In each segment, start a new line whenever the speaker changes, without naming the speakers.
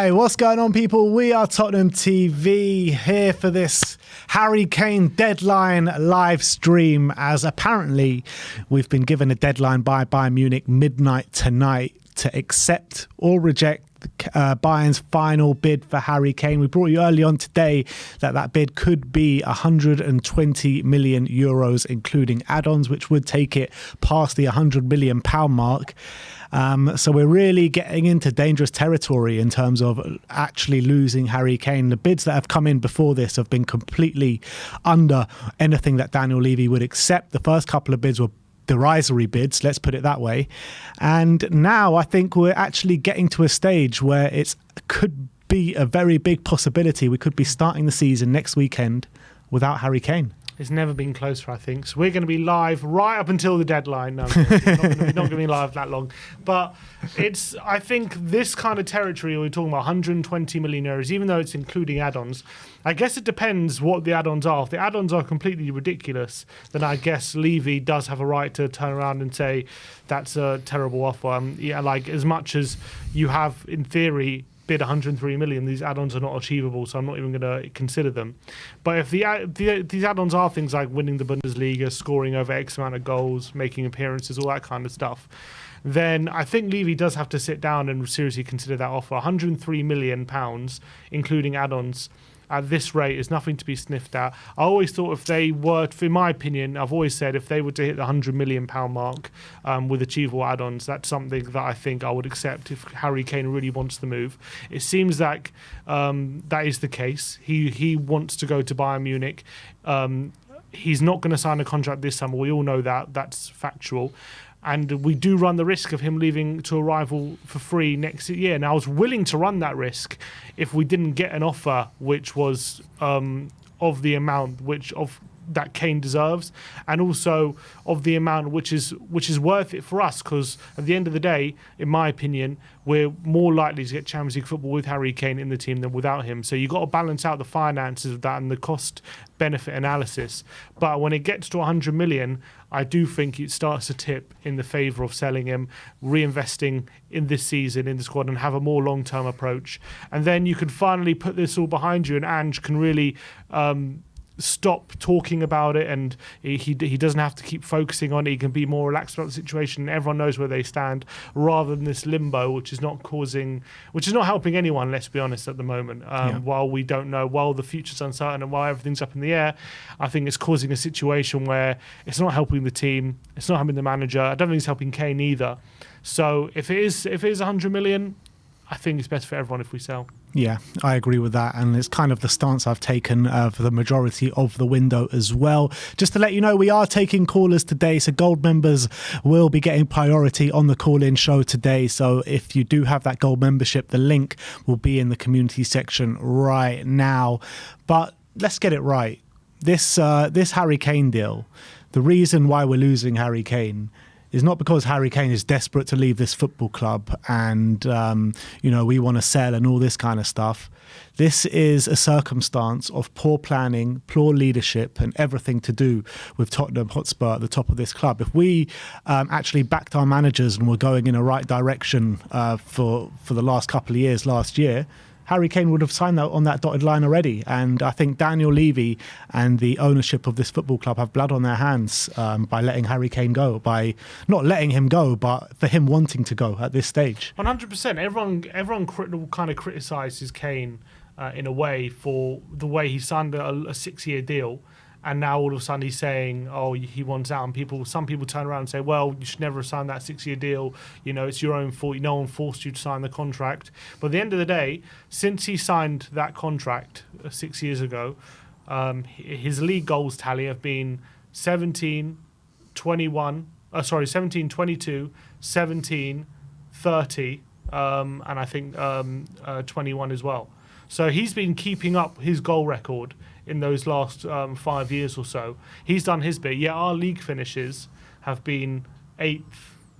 Hey, what's going on, people? We are Tottenham TV here for this Harry Kane deadline live stream, as apparently we've been given a deadline by Bayern Munich midnight tonight to accept or reject Bayern's final bid for Harry Kane. We brought you early on today that bid could be 120 million euros, including add-ons, which would take it past the 100 million pound mark. So we're really getting into dangerous territory in terms of actually losing Harry Kane. The bids that have come in before this have been completely under anything that Daniel Levy would accept. The first couple of bids were derisory bids, let's put it that way. And now I think we're actually getting to a stage where it could be a very big possibility. We could be starting the season next weekend without Harry Kane.
It's never been closer, I think. So we're going to be live right up until the deadline. No, we're not going to be live that long. But I think this kind of territory, we're talking about 120 million euros, even though it's including add-ons. I guess it depends what the add-ons are. If the add-ons are completely ridiculous, then I guess Levy does have a right to turn around and say that's a terrible offer. Like as much as you have, in theory, bid 103 million, these add-ons are not achievable, so I'm not even going to consider them. But if these add-ons are things like winning the Bundesliga, scoring over X amount of goals, making appearances, all that kind of stuff, then I think Levy does have to sit down and seriously consider that offer. 103 million pounds, including add-ons, at this rate is nothing to be sniffed at. I always thought if they were, in my opinion, I've always said if they were to hit the 100 million pound mark with achievable add-ons, that's something that I think I would accept if Harry Kane really wants the move. It seems like that is the case. He wants to go to Bayern Munich. He's not going to sign a contract this summer. We all know that. That's factual. And we do run the risk of him leaving to a rival for free next year. And I was willing to run that risk if we didn't get an offer which was of the amount that Kane deserves, and also of the amount which is worth it for us. Because at the end of the day, in my opinion, we're more likely to get Champions League football with Harry Kane in the team than without him. So you've got to balance out the finances of that and the cost-benefit analysis. But when it gets to 100 million, I do think it starts to tip in the favour of selling him, reinvesting in this season in the squad, and have a more long-term approach. And then you can finally put this all behind you, and Ange can really stop talking about it, and he doesn't have to keep focusing on it. He can be more relaxed about the situation, and everyone knows where they stand, rather than this limbo, which is not helping anyone, let's be honest, at the moment. While we don't know, while the future's uncertain, and while everything's up in the air, I think it's causing a situation where it's not helping the team, it's not helping the manager. I don't think it's helping Kane either. So if it is 100 million, I think it's better for everyone if we sell.
Yeah, I agree with that, and it's kind of the stance I've taken for the majority of the window as well. Just to let you know, we are taking callers today, so Gold members will be getting priority on the call-in show today. So if you do have that Gold membership, the link will be in the community section right now. But let's get it right. This Harry Kane deal, the reason why we're losing Harry Kane is not because Harry Kane is desperate to leave this football club and, we want to sell and all this kind of stuff. This is a circumstance of poor planning, poor leadership, and everything to do with Tottenham Hotspur at the top of this club. If we actually backed our managers and were going in a right direction for the last couple of years last year, Harry Kane would have signed on that dotted line already. And I think Daniel Levy and the ownership of this football club have blood on their hands by letting Harry Kane go, by not letting him go, but for him wanting to go at this stage.
100%. Everyone kind of criticises Kane in a way for the way he signed a 6-year deal. And now all of a sudden he's saying, oh, he wants out. And some people turn around and say, well, you should never have signed that 6-year deal. It's your own fault. No one forced you to sign the contract. But at the end of the day, since he signed that contract 6 years ago, his league goals tally have been 17, 22, 17, 30, and I think 21 as well. So he's been keeping up his goal record in those last 5 years or so. He's done his bit. Yeah, our league finishes have been 8th,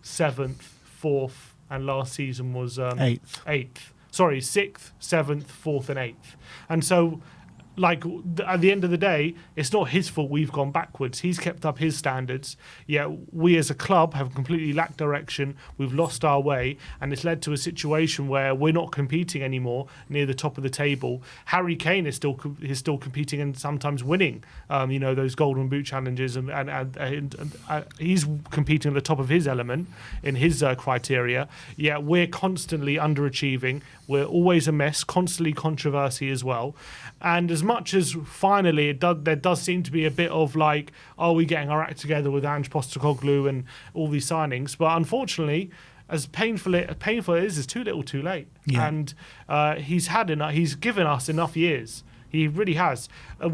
7th, 4th, and last season was 8th. Sorry, 6th, 7th, 4th, and 8th. And so like at the end of the day, it's not his fault we've gone backwards. He's kept up his standards. Yet we as a club have completely lacked direction. We've lost our way, and it's led to a situation where we're not competing anymore near the top of the table. Harry Kane is still competing and sometimes winning. Those Golden Boot challenges, and he's competing at the top of his element in his criteria. Yet we're constantly underachieving. We're always a mess, constantly controversy as well. And as much as finally there does seem to be a bit of like, are we getting our act together with Ange Postecoglou and all these signings? But unfortunately, as painful it is, it's too little too late.
Yeah.
And he's given us enough years. He really has.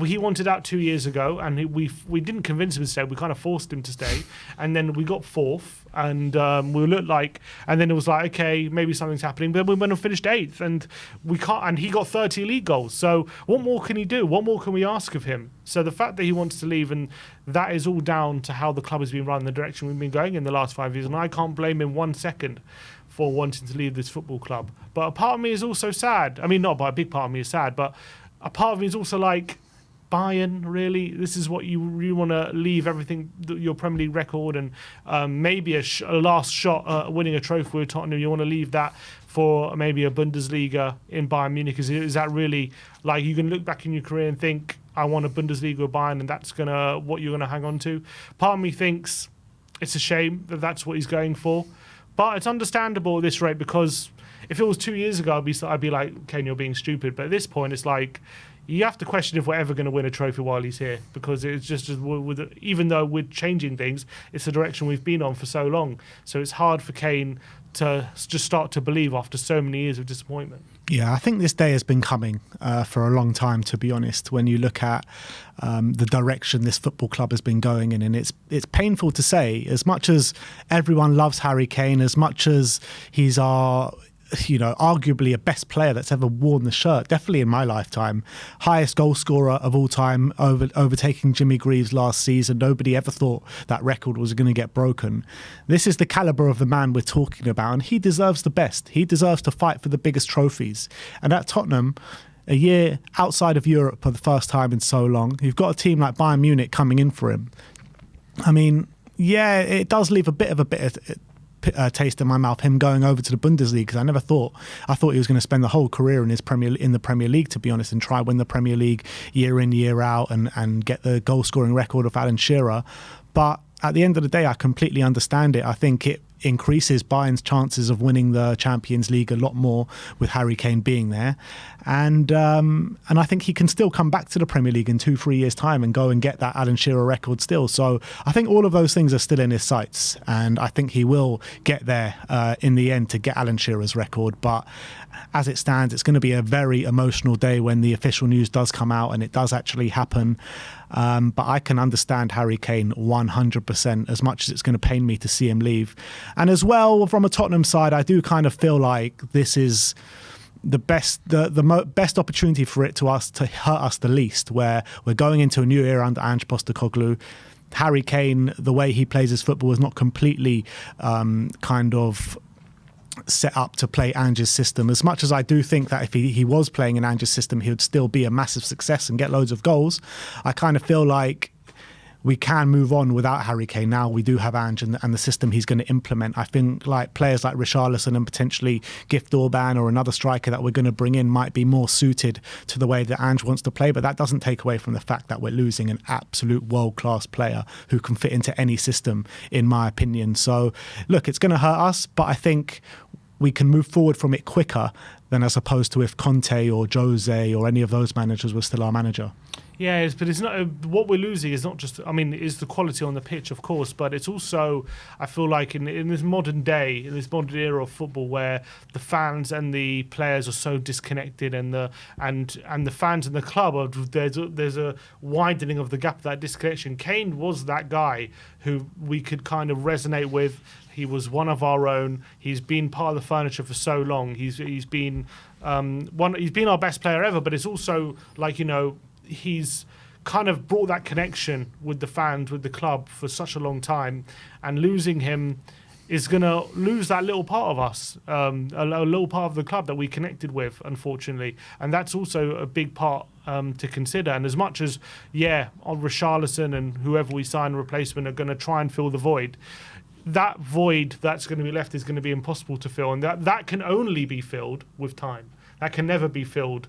He wanted out 2 years ago, and we didn't convince him to stay. We kind of forced him to stay, and then we got fourth, and we looked like. And then it was like, okay, maybe something's happening. But we went and finished eighth, and we can't. And he got 30 league goals. So what more can he do? What more can we ask of him? So the fact that he wants to leave, and that is all down to how the club has been run, the direction we've been going in the last 5 years, and I can't blame him 1 second for wanting to leave this football club. But a part of me is also sad. I mean, not by a big part of me is sad, but a part of me is also like, Bayern, really? This is what you want to leave everything, your Premier League record, and maybe a last shot at winning a trophy with Tottenham. You want to leave that for maybe a Bundesliga in Bayern Munich? Is that really, like, you can look back in your career and think, I want a Bundesliga with Bayern, and that's what you're gonna hang on to? Part of me thinks it's a shame that that's what he's going for, but it's understandable at this rate, because if it was 2 years ago, I'd be like, Kane, you're being stupid. But at this point, it's like, you have to question if we're ever going to win a trophy while he's here, because it's just even though we're changing things, it's the direction we've been on for so long. So it's hard for Kane to just start to believe after so many years of disappointment.
Yeah, I think this day has been coming for a long time, to be honest, when you look at the direction this football club has been going in. And it's painful to say, as much as everyone loves Harry Kane, as much as he's arguably a best player that's ever worn the shirt, definitely in my lifetime, highest goal scorer of all time, overtaking Jimmy Greaves last season. Nobody ever thought that record was going to get broken. This is the caliber of the man we're talking about, and he deserves the best. He deserves to fight for the biggest trophies. And at Tottenham, a year outside of Europe for the first time in so long, you've got a team like Bayern Munich coming in for him. I mean, yeah, it does leave a bit of taste in my mouth, him going over to the Bundesliga, because I thought he was going to spend the whole career in the Premier League, to be honest, and try win the Premier League year in, year out, and get the goal scoring record of Alan Shearer. But at the end of the day, I completely understand it. I think it increases Bayern's chances of winning the Champions League a lot more with Harry Kane being there, and I think he can still come back to the Premier League in 2-3 years' time and go and get that Alan Shearer record still. So I think all of those things are still in his sights, and I think he will get there in the end to get Alan Shearer's record. But as it stands, it's going to be a very emotional day when the official news does come out and it does actually happen. But I can understand Harry Kane 100%, as much as it's going to pain me to see him leave. And as well, from a Tottenham side, I do kind of feel like this is the best opportunity for it to hurt us the least, where we're going into a new era under Ange Postecoglou. Harry Kane, the way he plays his football is not completely kind of set up to play Ange's system. As much as I do think that if he was playing in Ange's system, he would still be a massive success and get loads of goals, I kind of feel like we can move on without Harry Kane. Now we do have Ange and the system he's going to implement. I think like players like Richarlison and potentially Gift Orban or another striker that we're going to bring in might be more suited to the way that Ange wants to play, but that doesn't take away from the fact that we're losing an absolute world-class player who can fit into any system, in my opinion. So look, it's going to hurt us, but I think we can move forward from it quicker than as opposed to if Conte or Jose or any of those managers were still our manager.
Yeah, but it's not what we're losing is not just, is the quality on the pitch, of course, but it's also, I feel like in this modern day, in this modern era of football, where the fans and the players are so disconnected, and the fans and the club there's a widening of the gap, that disconnection. Kane was that guy who we could kind of resonate with. He was one of our own. He's been part of the furniture for so long. He's been he's been our best player ever, but it's also like, he's kind of brought that connection with the fans, with the club for such a long time, and losing him is going to lose that little part of us, a little part of the club that we connected with, unfortunately. And that's also a big part to consider. And as much as, Richarlison and whoever we sign replacement are going to try and fill the void, that void that's going to be left is going to be impossible to fill. And that can only be filled with time. That can never be filled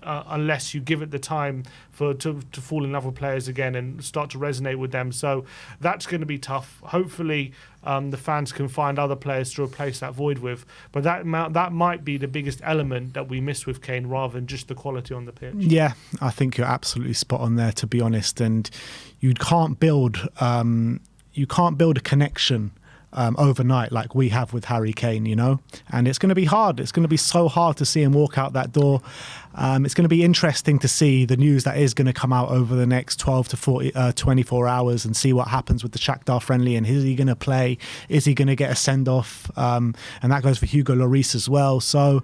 unless you give it the time to fall in love with players again and start to resonate with them. So that's going to be tough. Hopefully the fans can find other players to replace that void with. But that might be the biggest element that we miss with Kane rather than just the quality on the pitch.
Yeah, I think you're absolutely spot on there, to be honest. And you can't build a connection overnight like we have with Harry Kane, and it's going to be hard. It's going to be so hard to see him walk out that door. It's going to be interesting to see the news that is going to come out over the next 12 to 24 hours and see what happens with the Shakhtar friendly, and is he going to play? Is he going to get a send-off? And that goes for Hugo Lloris as well. So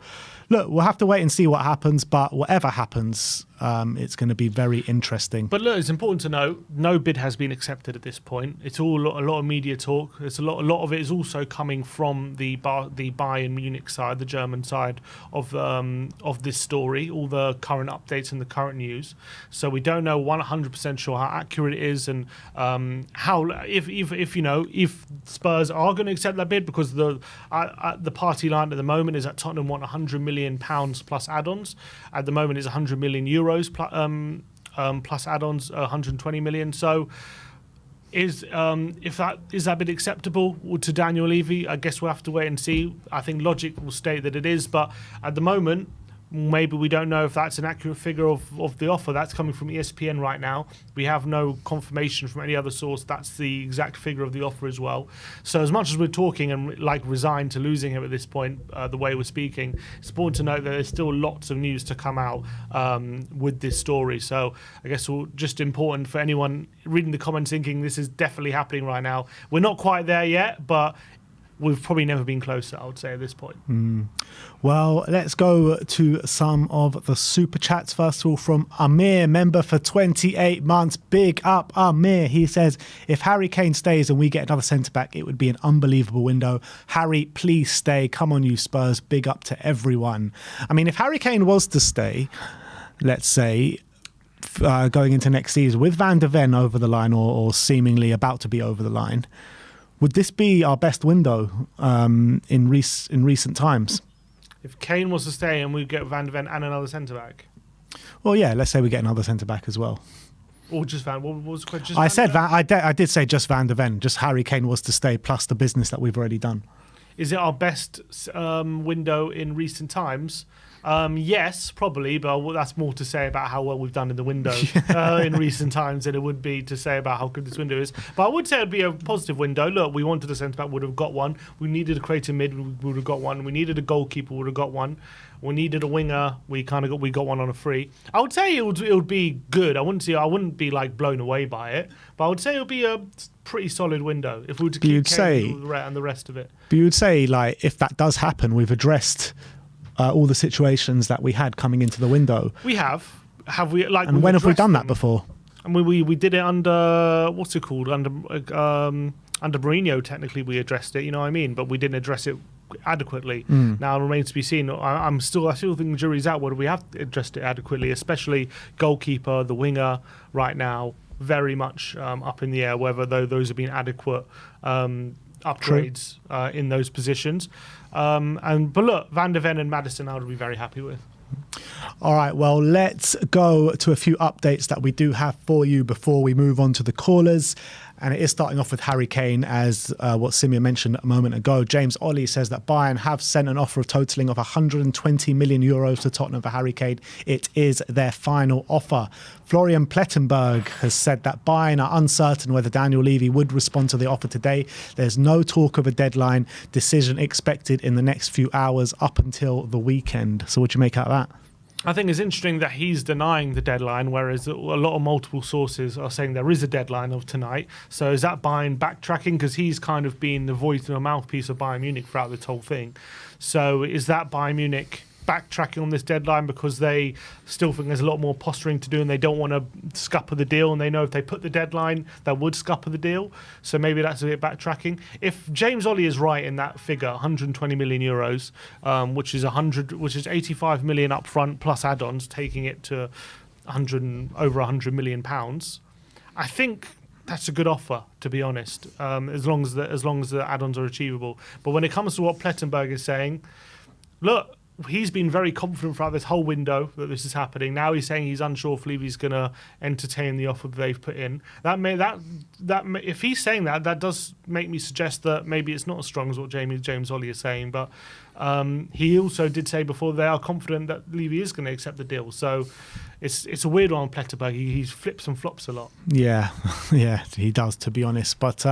look, we'll have to wait and see what happens, but whatever happens, it's going to be very interesting.
But look, it's important to note, no bid has been accepted at this point. It's all a lot of media talk. It's a lot of it is also coming from the Bayern Munich side, the German side of this story, all the current updates and the current news. So we don't know 100% sure how accurate it is, and how if Spurs are going to accept that bid, because the party line at the moment is that Tottenham want £100 million plus add-ons. At the moment, it's 100 million euros plus add-ons, 120 million. So is that bid acceptable to Daniel Levy? I guess we'll have to wait and see. I think logic will state that it is, but at the moment, maybe we don't know if that's an accurate figure of the offer. That's coming from ESPN right now. We have no confirmation from any other source that's the exact figure of the offer as well. So as much as we're talking and resigned to losing him at this point, the way we're speaking, it's important to note that there's still lots of news to come out with this story. So I guess just important for anyone reading the comments thinking this is definitely happening right now. We're not quite there yet, but we've probably never been closer, I would say, at this point.
Well, let's go to some of the super chats. First of all, from Amir, member for 28 months. Big up, Amir. He says, if Harry Kane stays and we get another centre-back, it would be an unbelievable window. Harry, please stay. Come on, you Spurs. Big up to everyone. I mean, if Harry Kane was to stay, let's say, going into next season with Van de Ven over the line or seemingly about to be over the line, would this be our best window in recent times?
If Kane was to stay and we get Van de Ven and another centre-back?
Well, yeah, let's say we get another centre-back as well.
Or just Van... What was the question?
I did say just Van de Ven, just Harry Kane was to stay, plus the business that we've already done.
Is it our best window in recent times? Yes, probably, but that's more to say about how well we've done in the window in recent times than it would be to say about how good this window is. But I would say it would be a positive window. Look, we wanted a centre-back, would have got one. We needed a creative mid, we would have got one. We needed a goalkeeper, would have got one. We needed a winger, we got one on a free. I would say it would be good. I wouldn't be blown away by it, but I would say it would be a pretty solid window if we were to keep Kane and the rest of it.
But you would say, if that does happen, we've addressed all the situations that we had coming into the window.
We have. Have we?
And when have we done that before?
And we did it under what's it called? Under Mourinho. Technically, we addressed it. You know what I mean? But we didn't address it adequately. Now it remains to be seen. I still think the jury's out whether we have addressed it adequately, especially goalkeeper, the winger. Right now, very much up in the air whether those have been adequate upgrades in those positions. But look, Van de Ven and Maddison I would be very happy with.
All right, well, let's go to a few updates that we do have for you before we move on to the callers. And it is starting off with Harry Kane, as what Simia mentioned a moment ago. James Ollie says that Bayern have sent an offer of totalling of 120 million euros to Tottenham for Harry Kane. It is their final offer. Florian Plettenberg has said that Bayern are uncertain whether Daniel Levy would respond to the offer today. There's no talk of a deadline. Decision expected in the next few hours up until the weekend. So what do you make out of that?
I think it's interesting that he's denying the deadline, whereas a lot of multiple sources are saying there is a deadline of tonight. So is that Bayern backtracking? Because he's kind of been the voice and the mouthpiece of Bayern Munich throughout this whole thing. So is that Bayern Munich backtracking on this deadline because they still think there's a lot more posturing to do and they don't want to scupper the deal, and they know if they put the deadline that would scupper the deal, so maybe that's a bit backtracking. If James Ollie is right in that figure, 120 million euros, which is 85 million up front plus add-ons, taking it to over 100 million pounds, I think that's a good offer, to be honest, as long as the add-ons are achievable. But when it comes to what Plettenberg is saying, look, he's been very confident throughout this whole window that this is happening. Now he's saying he's unsure if Levy's going to entertain the offer that they've put in. If he's saying that, that does make me suggest that maybe it's not as strong as what James Ollie is saying. But he also did say before they are confident that Levy is going to accept the deal. So it's a weird one on Plettenberg. He flips and flops a lot. Yeah,
he does, to be honest. But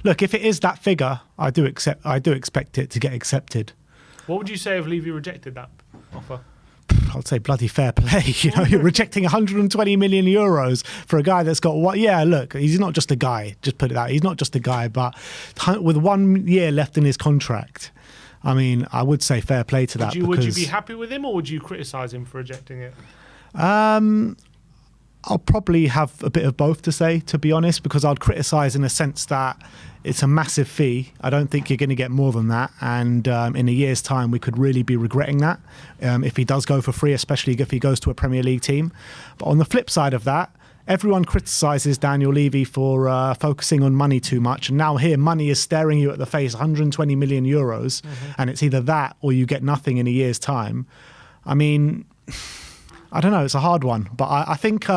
look, if it is that figure, I do expect it to get accepted.
What would you say if Levy rejected that offer?
I'd say bloody fair play. You're rejecting 120 million euros for a guy that's got what? Yeah, look, he's not just a guy. Just put it out. He's not just a guy, but with 1 year left in his contract, I mean, I would say fair play to that.
Would you be happy with him, or would you criticise him for rejecting it?
I'll probably have a bit of both to say, to be honest, because I'd criticise in a sense that it's a massive fee. I don't think you're going to get more than that. And in a year's time, we could really be regretting that if he does go for free, especially if he goes to a Premier League team. But on the flip side of that, everyone criticises Daniel Levy for focusing on money too much. And now here, money is staring you at the face, 120 million euros. And it's either that or you get nothing in a year's time. I mean, I don't know. It's a hard one. But I think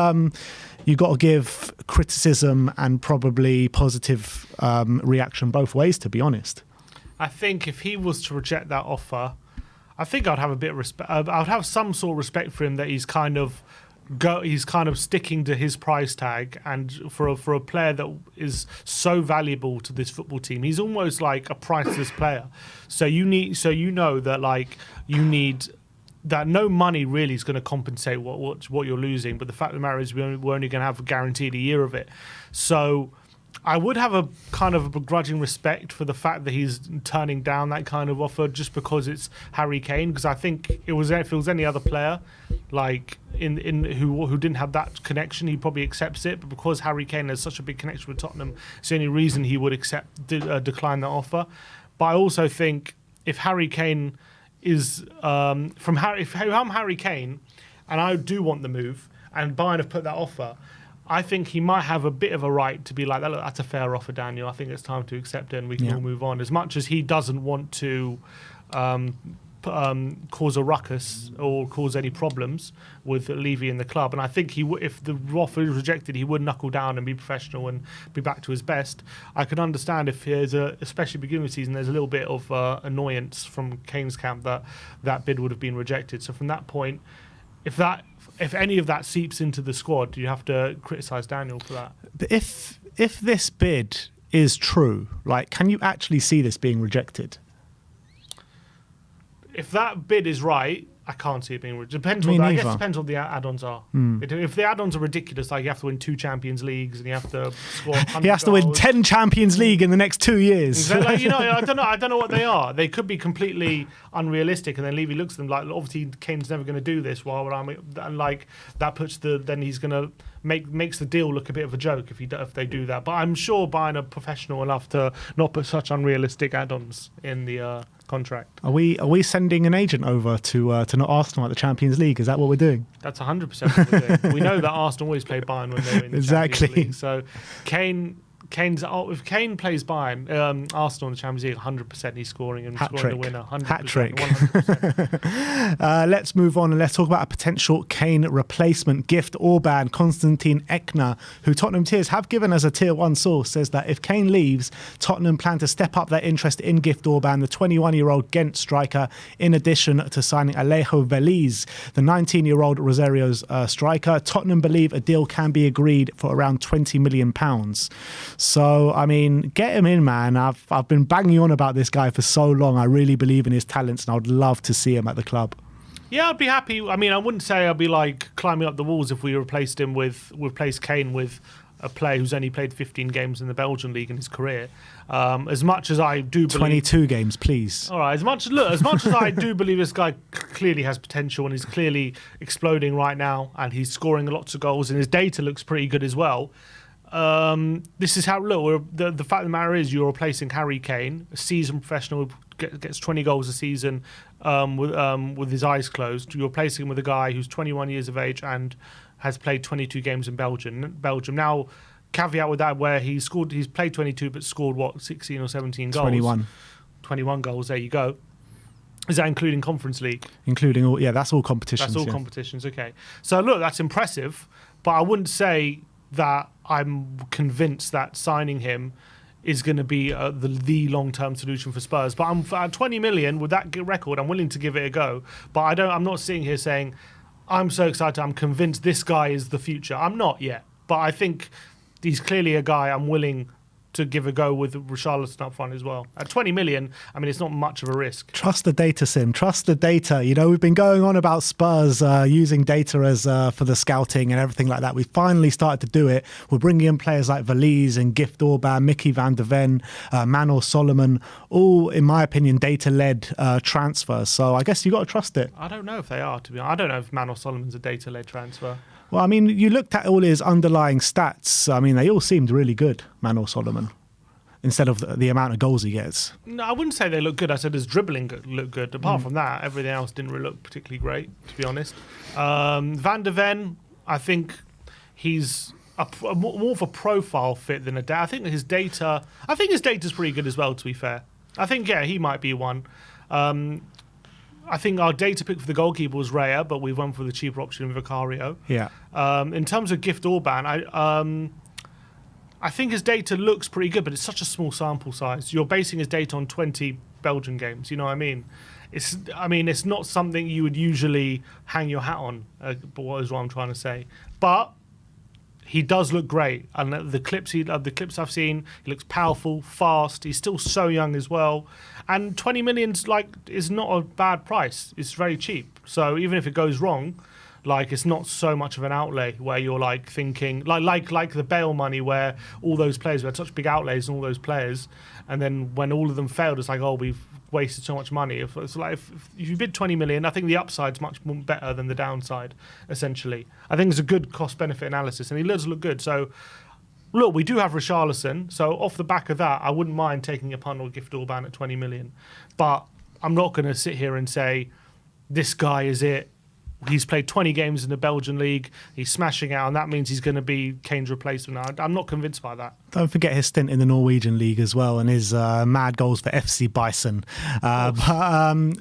you've got to give criticism and probably positive reaction both ways, to be honest.
I think if he was to reject that offer, I think I'd have a bit of respect. I'd have some sort of respect for him that he's kind of sticking to his price tag, and for a player that is so valuable to this football team, he's almost like a priceless player. So you know that no money really is going to compensate what you're losing, but the fact of the matter is we're only going to have guaranteed a year of it. So I would have a kind of a begrudging respect for the fact that he's turning down that kind of offer just because it's Harry Kane, because I think if it was any other player like who didn't have that connection, he probably accepts it, but because Harry Kane has such a big connection with Tottenham, it's the only reason he would decline that offer. But I also think if Harry Kane is if I'm Harry Kane and I do want the move and Bayern have put that offer, I think he might have a bit of a right to be like, look, that's a fair offer, Daniel. I think it's time to accept it and we can all move on. As much as he doesn't want to cause a ruckus or cause any problems with Levy in the club. And I think if the offer is rejected, he would knuckle down and be professional and be back to his best. I can understand if there's especially beginning of the season, there's a little bit of annoyance from Kane's camp that bid would have been rejected. So from that point, if any of that seeps into the squad, you have to criticise Daniel for that.
But if this bid is true, like, can you actually see this being rejected?
If that bid is right, I can't see it being rejected. I guess it depends what the add-ons are. If the add-ons are ridiculous, like you have to win 2 Champions Leagues and you have to score 100
He has to win 10 Champions League in the next 2 years.
Exactly. I don't know what they are. They could be completely unrealistic, and then Levy looks at them like, obviously Kane's never going to do this. And like that then he's going to makes the deal look a bit of a joke if they do that. But I'm sure Bayern are professional enough to not put such unrealistic add-ons in the contract.
Are we sending an agent over to not Arsenal at the Champions League? Is that what we're doing?
That's 100% what we're doing. We know that Arsenal always play Bayern when they're in the Champions League. So if Kane plays Bayern, Arsenal in the Champions League, 100% he's scoring and scoring the winner. 100%,
Hat trick.
100%.
Let's move on and let's talk about a potential Kane replacement. Gift Orban, Konstantin Ekner, who Tottenham Tiers have given as a Tier 1 source, says that if Kane leaves, Tottenham plan to step up their interest in Gift Orban, the 21-year-old Ghent striker, in addition to signing Alejo Veliz, the 19-year-old Rosario's striker. Tottenham believe a deal can be agreed for around £20 million. So, I mean, get him in, man. I've been banging on about this guy for so long. I really believe in his talents, and I would love to see him at the club.
Yeah, I'd be happy. I mean, I wouldn't say I'd be like climbing up the walls if we replaced Kane with a player who's only played 15 games in the Belgian league in his career. As much as I do believe
22 games, please.
All right, as much as I do believe this guy clearly has potential and he's clearly exploding right now and he's scoring lots of goals and his data looks pretty good as well. This is how the fact of the matter is you're replacing Harry Kane, a seasoned professional, gets 20 goals a season with his eyes closed. You're replacing him with a guy who's 21 years of age and has played 22 games in Belgium. Now, caveat with that, where he's played 22 but scored 16 or 17 goals. 21 goals. There you go. Is that including Conference League?
Including all, that's all competitions.
That's all competitions. Okay. So look, that's impressive, but I wouldn't say that I'm convinced that signing him is going to be the long-term solution for Spurs. But at 20 million with that record, I'm willing to give it a go. But I'm not sitting here saying I'm so excited. I'm convinced this guy is the future. I'm not yet, but I think he's clearly a guy I'm willing to give a go with Richarlison up front as well. At 20 million, I mean, it's not much of a risk.
Trust the data, Sim. Trust the data. You know, we've been going on about Spurs using data as for the scouting and everything like that. We finally started to do it. We're bringing in players like Valise and Gift Orban, Mickey van der Ven, Manor Solomon, all, in my opinion, data-led transfers. So I guess you got to trust it.
I don't know if they are, to be honest. I don't know if Manor Solomon's a data-led transfer.
Well, I mean, you looked at all his underlying stats. I mean, they all seemed really good, Manor Solomon, instead of the amount of goals he gets.
No, I wouldn't say they look good. I said his dribbling looked good. Apart from that, everything else didn't really look particularly great, to be honest. Van der Ven, I think he's more of a profile fit than I think his data's pretty good as well, to be fair. I think, he might be one. I think our data pick for the goalkeeper was Raya, but we went for the cheaper option with Vicario.
Yeah.
In terms of Gift Orban, I think his data looks pretty good, but it's such a small sample size. You're basing his data on 20 Belgian games. You know what I mean? It's not something you would usually hang your hat on. But what is what I'm trying to say? But he does look great, and the clips I've seen, he looks powerful, fast. He's still so young as well, and 20 million's is not a bad price. It's very cheap. So even if it goes wrong, it's not so much of an outlay where you're thinking like the Bale money, where all those players had such big outlays and all those players, and then when all of them failed, it's we've wasted so much money. If you bid 20 million, I think the upside's much more better than the downside, essentially. I think it's a good cost-benefit analysis, and he does look good. So, look, we do have Richarlison, so off the back of that, I wouldn't mind taking a punt or Gift Orban at 20 million. But I'm not going to sit here and say, this guy is it. He's played 20 games in the Belgian league. He's smashing out, and that means he's going to be Kane's replacement. I'm not convinced by that.
Don't forget his stint in the Norwegian league as well, and his mad goals for FC Bison. But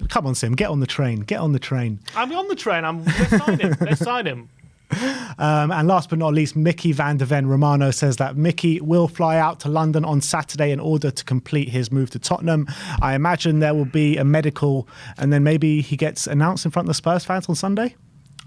come on, Sim, get on the train. Get on the train.
I'm on the train. Let's sign him. Let's sign him.
And last but not least, Mickey van der Ven Romano says that Mickey will fly out to London on Saturday in order to complete his move to Tottenham. I imagine there will be a medical, and then maybe he gets announced in front of the Spurs fans on Sunday.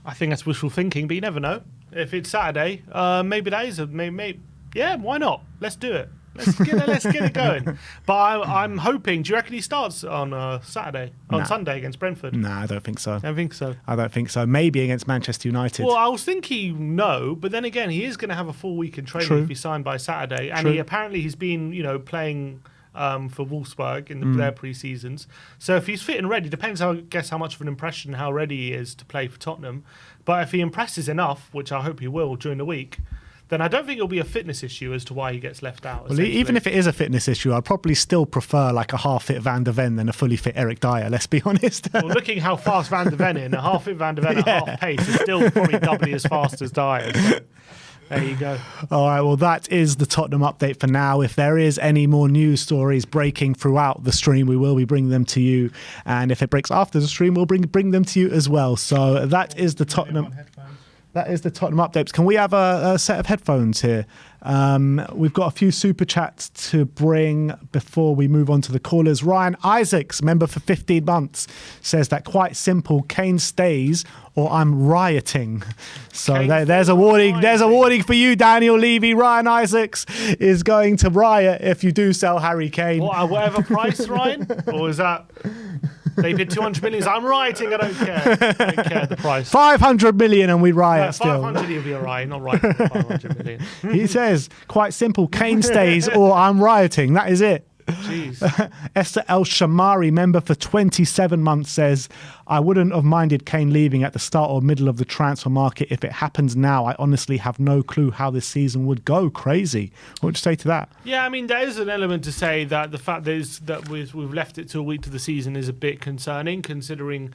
I think that's wishful thinking, but you never know. If it's Saturday, maybe that is maybe. Yeah, why not? Let's do it. Let's get it going. But I'm hoping. Do you reckon he starts on Saturday? On Sunday against Brentford?
No, I don't think so.
I don't think so.
I don't think so. Maybe against Manchester United.
Well, I was thinking no, but then again, he is going to have a full week in training if he's signed by Saturday, and he's been playing for Wolfsburg in their pre-seasons. So if he's fit and ready, depends how much of an impression, how ready he is to play for Tottenham. But if he impresses enough, which I hope he will during the week, then I don't think it'll be a fitness issue as to why he gets left out.
Well, even if it is a fitness issue, I'd probably still prefer a half-fit Van der Ven than a fully fit Eric Dyer, let's be honest.
Well, looking how fast Van der Ven is, a half-fit Van der Ven at half pace is still probably doubly as fast as Dyer. So there you go.
All right, well, that is the Tottenham update for now. If there is any more news stories breaking throughout the stream, we will be bringing them to you. And if it breaks after the stream, we'll bring them to you as well. So that is the Tottenham... That is the Tottenham updates. Can we have a set of headphones here? We've got a few super chats to bring before we move on to the callers. Ryan Isaacs, member for 15 months, says that quite simple, Kane stays or I'm rioting. So there's a warning. There's a warning for you, Daniel Levy. Ryan Isaacs is going to riot if you do sell Harry Kane.
What, at whatever price, Ryan? Or is that... They bid 200 million. He's like, I'm rioting. I don't care. I don't care the price.
500 million and we riot still.
500 he'll be all right. Not rioting for 500 million.
He says, quite simple, Kane stays or I'm rioting. That is it.
Jeez.
Esther El Shamari, member for 27 months, says, I wouldn't have minded Kane leaving at the start or middle of the transfer market. If it happens now, I honestly have no clue how this season would go. Crazy. What would you say to that?
Yeah, I mean, there is an element to say that the fact is that we've left it to a week to the season is a bit concerning, considering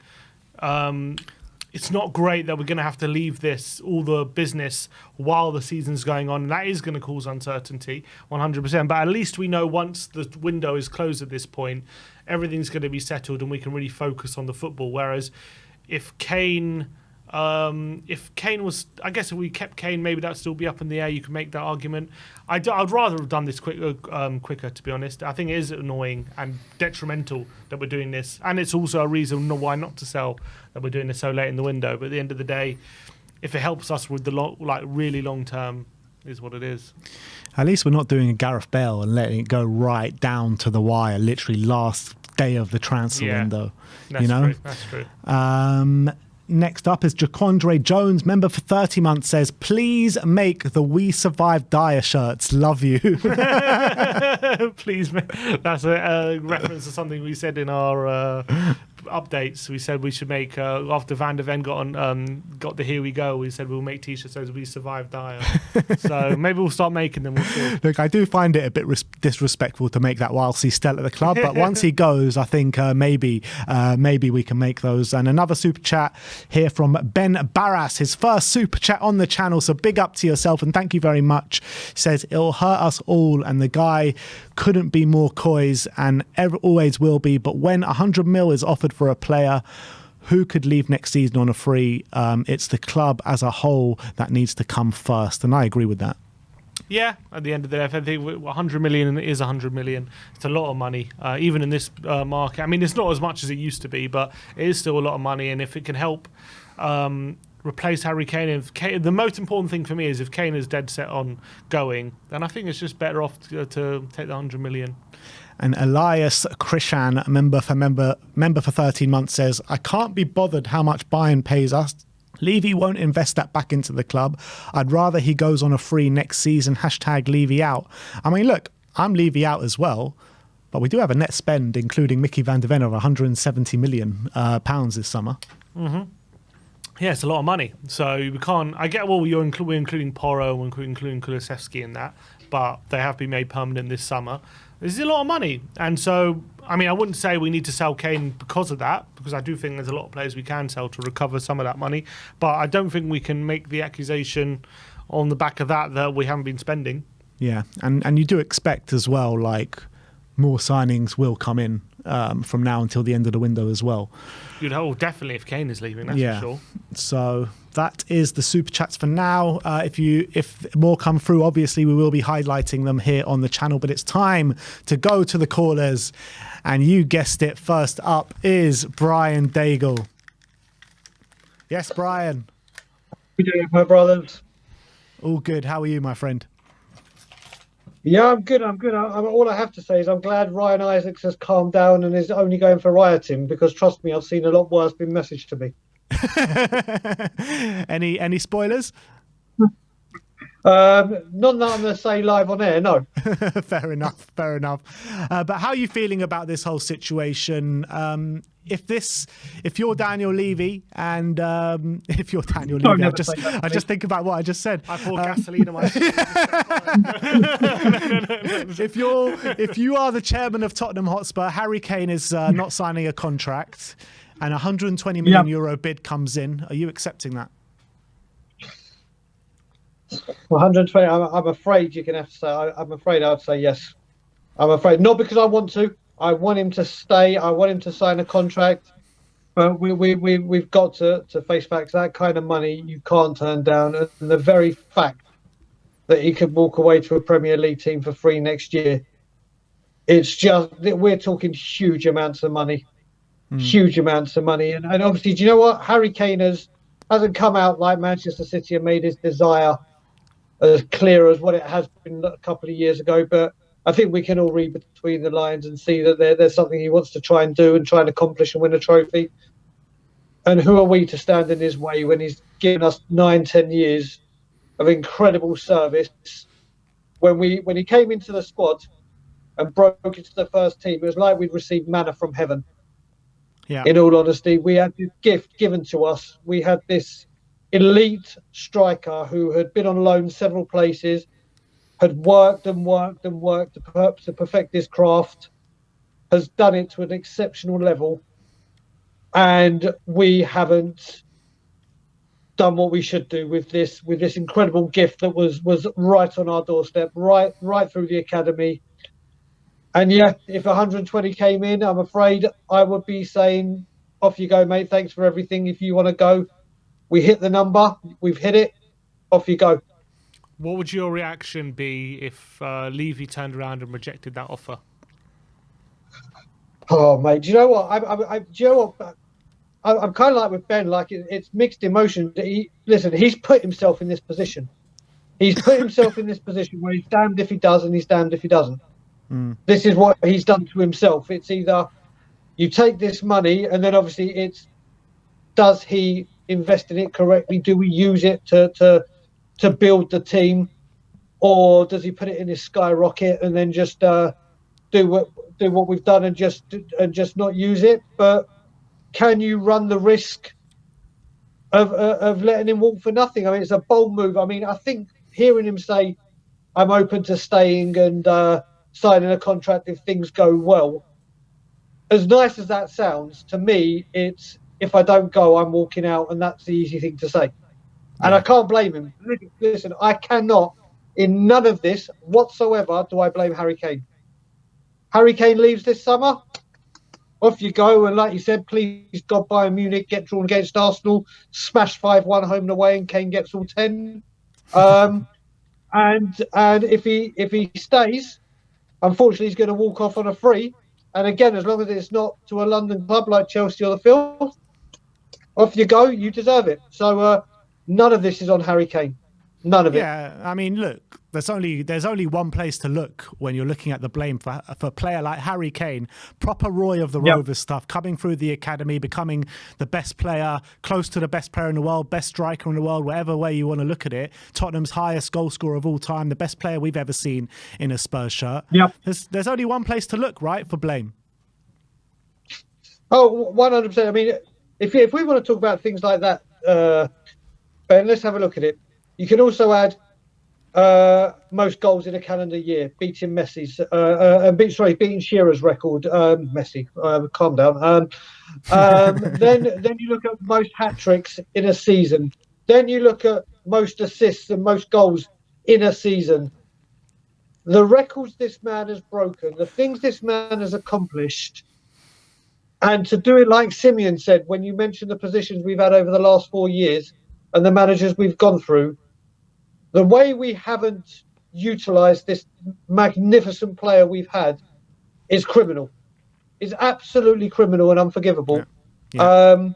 it's not great that we're going to have to leave all the business while the season's going on. And that is going to cause uncertainty, 100%. But at least we know once the window is closed at this point, everything's going to be settled and we can really focus on the football. Whereas if Kane was, I guess if we kept Kane, maybe that'd still be up in the air. You can make that argument. I'd rather have done this quicker, to be honest. I think it is annoying and detrimental that we're doing this. And it's also a reason why not to sell, that we're doing this so late in the window. But at the end of the day, if it helps us with the really long term, is what it is.
At least we're not doing a Gareth Bale and letting it go right down to the wire, literally last day of the transfer window.
That's true. That's true.
Next up is Jacondre Jones, member for 30 months, says, please make the We Survived Dyer shirts. Love you.
Please. That's a reference to something we said in our updates. We said we should make, after Van der Ven got the Here We Go, we said we'll make t-shirts as We Survived Dyer. So maybe we'll start making them. We'll see.
Look, I do find it a bit disrespectful to make that whilst he's still at the club, but once he goes, I think maybe we can make those. And another super chat here from Ben Barras, his first super chat on the channel, so big up to yourself and thank you very much. He says, it'll hurt us all, and the guy couldn't be more coys and always will be, but when 100 mil is offered for a player who could leave next season on a free, it's the club as a whole that needs to come first, and I agree with that.
Yeah, at the end of the day, I think 100 million is 100 million. It's a lot of money, even in this market. I mean, it's not as much as it used to be, but it is still a lot of money. And if it can help replace Harry Kane, the most important thing for me is if Kane is dead set on going, then I think it's just better off to take the 100 million.
And Elias Krishan, member for 13 months, says, I can't be bothered how much Bayern pays us. Levy won't invest that back into the club. I'd rather he goes on a free next season. # Levy out. I mean, look, I'm Levy out as well, but we do have a net spend, including Mickey van der Ven, of £170 million this summer.
Mm-hmm. Yeah, it's a lot of money. So we can't. I get, well, we're including Porro, we're including Kulusevski in that, but they have been made permanent this summer. This is a lot of money. And so, I mean, I wouldn't say we need to sell Kane because of that, because I do think there's a lot of players we can sell to recover some of that money. But I don't think we can make the accusation on the back of that we haven't been spending.
Yeah, and you do expect as well, like, more signings will come in from now until the end of the window as well.
You'd hope, definitely, if Kane is leaving, that's for sure.
So that is the super chats for now. If more come through, obviously we will be highlighting them here on the channel. But it's time to go to the callers, and you guessed it. First up is Brian Daigle. Yes, Brian.
How are you doing, my brothers?
All good. How are you, my friend?
Yeah, I'm good. All I have to say is I'm glad Ryan Isaacs has calmed down and is only going for rioting, because trust me, I've seen a lot worse been messaged to me.
Any spoilers?
None that I'm going to say live on air, no.
Fair enough. But how are you feeling about this whole situation? If you're Daniel Levy, and if you're Daniel Levy, I just think about what I just said.
I pour gasoline on my
if you are the chairman of Tottenham Hotspur, Harry Kane is not signing a contract, and a €120 million bid comes in. Are you accepting that?
120. I'm afraid you're going to have to say. I'm afraid I'd say yes. I'm afraid, not because I want to. I want him to stay. I want him to sign a contract. But we've got to face facts. That kind of money you can't turn down. And the very fact that he could walk away to a Premier League team for free next year, it's just, we're talking huge amounts of money. Huge amounts of money. And obviously, do you know what? Harry Kane hasn't come out like Manchester City and made his desire as clear as what it has been a couple of years ago. But I think we can all read between the lines and see that there's something he wants to try and do and try and accomplish and win a trophy. And who are we to stand in his way when he's given us 9-10 years of incredible service? When he came into the squad and broke into the first team, it was like we'd received manna from heaven.
Yeah.
In all honesty, we had this gift given to us. We had this elite striker who had been on loan several places, had worked and worked and worked to perfect his craft, has done it to an exceptional level, and we haven't done what we should do with this incredible gift that was right on our doorstep, right through the academy. And yeah, if 120 came in, I'm afraid I would be saying, off you go, mate. Thanks for everything. If you want to go, we hit the number. We've hit it. Off you go.
What would your reaction be if Levy turned around and rejected that offer?
Oh, mate, do you know what? I'm kind of like with Ben. Like it's mixed emotions. He's put himself in this position. He's put himself in this position where he's damned if he does and he's damned if he doesn't. This is what he's done to himself. It's either you take this money and then obviously it's, does he invest in it correctly? Do we use it to build the team, or does he put it in his skyrocket and then just do what we've done and just not use it? But can you run the risk of letting him walk for nothing? I mean, it's a bold move. I mean, I think hearing him say, "I'm open to staying and signing a contract if things go well," as nice as that sounds, to me, it's, if I don't go, I'm walking out, and that's the easy thing to say. And I can't blame him. Listen, I cannot, in none of this whatsoever, do I blame Harry Kane. Harry Kane leaves this summer, off you go, and like you said, please God, Bayern Munich get drawn against Arsenal, smash 5-1 home and away, and Kane gets all 10. And if he stays, unfortunately, he's going to walk off on a free. And again, as long as it's not to a London club like Chelsea or the Field, off you go. You deserve it. So none of this is on Harry Kane. None of it.
Yeah, I mean, look, there's only one place to look when you're looking at the blame for a player like Harry Kane, proper Roy of the Rovers stuff, coming through the academy, becoming the best player, close to the best player in the world, best striker in the world, whatever way you want to look at it. Tottenham's highest goal scorer of all time, the best player we've ever seen in a Spurs shirt.
Yep.
There's only one place to look, right, for blame.
Oh, 100%. I mean, if we want to talk about things like that, Ben, let's have a look at it. You can also add most goals in a calendar year, beating Messi's, beating Shearer's record. Messi, calm down. Then you look at most hat tricks in a season. Then you look at most assists and most goals in a season. The records this man has broken, the things this man has accomplished, and to do it like Simeon said, when you mentioned the positions we've had over the last 4 years and the managers we've gone through, the way we haven't utilised this magnificent player we've had is criminal. Is absolutely criminal and unforgivable. Yeah.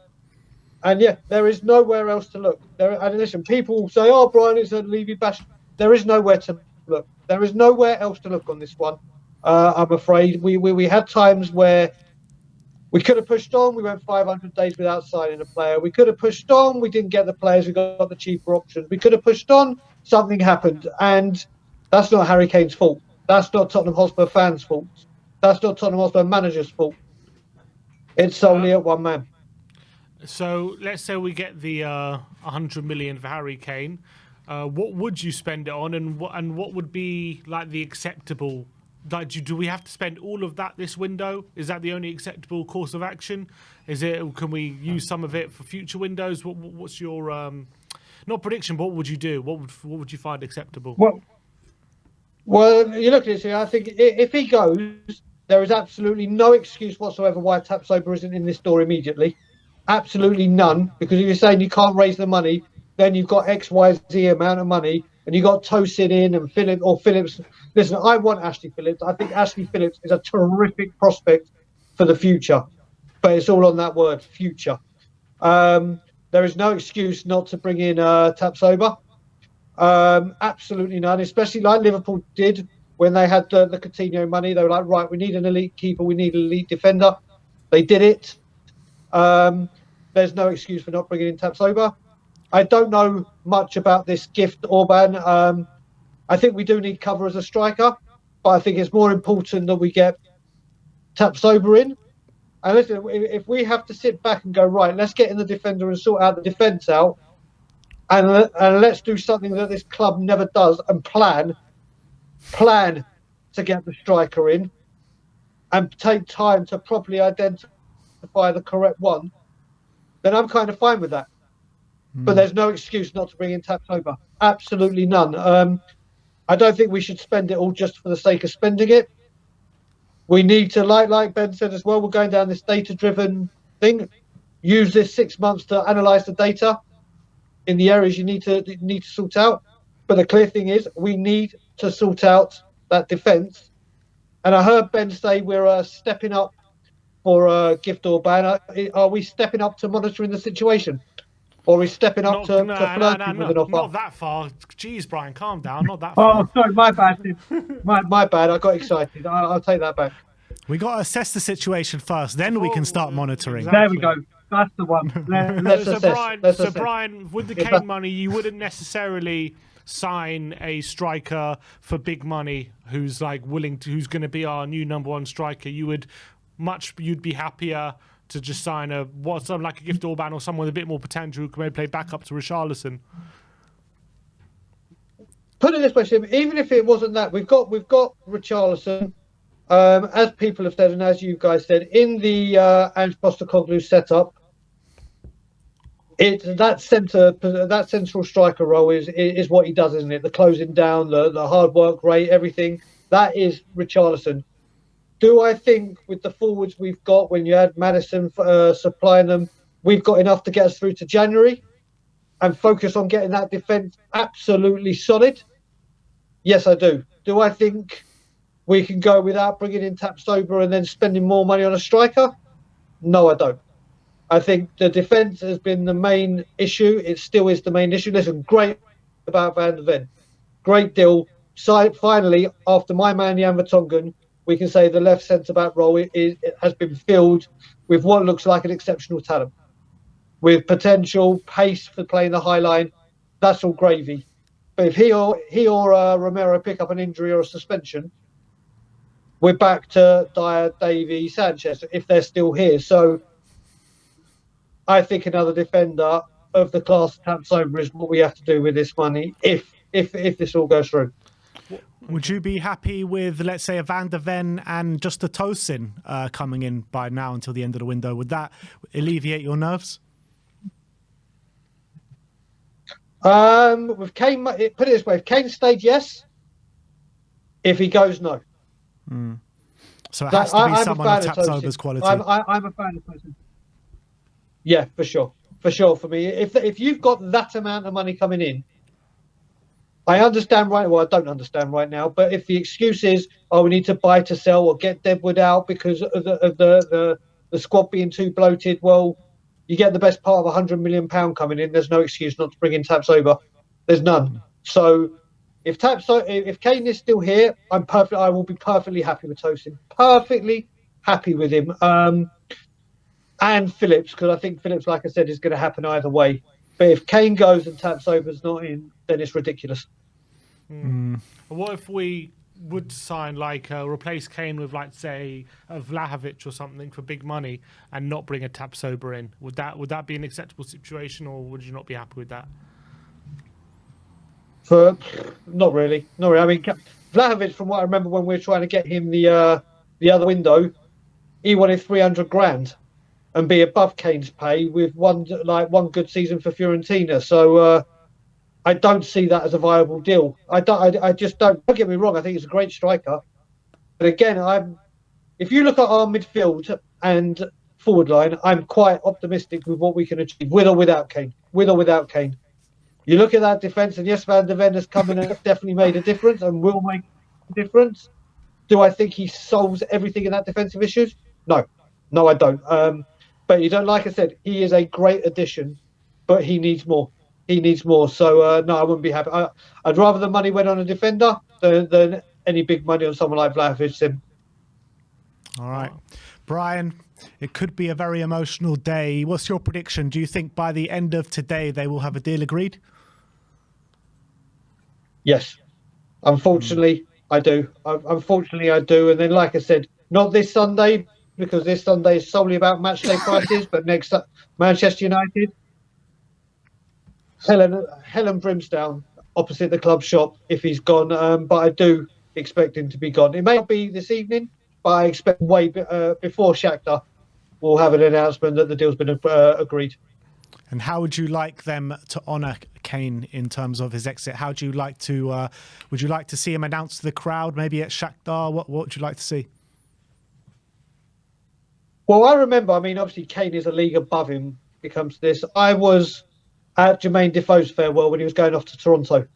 And yeah, there is nowhere else to look. And listen, people say, "Oh, Brian, it's a Levy bash." There is nowhere to look. There is nowhere else to look on this one. I'm afraid we had times where we could have pushed on. We went 500 days without signing a player. We could have pushed on. We didn't get the players. We got the cheaper options. We could have pushed on. Something happened. And that's not Harry Kane's fault. That's not Tottenham Hotspur fans' fault. That's not Tottenham Hotspur manager's fault. It's solely at one man.
So let's say we get the 100 million for Harry Kane. What would you spend it on, and what would be like the acceptable? Like, do we have to spend all of that this window? Is that the only acceptable course of action? Is it? Can we use some of it for future windows? What's your not prediction? But what would you do? What would you find acceptable?
Well, you look at it. I think if he goes, there is absolutely no excuse whatsoever why Tapsoba isn't in this door immediately. Absolutely none. Because if you're saying you can't raise the money, then you've got XYZ amount of money, and you've got Tosin in and Phillips. Listen, I want Ashley Phillips. I think Ashley Phillips is a terrific prospect for the future. But it's all on that word, future. There is no excuse not to bring in Tapsoba. Absolutely none, especially like Liverpool did when they had the Coutinho money. They were like, right, we need an elite keeper, we need an elite defender. They did it. There's no excuse for not bringing in Tapsoba. I don't know much about this gift Orban. I think we do need cover as a striker, but I think it's more important that we get Tapsoba in. And listen, if we have to sit back and go, right, let's get in the defender and sort out the defence out, and let's do something that this club never does, and plan to get the striker in, and take time to properly identify the correct one, then I'm kind of fine with that. But there's no excuse not to bring in Tapsoba. Absolutely none. I don't think we should spend it all just for the sake of spending it. We need to, like Ben said as well, we're going down this data-driven thing. Use this 6 months to analyse the data in the areas you need to sort out. But the clear thing is, we need to sort out that defence. And I heard Ben say we're stepping up for Gift Orban. Are we stepping up to monitoring the situation? Or are we stepping up to flirting with an offer?
Not that far. Jeez, Brian, calm down. Not that far.
Oh, sorry, my bad. my bad. I got excited. I'll take that back.
We got to assess the situation first, then we can start monitoring.
Exactly.
There we go. That's the one. Let's assess.
So Brian, with the Kane money, you wouldn't necessarily sign a striker for big money who's like who's going to be our new number one striker. You'd be happier to just sign something like a Gift Orban or someone with a bit more potential who can maybe play backup to Richarlison.
Put it this way, Sim, even if it wasn't that, we've got Richarlison, as people have said and as you guys said, in the Ange Postecoglou setup, that central striker role is what he does, isn't it? The closing down, the hard work rate, everything. That is Richarlison. Do I think with the forwards we've got, when you had Maddison supplying them, we've got enough to get us through to January and focus on getting that defence absolutely solid? Yes, I do. Do I think we can go without bringing in Tapsoba and then spending more money on a striker? No, I don't. I think the defence has been the main issue. It still is the main issue. Listen, great about Van der Ven. Great deal. Finally, after my man Jan Vertonghen, we can say the left centre-back role has been filled with what looks like an exceptional talent. With potential, pace for playing the high line, that's all gravy. But if he or Romero pick up an injury or a suspension, we're back to Dyer, Davey, Sanchez, if they're still here. So I think another defender of the class of Tapsoba is what we have to do with this money if this all goes through.
Would you be happy with, let's say, a Van der Ven and just a Tosin coming in by now until the end of the window? Would that alleviate your nerves?
With Kane, put it this way: if Kane stayed, yes. If he goes, no.
So it has to be someone of Tapsoba's quality.
I'm a fan of Tosin. Yeah, for sure. For me, if you've got that amount of money coming in, I understand I don't understand right now, but if the excuse is, we need to buy to sell or get Deadwood out because of the squad being too bloated, well, you get the best part of £100 million coming in. There's no excuse not to bring in Tapsoba. There's none. So if Kane is still here, I will be perfectly happy with Tosin. Perfectly happy with him. And Phillips, because I think Phillips, like I said, is going to happen either way. But if Kane goes and Tapsoba's not in, then it's ridiculous.
What if we would sign, replace Kane with, say, a Vlahovic or something for big money and not bring a Tapsoba in? Would that be an acceptable situation, or would you not be happy with that?
Not really. I mean, Vlahovic, from what I remember when we were trying to get him the other window, he wanted 300 grand and be above Kane's pay with one good season for Fiorentina. So I don't see that as a viable deal. I just don't. Don't get me wrong. I think he's a great striker, but again, if you look at our midfield and forward line, I'm quite optimistic with what we can achieve with or without Kane. You look at that defence, and yes, Van der Ven has come in and definitely made a difference and will make a difference. Do I think he solves everything in that defensive issues? No, I don't. But you don't, like I said, he is a great addition, but he needs more. So no, I wouldn't be happy. I'd rather the money went on a defender than any big money on someone like Vlahovic, then.
All right. Brian, it could be a very emotional day. What's your prediction? Do you think by the end of today they will have a deal agreed?
Yes. Unfortunately, I do. Unfortunately, I do. And then, like I said, not this Sunday, because this Sunday is solely about matchday prices, but next up, Manchester United, hell and brimstone opposite the club shop if he's gone. But I do expect him to be gone. It may not be this evening, but I expect before Shakhtar will have an announcement that the deal's been agreed.
And how would you like them to honour Kane in terms of his exit? How do you like to? Would you like to see him announced to the crowd, maybe at Shakhtar? What would you like to see?
Well, I remember. I mean, obviously, Kane is a league above him when it comes to this. I was at Jermaine Defoe's farewell when he was going off to Toronto,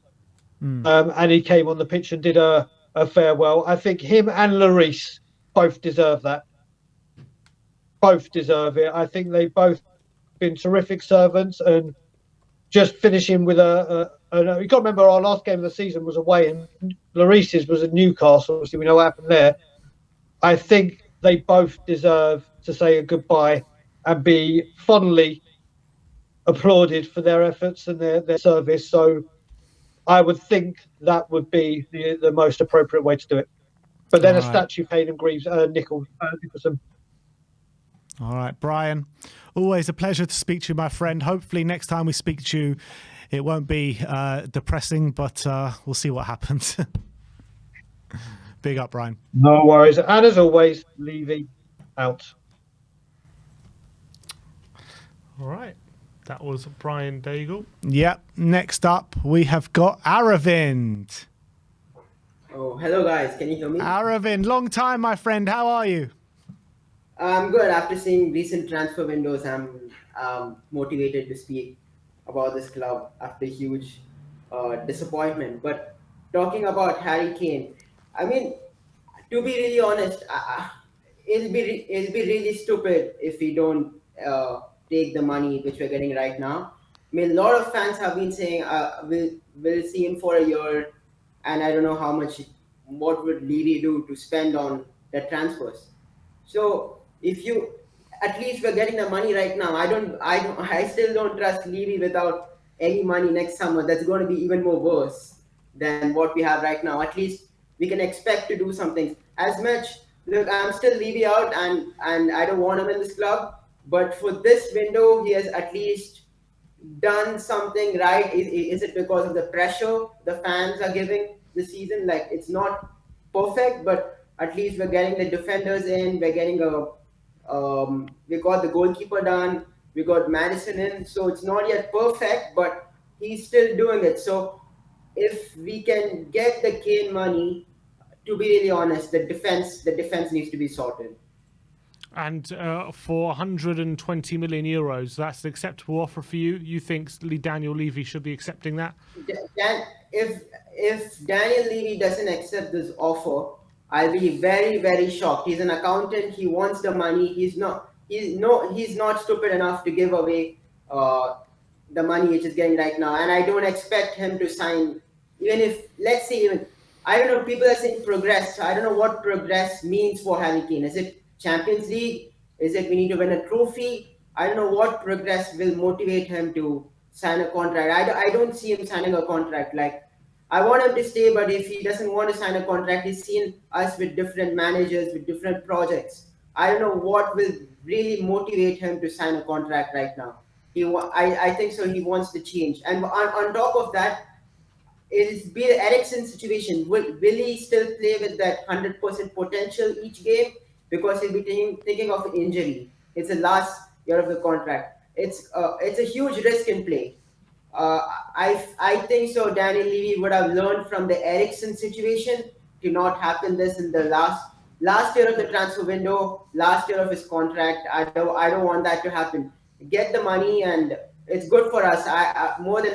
and he came on the pitch and did a farewell. I think him and Lloris both deserve that. Both deserve it. I think they both been terrific servants, and just finishing with you got to remember our last game of the season was away, and Lloris's was at Newcastle. Obviously, we know what happened there. I think they both deserve to say a goodbye and be fondly applauded for their efforts and their service. So I would think that would be the most appropriate way to do it. But then a statue paid and grieves Nicholson.
All right, Brian, always a pleasure to speak to you, my friend. Hopefully next time we speak to you, it won't be depressing, but we'll see what happens. Big up, Brian.
No worries. And as always, Levy out.
All right. That was Brian Daigle.
Yep. Next up, we have got Aravind.
Oh, hello guys. Can you hear me?
Aravind, long time, my friend. How are you?
I'm good. After seeing recent transfer windows, I'm motivated to speak about this club after huge disappointment. But talking about Harry Kane, I mean, to be really honest, it'll be really stupid if we don't take the money which we're getting right now. I mean, a lot of fans have been saying we'll see him for a year, and I don't know what would Levy do to spend on the transfers. So if you, at least we're getting the money right now. I still don't trust Levy without any money next summer. That's going to be even more worse than what we have right now. At least we can expect to do something. As much, look, I'm still Levy out, and I don't want him in this club. But for this window, he has at least done something right. Is it because of the pressure the fans are giving this season? Like, it's not perfect, but at least we're getting the defenders in. We're getting we got the goalkeeper done. We got Madison in. So it's not yet perfect, but he's still doing it. So if we can get the Kane money, to be really honest, the defense needs to be sorted.
And for 120 million euros, that's an acceptable offer for you? You think Daniel Levy should be accepting that?
If Daniel Levy doesn't accept this offer, I'll be very, very shocked. He's an accountant. He wants the money. He's not stupid enough to give away the money which is getting right now. And I don't expect him to sign, even if, let's say, I don't know, people are saying progress. I don't know what progress means for Harry Kane. Is it Champions League? Is it we need to win a trophy? I don't know what progress will motivate him to sign a contract. I don't see him signing a contract. Like, I want him to stay, but if he doesn't want to sign a contract, he's seen us with different managers, with different projects. I don't know what will really motivate him to sign a contract right now. I think so. He wants to change. And on top of that, it's be the Eriksen situation. Will he still play with that 100% potential each game? Because he'll be thinking of injury. It's the last year of the contract. It's a huge risk in play. I think so. Daniel Levy would have learned from the Eriksen situation to not happen this in the last year of the transfer window, last year of his contract. I don't want that to happen. Get the money, and it's good for us. More than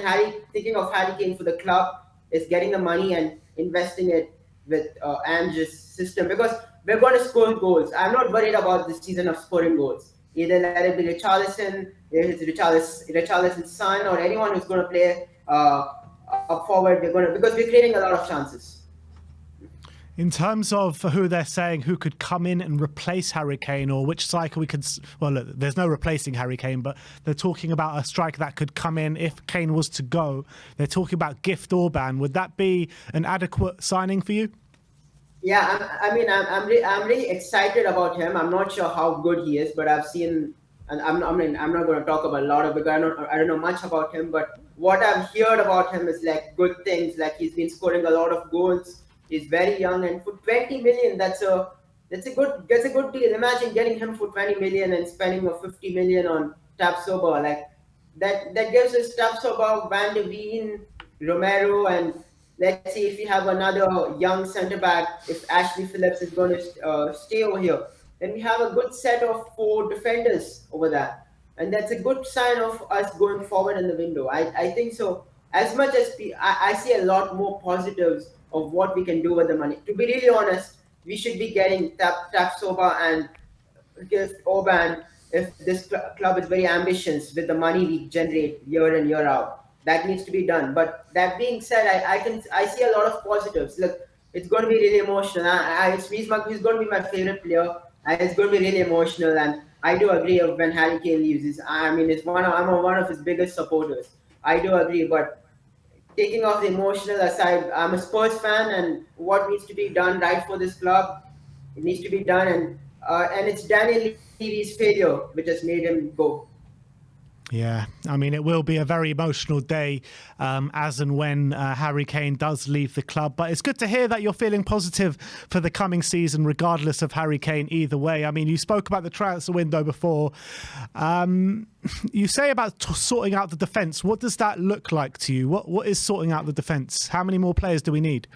thinking of Harry Kane for the club is getting the money and investing it with Ange's system, because we're going to score goals. I'm not worried about this season of scoring goals. Either let it be Richarlison, if it's Richarlison's son, or anyone who's going to play up forward, because we're creating a lot of chances.
In terms of who they're saying who could come in and replace Harry Kane, or which striker we could... Well, look, there's no replacing Harry Kane, but they're talking about a striker that could come in if Kane was to go. They're talking about Gift Orban. Would that be an adequate signing for you?
Yeah, I'm really excited about him. I'm not sure how good he is, but I've seen, and I'm not going to talk about a lot of because I don't know much about him. But what I've heard about him is like good things. Like he's been scoring a lot of goals. He's very young, and for 20 million, that's a good deal. Imagine getting him for 20 million and spending a 50 million on Tapsoba. Like that gives us Tapsoba, Van de Ven, Romero, and let's see if we have another young centre back. If Ashley Phillips is going to stay over here, then we have a good set of 4 defenders over there, and that's a good sign of us going forward in the window. I think so. As much as I see a lot more positives of what we can do with the money. To be really honest, we should be getting Tapsoba and Gift Orban if this club is very ambitious with the money we generate year in, year out. That needs to be done. But that being said, I see a lot of positives. Look, it's going to be really emotional. He's going to be my favorite player. And it's going to be really emotional. And I do agree when Harry Kane leaves. I'm one of his biggest supporters. I do agree, but taking off the emotional aside, I'm a Spurs fan, and what needs to be done right for this club, it needs to be done, and it's Daniel Levy's failure which has made him go.
Yeah, I mean, it will be a very emotional day as and when Harry Kane does leave the club. But it's good to hear that you're feeling positive for the coming season, regardless of Harry Kane either way. I mean, you spoke about the transfer window before. You say about sorting out the defence. What does that look like to you? What is sorting out the defence? How many more players do we need?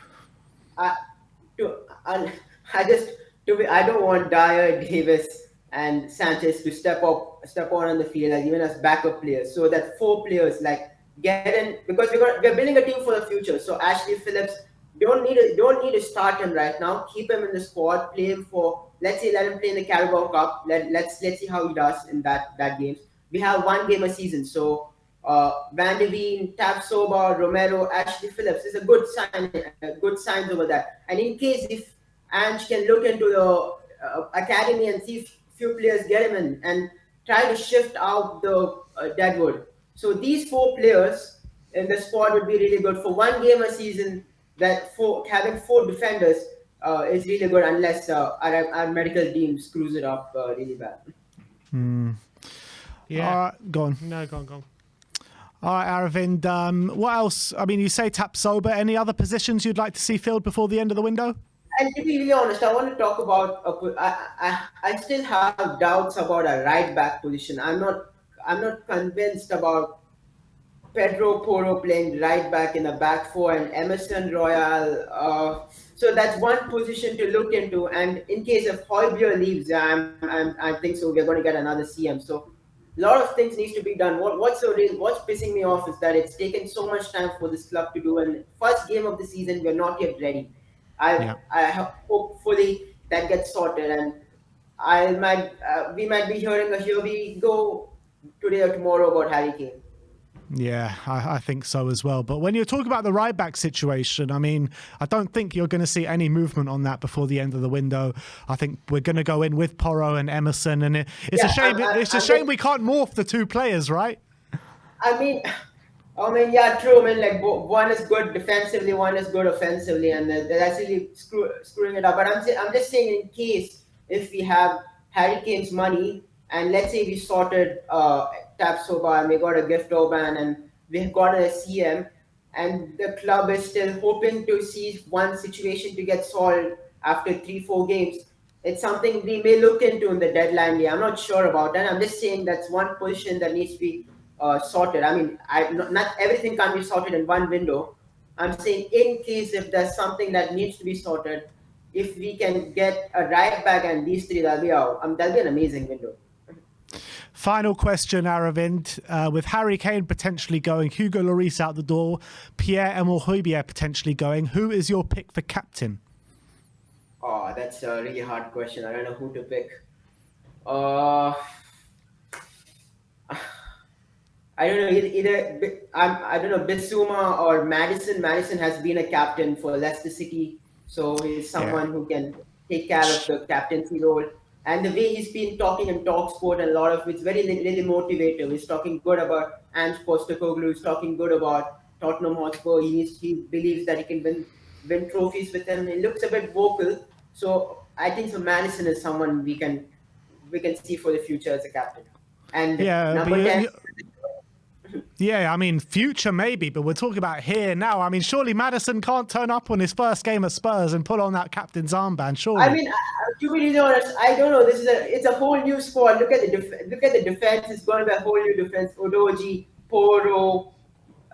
I don't want Dyer, Davis, and Sanchez to step on the field, like even as backup players. So that 4 players get in, because we're building a team for the future. So Ashley Phillips, don't need to start him right now. Keep him in the squad. Play him for, let him play in the Carabao Cup. Let's see how he does in that games. We have 1 game a season, so Van de Ven, Tapsoba, Romero, Ashley Phillips is a good sign over that. And in case if Ange can look into the academy and see if few players get him in and try to shift out the Deadwood. So these 4 players in the squad would be really good for 1 game a season. Having 4 defenders is really good, unless our medical team screws it up really bad.
Yeah.
Go on.
No, go on.
All right, Aravind. What else? I mean, you say Tapsoba. Any other positions you'd like to see filled before the end of the window?
And to be really honest, I want to talk about. I still have doubts about a right back position. I'm not convinced about Pedro Porro playing right back in the back 4 and Emerson Royal. So that's one position to look into. And in case if Højbjerg leaves, I think so. We're going to get another CM. So a lot of things needs to be done. What's pissing me off is that it's taken so much time for this club to do. And first game of the season, we're not yet ready. I hopefully that gets sorted, and we might be hearing a here we go today or tomorrow about Harry Kane.
Yeah, I think so as well. But when you're talking about the right back situation, I mean, I don't think you're going to see any movement on that before the end of the window. I think we're going to go in with Porro and Emerson, and it's a shame. It's a shame we can't morph the 2 players, right?
I mean, yeah, true. I mean, like one is good defensively, one is good offensively, and that's really screwing it up. But I'm just saying, in case if we have Harry Kane's money, and let's say we sorted Tapsoba and we got a Gift Orban and we've got a CM, and the club is still hoping to see one situation to get solved after 3-4 games. It's something we may look into in the deadline day. I'm not sure about that. I'm just saying that's one position that needs to be sorted. I mean, not everything can be sorted in one window. I'm saying in case if there's something that needs to be sorted, if we can get a right back and these 3, that'll be an amazing window.
Final question, Aravind. With Harry Kane potentially going, Hugo Lloris out the door, Pierre-Emile Højbjerg potentially going, who is your pick for captain?
Oh, that's a really hard question. I don't know who to pick. I don't know, I don't know, Bissouma or Madison. Madison has been a captain for Leicester City. So he's someone who can take care of the captaincy role. And the way he's been talking in Talksport and a lot of it's very really motivative. He's talking good about Ange Postecoglou. He's talking good about Tottenham Hotspur. He believes that he can win trophies with them. He looks a bit vocal. So I think Maddison is someone we can see for the future as a captain. And number 10.
Yeah, I mean, future maybe, but we're talking about here now. I mean, surely Maddison can't turn up on his first game at Spurs and put on that captain's armband, surely.
I mean, to be really honest, I don't know. It's a whole new squad. Look at the defense. It's going to be a whole new defense. Odoji, Poro,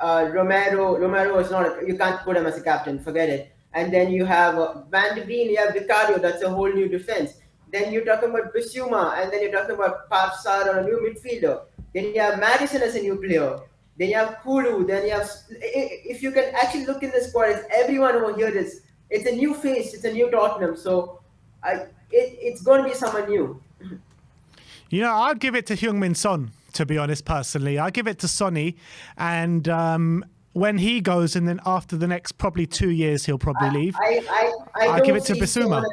Romero. Romero is not. You can't put him as a captain. Forget it. And then you have Van de Ven. You have Vicario. That's a whole new defense. Then you're talking about Bissouma, and then you're talking about Parsar, a new midfielder. Then you have Maddison as a new player. Then you have Kulu. Then you have. If you can actually look in the squad, it's everyone over here. It's a new face. It's a new Tottenham. So, it's going to be someone new.
You know, I'd give it to Heung-min Son, to be honest, personally. I'd give it to Sonny, and when he goes, and then after the next probably 2 years, he'll probably leave. I'd give it to Bissouma.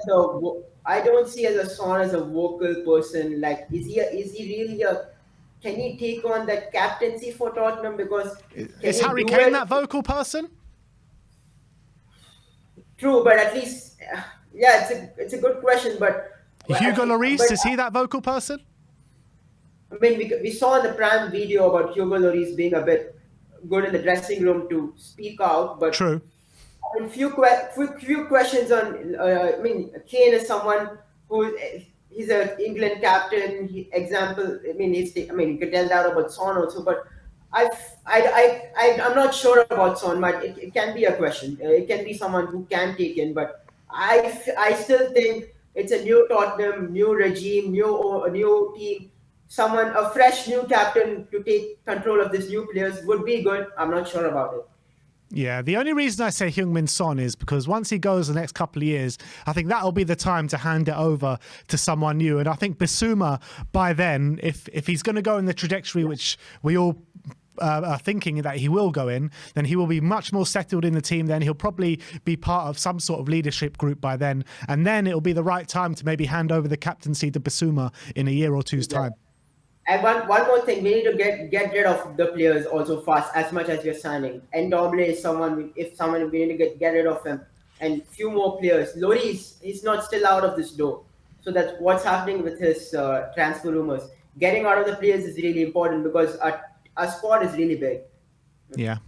I don't see Son as a vocal person. Like, is he really a? Can he take on that captaincy for Tottenham? Because
is Harry Kane that vocal person?
True, but at least, it's a good question. But
Hugo Lloris, is he that vocal person?
I mean, we saw in the Prime video about Hugo Lloris being a bit good in the dressing room to speak out. But
true.
I mean, few questions on. I mean, Kane is someone who. He's an England captain. You could tell that about Son also, but I'm not sure about Son, but it can be a question. It can be someone who can take in, but I still think it's a new Tottenham, new regime, new team. A fresh new captain to take control of these new players would be good. I'm not sure about it.
Yeah, the only reason I say Heung-min Son is because once he goes the next couple of years, I think that'll be the time to hand it over to someone new. And I think Bissouma, by then, if he's going to go in the trajectory which we all are thinking that he will go in, then he will be much more settled in the team. Then he'll probably be part of some sort of leadership group by then. And then it'll be the right time to maybe hand over the captaincy to Bissouma in a year or two's time.
And one more thing, we need to get rid of the players also fast as much as you're signing. Ndombele is someone we need to get rid of him. And few more players. Lloris, he's not still out of this door. So that's what's happening with his transfer rumors. Getting out of the players is really important because our squad is really big.
Yeah.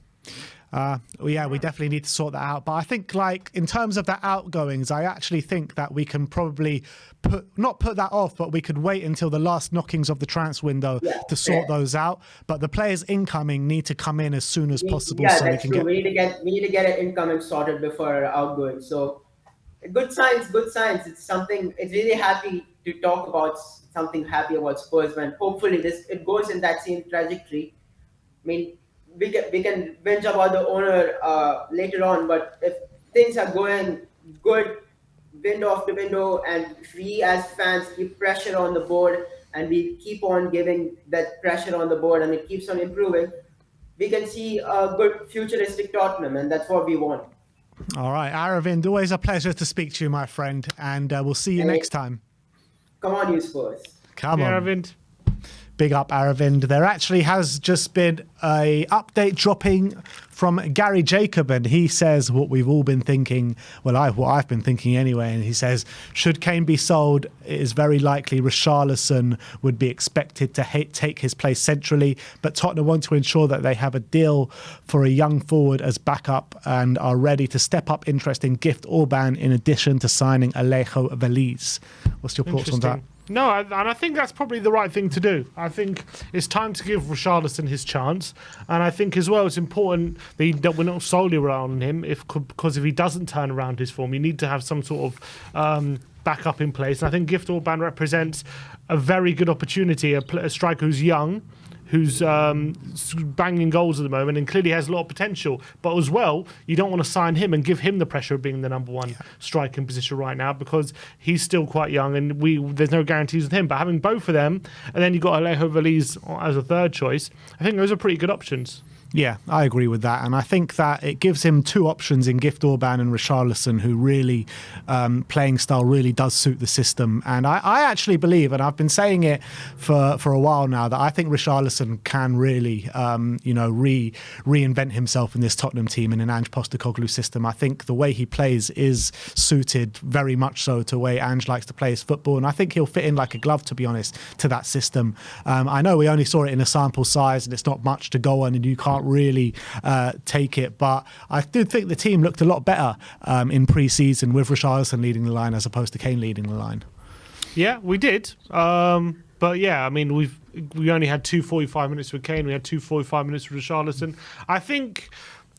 We definitely need to sort that out. But I think, like, in terms of the outgoings, I actually think that we can probably not put that off, but we could wait until the last knockings of the transfer window to sort those out. But the players incoming need to come in as soon as possible.
Yeah, so that's true. We need to get an incoming sorted before our outgoing. So good signs. It's really happy to talk about something happy about Spurs, man. Hopefully it goes in that same trajectory. I mean, we can binge about the owner later on, but if things are going good, window after window, and we as fans keep pressure on the board, and we keep on giving that pressure on the board, and it keeps on improving, we can see a good futuristic Tottenham, and that's what we want.
All right, Aravind, always a pleasure to speak to you, my friend, and we'll see you next time.
Come on, you Spurs.
Come on.
Aravind.
Big up, Aravind. There actually has just been a update dropping from Gary Jacob, and he says what we've all been thinking. Well, what I've been thinking anyway. And he says, should Kane be sold, it is very likely Richarlison would be expected to take his place centrally. But Tottenham want to ensure that they have a deal for a young forward as backup and are ready to step up interest in Gift Orban in addition to signing Alejo Veliz. What's your thoughts on that?
No, and I think that's probably the right thing to do. I think it's time to give Richarlison his chance, and I think as well it's important that we're not solely relying on him, because if he doesn't turn around his form, you need to have some sort of backup in place. And I think Gift Orban represents a very good opportunity, a striker who's young, who's banging goals at the moment and clearly has a lot of potential. But as well, you don't want to sign him and give him the pressure of being the number one striker in position right now, because he's still quite young and there's no guarantees with him. But having both of them, and then you've got Alejo Veliz as a third choice, I think those are pretty good options.
Yeah, I agree with that. And I think that it gives him two options in Gift Orban and Richarlison, who really, playing style really does suit the system. And I actually believe, and I've been saying it for a while now, that I think Richarlison can really, reinvent himself in this Tottenham team in an Ange Postecoglou system. I think the way he plays is suited very much so to the way Ange likes to play his football. And I think he'll fit in like a glove, to be honest, to that system. I know we only saw it in a sample size and it's not much to go on and you can't really take it, but I did think the team looked a lot better in pre-season with Richarlison leading the line as opposed to Kane leading the line.
Yeah, we did. But yeah, I mean, we only had 2 45 minutes with Kane. We had 2 45 minutes with Richarlison. I think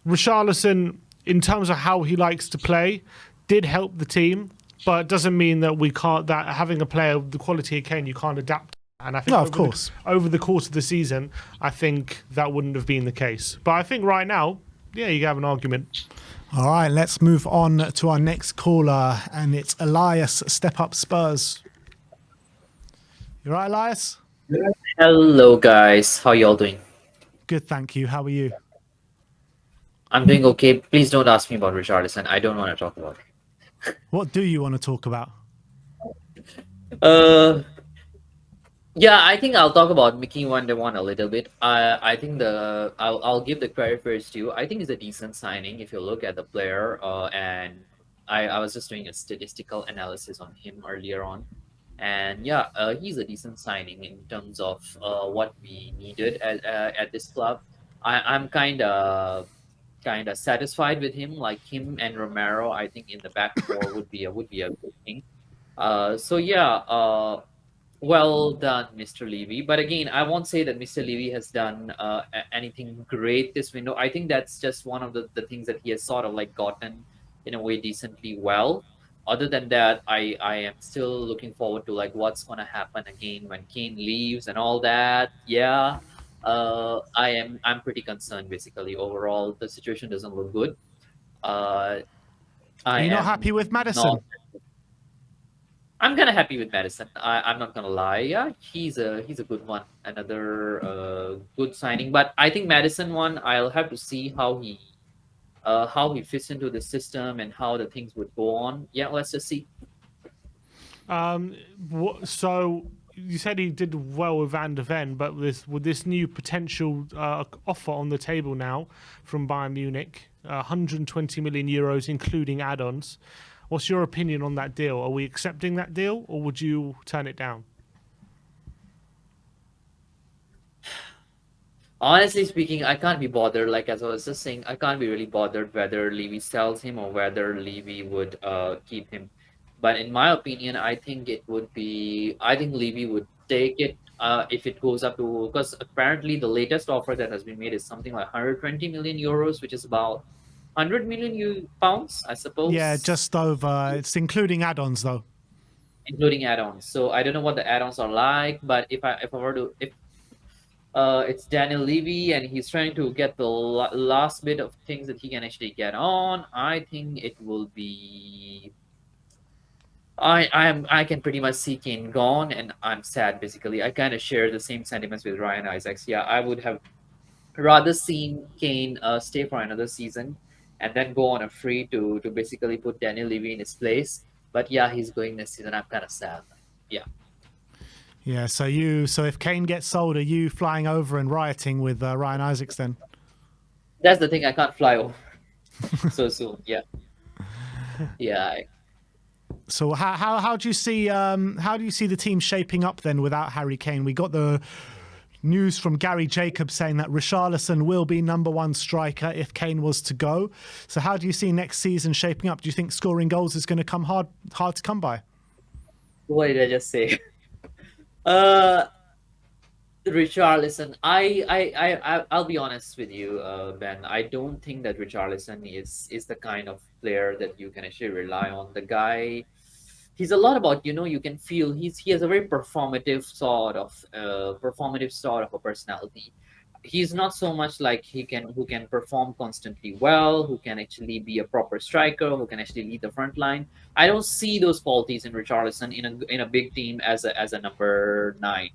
Richarlison, in terms of how he likes to play, did help the team, but it doesn't mean that we can't. That having a player of the quality of Kane, you can't adapt. And I think over the course of the season, I think that wouldn't have been the case. But I think right now, yeah, you can have an argument.
All right, let's move on to our next caller, and it's Elias, Step Up Spurs. You right, Elias?
Hello, guys. How y'all doing?
Good, thank you. How are you?
I'm doing okay. Please don't ask me about Richarlison. I don't want to talk about it.
What do you want to talk about?
Yeah, I think I'll talk about Mickey and Danny a little bit. I think I'll give the credit first to you. I think he's a decent signing if you look at the player. And I was just doing a statistical analysis on him earlier on, and yeah, he's a decent signing in terms of what we needed at this club. I'm kind of satisfied with him. Like him and Romero, I think in the back four would be a good thing. So yeah. Well done, Mr. Levy. But again, I won't say that Mr. Levy has done anything great this window. I think that's just one of the things that he has sort of like gotten in a way decently well. Other than that, I am still looking forward to like what's going to happen again when Kane leaves and all that. Yeah, I'm pretty concerned basically. Overall, the situation doesn't look good.
Are you not happy with Maddison?
I'm kind of happy with Maddison. I'm not gonna lie. Yeah, he's a good one. Another good signing. But I think Maddison one, I'll have to see how he fits into the system and how the things would go on. Yeah, let's just see.
So you said he did well with Van der Ven, but with this new potential offer on the table now from Bayern Munich, 120 million euros including add-ons. What's your opinion on that deal? Are we accepting that deal, or would you turn it down?
Honestly speaking, I can't be bothered. Like as I was just saying, I can't be really bothered whether Levy sells him or whether Levy would keep him. But in my opinion, I think Levy would take it if it goes up to, because apparently the latest offer that has been made is something like 120 million euros, which is about 100 million pounds, I suppose.
Yeah, just over. It's including add-ons, though.
Including add-ons. So I don't know what the add-ons are like, but if it's Daniel Levy and he's trying to get the last bit of things that he can actually get on, I think it will be. I can pretty much see Kane gone, and I'm sad. Basically, I kind of share the same sentiments with Ryan Isaacs. Yeah, I would have rather seen Kane stay for another season and then go on a free to basically put Daniel Levy in his place. But yeah, he's going this season. I'm kind of sad. Yeah.
Yeah. So if Kane gets sold, are you flying over and rioting with Ryan Isaacs then?
That's the thing. I can't fly over so soon. Yeah. Yeah.
So how do you see the team shaping up then without Harry Kane? We got the news from Gary Jacobs saying that Richarlison will be number one striker if Kane was to go. So how do you see next season shaping up? Do you think scoring goals is going to come hard to come by?
What did I just say? Richarlison, I'll be honest with you, Ben. I don't think that Richarlison is the kind of player that you can actually rely on. The guy, he's a lot about, you can feel he has a very performative sort of a personality. He's not so much like who can perform constantly well, who can actually be a proper striker, who can actually lead the front line. I don't see those qualities in Richarlison in a big team as a number 9.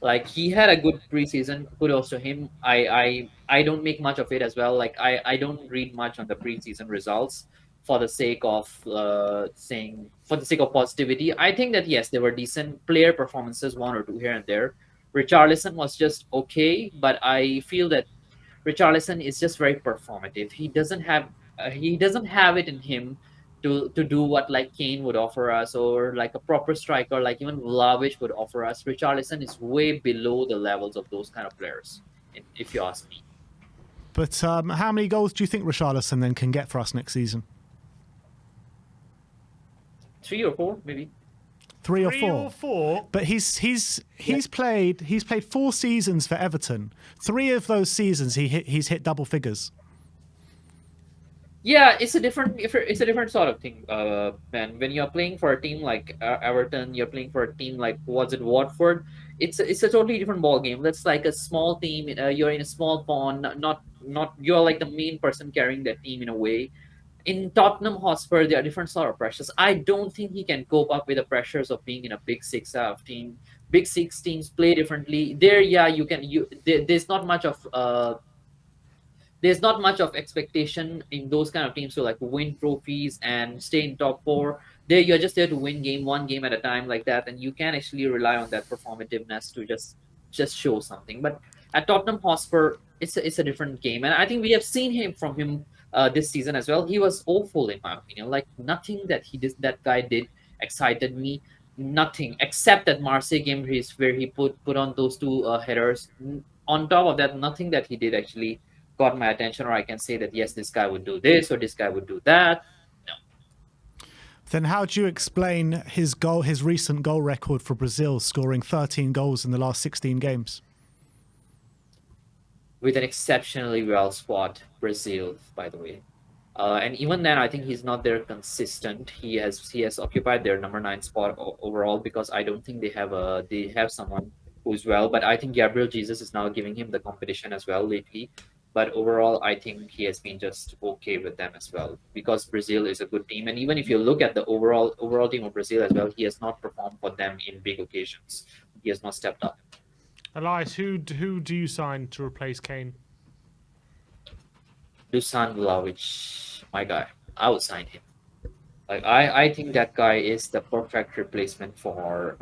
Like he had a good preseason. Kudos to him. I don't make much of it as well. Like I don't read much on the preseason results for the sake of saying for the sake of positivity. I think that yes, there were decent player performances, one or two here and there. Richarlison was just okay, but I feel that Richarlison is just very performative. He doesn't have it in him to do what like Kane would offer us, or like a proper striker like even Vlahovic would offer us. Richarlison is way below the levels of those kind of players, if you ask me.
But how many goals do you think Richarlison then can get for us next season?
3 or 4, maybe.
Three or
Three or four.
But he's played 4 seasons for Everton. 3 of those seasons he's hit double figures.
Yeah, it's a different sort of thing, man. When you're playing for a team like Everton, you're playing for a team like Watford. It's a totally different ball game. That's like a small team. You're in a small pond. Not you're like the main person carrying that team in a way. In Tottenham Hotspur, there are different sort of pressures. I don't think he can cope up with the pressures of being in a big six team. Big six teams play differently. There, yeah, there's not much of expectation in those kind of teams to like win trophies and stay in top 4. There, you're just there to win one game at a time like that, and you can actually rely on that performativeness to just show something. But at Tottenham Hotspur, it's a different game, and I think we have seen him this season as well. He was awful in my opinion. Like nothing that guy did excited me. Nothing except that Marseille game where he put on those 2 headers. On top of that, nothing that he did actually got my attention, or I can say that yes, this guy would do this or this guy would do that. No.
Then how do you explain his recent goal record for Brazil, scoring 13 goals in the last 16 games?
With an exceptionally well squad, Brazil, by the way. And even then, I think he's not there consistent. He has occupied their number 9 spot overall, because I don't think they have someone who's well. But I think Gabriel Jesus is now giving him the competition as well lately. But overall, I think he has been just okay with them as well, because Brazil is a good team. And even if you look at the overall team of Brazil as well, he has not performed for them in big occasions. He has not stepped up.
Elias, who do you sign to replace Kane?
Dusan Vlahovic, my guy. I would sign him. Like I think that guy is the perfect replacement for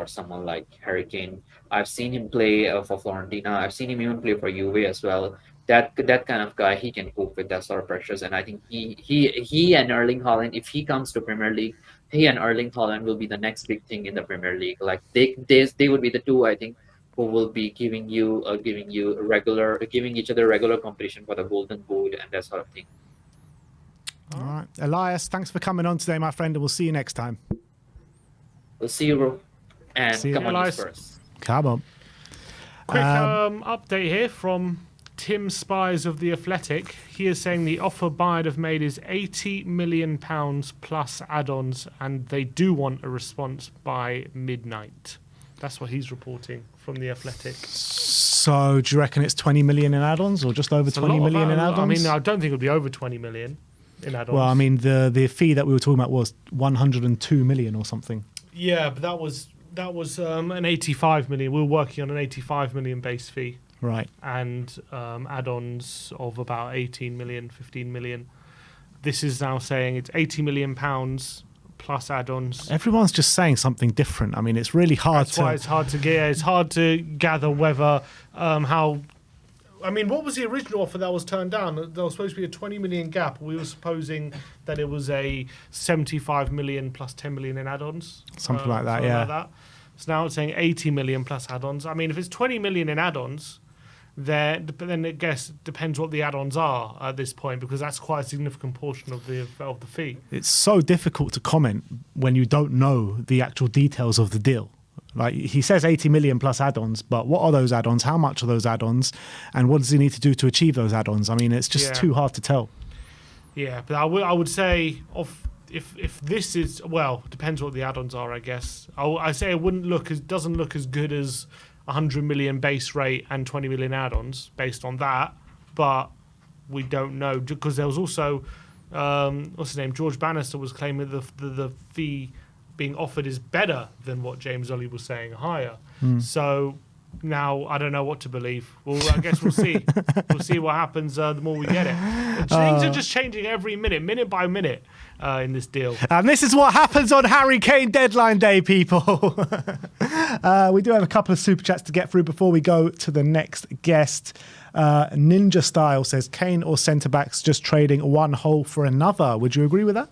someone like Harry Kane. I've seen him play for Fiorentina. I've seen him even play for Juve as well. That kind of guy, he can cope with that sort of pressures. And I think he and Erling Haaland, if he comes to Premier League, he and Erling Haaland will be the next big thing in the Premier League. Like they would be the 2, I think, who will be giving each other regular competition for the Golden Boot and that sort of thing.
All right, Elias, thanks for coming on today, my friend, and we'll see you next time.
We'll see you, bro. And
See you,
come on,
Elias.
Spurs.
Come on.
Quick update here from Tim Spies of The Athletic. He is saying the offer Bayern have made is £80 million plus add-ons, and they do want a response by midnight. That's what he's reporting from The Athletic.
So do you reckon it's 20 million in add-ons, or just over 20 million in add-ons?
I mean, I don't think it would be over 20 million in add-ons.
Well, I mean, the fee that we were talking about was 102 million or something.
Yeah, but that was an 85 million. We were working on an 85 million base fee.
Right.
And add-ons of about 18 million, 15 million. This is now saying it's 80 million pounds plus add-ons.
Everyone's just saying something different. I mean, it's really hard
That's why it's hard to get. It's hard to gather whether how. I mean, what was the original offer that was turned down? There was supposed to be a 20 million gap. We were supposing that it was a 75 million plus 10 million in add-ons.
Something like that, yeah.
Like that. So now it's saying 80 million plus add-ons. I mean, if it's 20 million in add-ons, then I guess it depends what the add-ons are at this point, because that's quite a significant portion of the fee.
It's so difficult to comment when you don't know the actual details of the deal. Like, he says 80 million plus add-ons, but what are those add-ons? How much are those add-ons? And what does he need to do to achieve those add-ons? I mean, it's just too hard to tell.
Yeah, but I would say if this is, well, depends what the add-ons are, I guess. I say it doesn't look as good as 100 million base rate and 20 million add-ons based on that, but we don't know, because there was also what's his name, George Bannister was claiming the fee being offered is better than what James Ollie was saying, higher. So now I don't know what to believe. Well, I guess we'll see. We'll see what happens the more we get it. Things are just changing every minute by minute in this deal.
And this is what happens on Harry Kane deadline day, people. We do have a couple of super chats to get through before we go to the next guest. Ninja Style says, Kane or centre-backs just trading one hole for another. Would you agree with that?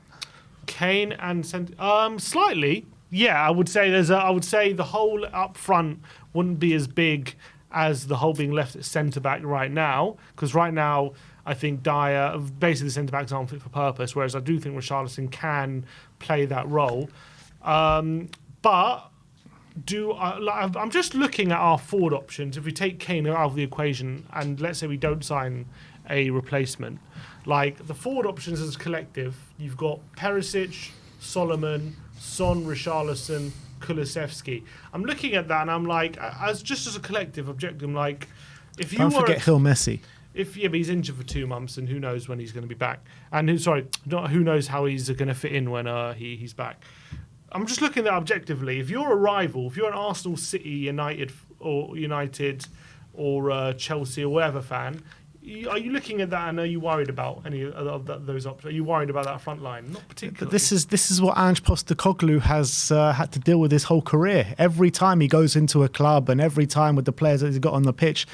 Kane and slightly, yeah. I would say the hole up front wouldn't be as big as the hole being left at centre back right now, because right now I think Dyer, basically the centre backs aren't fit for purpose. Whereas I do think Richarlison can play that role, but. I'm just looking at our forward options. If we take Kane out of the equation and let's say we don't sign a replacement, like the forward options as a collective, you've got Perisic, Solomon, Son, Richarlison, Kulusevski. I'm looking at that and I'm like, as a collective objective, I'm like, if you
don't forget Hill Messi.
But he's injured for 2 months and who knows when he's going to be back. And who knows how he's going to fit in when he's back. I'm just looking at that objectively. If you're a rival, if you're an Arsenal, City, United or Chelsea or whatever fan, are you looking at that and are you worried about any of those options? Are you worried about that front line? Not particularly.
But this is what Ange Postecoglou has had to deal with his whole career. Every time he goes into a club and every time with the players that he's got on the pitch,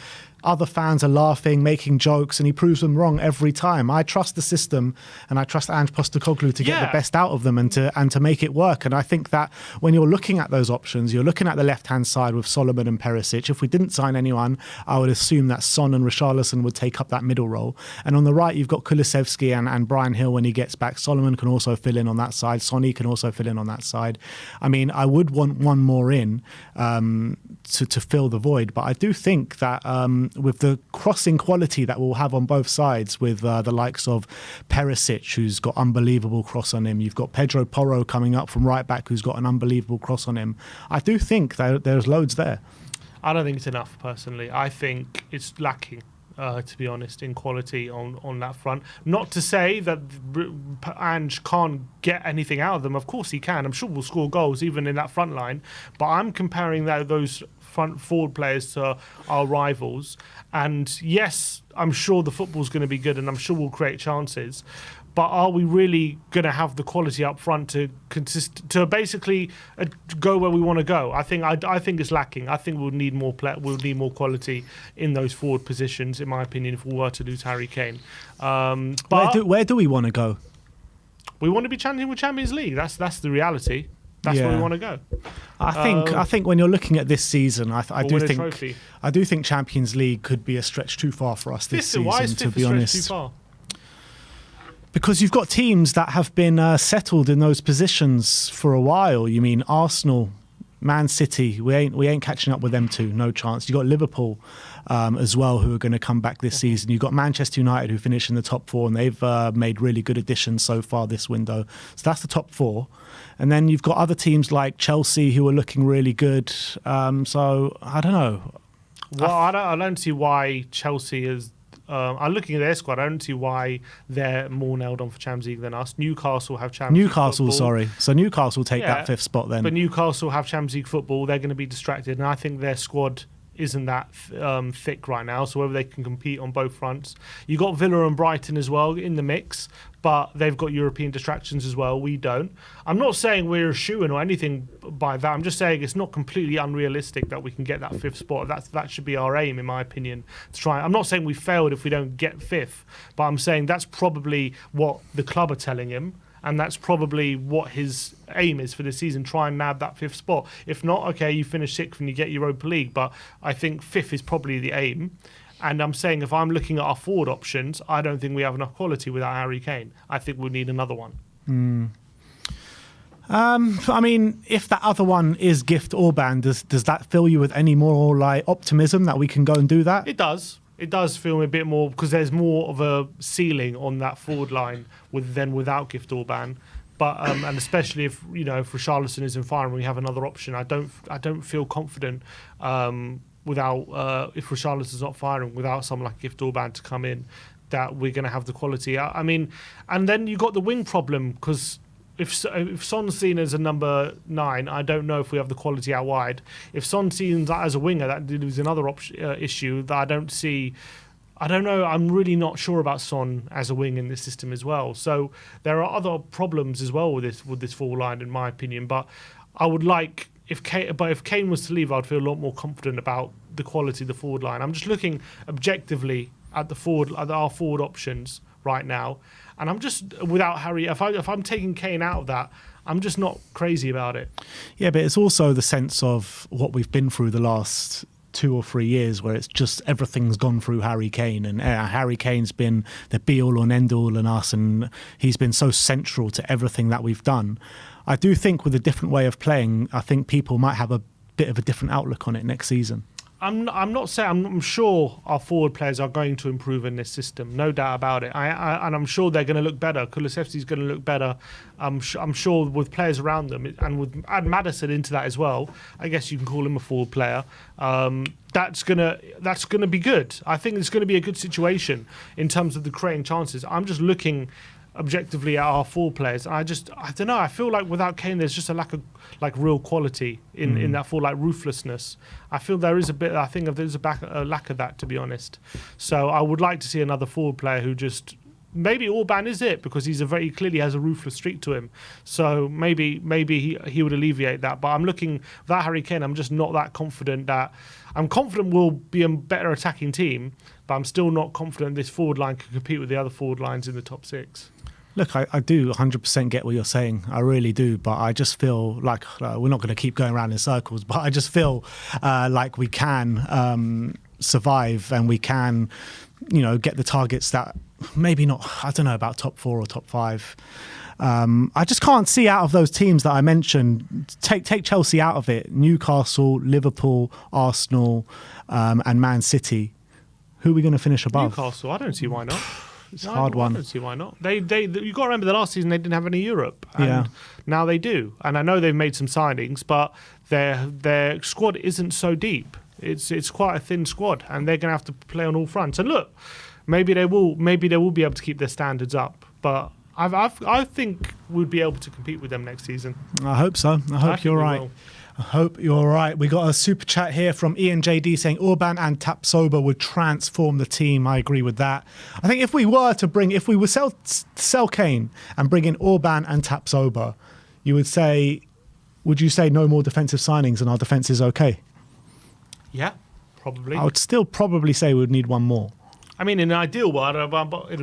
other fans are laughing, making jokes, and he proves them wrong every time. I trust the system, and I trust Ange Postecoglou to get the best out of them and to make it work. And I think that when you're looking at those options, you're looking at the left-hand side with Solomon and Perisic. If we didn't sign anyone, I would assume that Son and Richarlison would take up that middle role. And on the right, you've got Kulusevski and Brian Hill when he gets back. Solomon can also fill in on that side. Sonny can also fill in on that side. I mean, I would want one more in to fill the void, but I do think that with the crossing quality that we'll have on both sides with the likes of Perisic, who's got unbelievable cross on him. You've got Pedro Porro coming up from right back, who's got an unbelievable cross on him. I do think that there's loads there.
I don't think it's enough, personally. I think it's lacking, to be honest, in quality on that front. Not to say that Ange can't get anything out of them. Of course he can. I'm sure we'll score goals even in that front line. But I'm comparing those front forward players to our rivals. And yes, I'm sure the football's going to be good and I'm sure we'll create chances. But are we really going to have the quality up front to basically go where we want to go? I think it's lacking. I think we'll need more more quality in those forward positions, in my opinion, if we were to lose Harry Kane. But
where do we want to go?
We want to be champion with Champions League. That's the reality. That's where we want to go.
I think when you're looking at this season, I do think Champions League could be a stretch too far for us this season.
Why is
to be honest,
too far?
Because you've got teams that have been settled in those positions for a while. You mean Arsenal, Man City? We ain't catching up with them two. No chance. You got Liverpool as well, who are going to come back this season. You've got Manchester United, who finished in the top four, and they've made really good additions so far this window. So that's the top four. And then you've got other teams like Chelsea who are looking really good. So I don't know.
Well, I don't see why Chelsea is. I'm looking at their squad. I don't see why they're more nailed on for Champions League than us. Newcastle have Champions League football.
So Newcastle take that fifth spot then.
But Newcastle have Champions League football. They're going to be distracted, and I think their squad isn't that thick right now. So whether they can compete on both fronts. You got Villa and Brighton as well in the mix, but they've got European distractions as well. We don't. I'm not saying we're a shoo-in or anything by that. I'm just saying it's not completely unrealistic that we can get that fifth spot. That should be our aim, in my opinion, to try. I'm not saying we failed if we don't get fifth, but I'm saying that's probably what the club are telling him. And that's probably what his aim is for this season, try and nab that fifth spot. If not, okay, you finish sixth and you get Europa League. But I think fifth is probably the aim. And I'm saying if I'm looking at our forward options, I don't think we have enough quality without Harry Kane. I think we'll need another one.
I mean, if that other one is Gift Orban, does that fill you with any more optimism that we can go and do that?
It does. It does feel a bit more because there's more of a ceiling on that forward line than without Gift Orban. But and especially if Richarlison isn't firing, we have another option. I don't feel confident without if Richarlison's not firing, without someone like Gift Orban to come in, that we're going to have the quality. I mean, and then you got the wing problem because if Son's seen as a number 9, I don't know if we have the quality out wide. If Son's seen as a winger, that is another issue that I don't see. I don't know. I'm really not sure about Son as a wing in this system as well. So there are other problems as well with this forward line, in my opinion. But I would like if Kane was to leave, I'd feel a lot more confident about the quality of the forward line. I'm just looking objectively at our forward options right now, and I'm just without Harry. If I'm taking Kane out of that, I'm just not crazy about it.
Yeah, but it's also the sense of what we've been through the last 2 or 3 years, where it's just everything's gone through Harry Kane, and Harry Kane's been the be all and end all in us, and he's been so central to everything that we've done. I do think with a different way of playing, I think people might have a bit of a different outlook on it next season.
I'm not saying. I'm sure our forward players are going to improve in this system, no doubt about it. And I'm sure they're going to look better. Kulusevski's going to look better. I'm sure with players around them, and with add Maddison into that as well. I guess you can call him a forward player. That's gonna be good. I think it's going to be a good situation in terms of the creating chances. I'm just looking objectively at our forward players. I don't know. I feel like without Kane, there's just a lack of real quality in that forward, ruthlessness. I feel there is a bit. I think there's a lack of that, to be honest. So I would like to see another forward player who just. Maybe Orban is it, because he clearly has a ruthless streak to him. So maybe he would alleviate that. But I'm looking without Harry Kane. I'm just not that confident that. I'm confident we'll be a better attacking team, but I'm still not confident this forward line can compete with the other forward lines in the top 6.
Look, I do 100% get what you're saying. I really do. But I just feel like we're not going to keep going around in circles. But I just feel like we can survive, and we can, get the targets that maybe not, I don't know about top 4 or top 5. I just can't see out of those teams that I mentioned. Take Chelsea out of it. Newcastle, Liverpool, Arsenal, and Man City. Who are we going to finish above?
Newcastle, I don't see why not.
It's a hard one.
I don't see why not. You got to remember the last season they didn't have any Europe, and now they do. And I know they've made some signings, but their squad isn't so deep. It's quite a thin squad, and they're going to have to play on all fronts. And look, maybe they will be able to keep their standards up, but I think we'd be able to compete with them next season.
I hope so. I hope you're right. I hope you're right. We got a super chat here from Ian JD saying Orban and Tapsoba would transform the team. I agree with that. I think if we were sell Kane and bring in Orban and Tapsoba, would you say no more defensive signings and our defence is okay?
Yeah, probably.
I would still probably say we would need one more.
I mean, in an ideal world,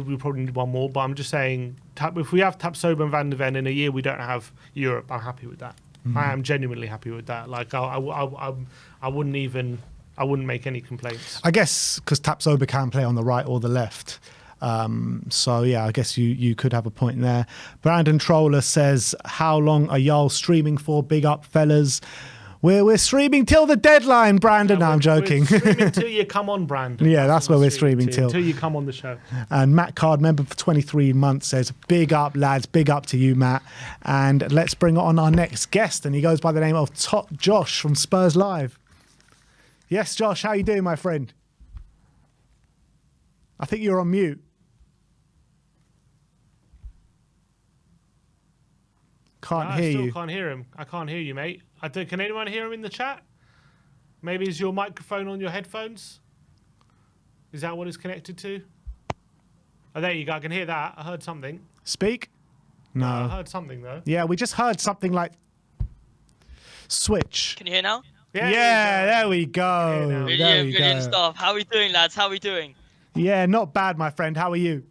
we probably need one more. But I'm just saying, if we have Tapsoba and Van de Ven in a year, we don't have Europe. I'm happy with that. I am genuinely happy with that. Like I wouldn't make any complaints.
I guess because Tapsoba can play on the right or the left. So yeah, I guess you could have a point there. Brandon Troller says, "How long are y'all streaming for? Big up, fellas." We're streaming till the deadline, Brandon. No, I'm joking.
We're streaming till you come on, Brandon.
Yeah, that's where we're streaming till.
Till you come on the show.
And Matt Card, member for 23 months, says, "Big up, lads. Big up to you, Matt." And let's bring on our next guest. And he goes by the name of Top Josh from Spurs Live. Yes, Josh, how you doing, my friend? I think you're on mute. I still
can't hear him. I can't hear you, mate. Can anyone hear him in the chat? Maybe is your microphone on your headphones? Is that what it's connected to? Oh, there you go. I can hear that. I heard something.
Speak? No.
I heard something, though.
Yeah, we just heard something like switch.
Can you hear now?
Yeah,
there we go.
Brilliant stuff. How are we doing, lads? How are we doing?
Yeah, not bad, my friend. How are you?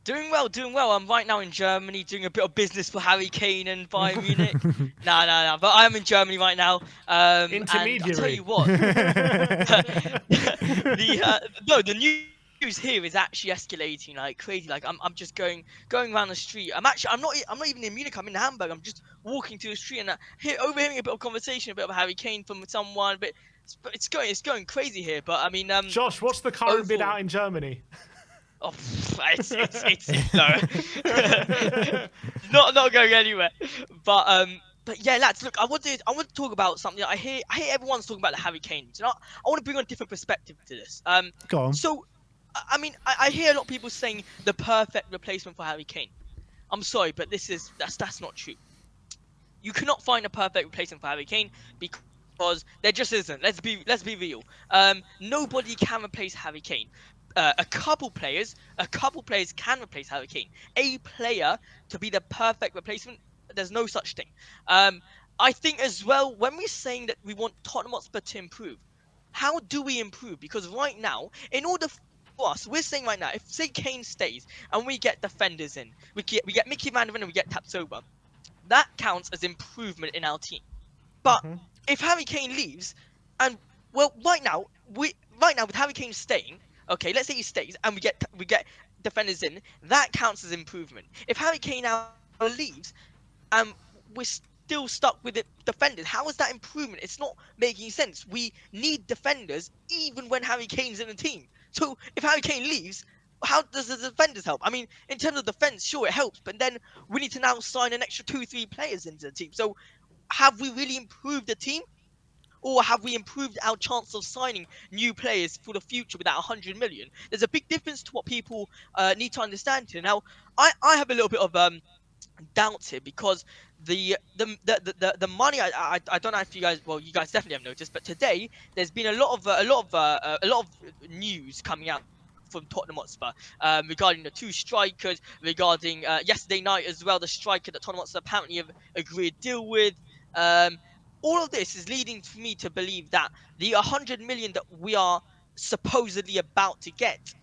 Doing well. I'm right now in Germany doing a bit of business for Harry Kane and Bayern Munich. No. But I'm in Germany right now.
Intermediary.
And I'll tell you what. The news here is actually escalating like crazy. Like I'm just going around the street. I'm not even in Munich. I'm in Hamburg. I'm just walking through the street and overhearing a bit of conversation, a bit of Harry Kane from someone. But it's going crazy here. But I mean,
Josh, what's the current bid out in Germany?
Oh, it's no, not going anywhere. But yeah, lads, look, I want to talk about something. I hear everyone's talking about the Harry Kane. So I want to bring on a different perspective to this.
Go on.
So, I mean, I hear a lot of people saying the perfect replacement for Harry Kane. I'm sorry, but that's not true. You cannot find a perfect replacement for Harry Kane because there just isn't. Let's be real. Nobody can replace Harry Kane. A couple players can replace Harry Kane. A player to be the perfect replacement, there's no such thing. I think as well, when we're saying that we want Tottenham Hotspur to improve, how do we improve? Because right now, in order for us, we're saying right now, if say Kane stays and we get defenders in, we get Mickey Van der Ven and we get Tapsoba, that counts as improvement in our team. But if Harry Kane leaves, and well, right now with Harry Kane staying, okay, let's say he stays and we get defenders in, that counts as improvement. If Harry Kane now leaves, and we're still stuck with the defenders, how is that improvement? It's not making sense. We need defenders even when Harry Kane's in the team. So if Harry Kane leaves, how does the defenders help? I mean, in terms of defense, sure, it helps, but then we need to now sign an extra 2-3 players into the team. So have we really improved the team? Or have we improved our chance of signing new players for the future with that 100 million? There's a big difference to what people need to understand here. Now, I have a little bit of doubts here because the money, I don't know if you guys, well, you guys definitely have noticed, but today there's been a lot of news coming out from Tottenham Hotspur regarding the two strikers, regarding yesterday night as well, the striker that Tottenham Hotspur apparently have agreed a deal with. All of this is leading to me to believe that the 100 million that we are supposedly about to get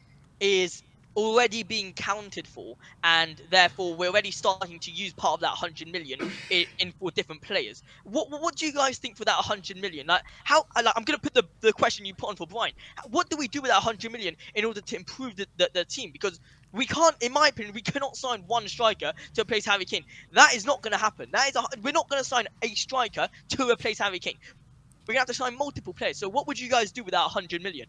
is already being counted for, and therefore we're already starting to use part of that 100 million in for different players. What do you guys think for that 100 million? Like, how? Like, I'm gonna put the question you put on for Brian. What do we do with that 100 million in order to improve the team? Because we can't, in my opinion, we cannot sign one striker to replace Harry Kane. That is not going to happen. We're not going to sign a striker to replace Harry Kane. We're going to have to sign multiple players. So what would you guys do with that 100 million?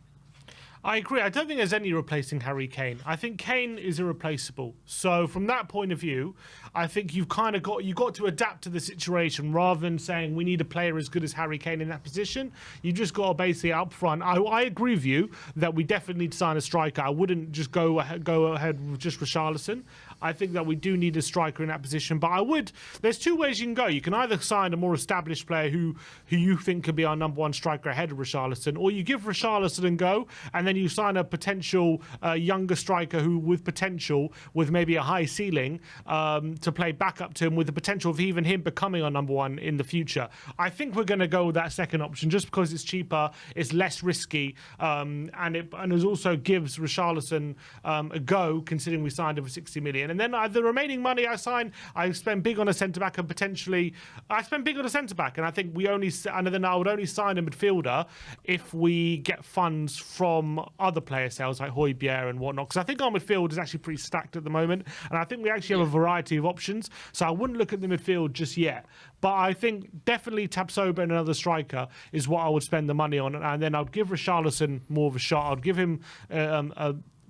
I agree. I don't think there's any replacing Harry Kane. I think Kane is irreplaceable. So from that point of view, I think you've got to adapt to the situation rather than saying we need a player as good as Harry Kane in that position. You just got to basically up front. I agree with you that we definitely need to sign a striker. I wouldn't just go ahead with just Richarlison. I think that we do need a striker in that position, but there's two ways you can go. You can either sign a more established player who you think could be our number one striker ahead of Richarlison, or you give Richarlison a go, and then you sign a potential younger striker who with potential, with maybe a high ceiling, to play backup to him with the potential of even him becoming our number one in the future. I think we're going to go with that second option just because it's cheaper, it's less risky, and it also gives Richarlison a go, considering we signed him for 60 million. And then the remaining money I spend big on a centre-back, and potentially I spend big on a centre-back, and I think then I would only sign a midfielder if we get funds from other player sales like Højbjerg and whatnot, because I think our midfield is actually pretty stacked at the moment, and I think we actually have a variety of options, so I wouldn't look at the midfield just yet. But I think definitely Tapsoba and another striker is what I would spend the money on, and then I'd give Richarlison more of a shot. I'd give him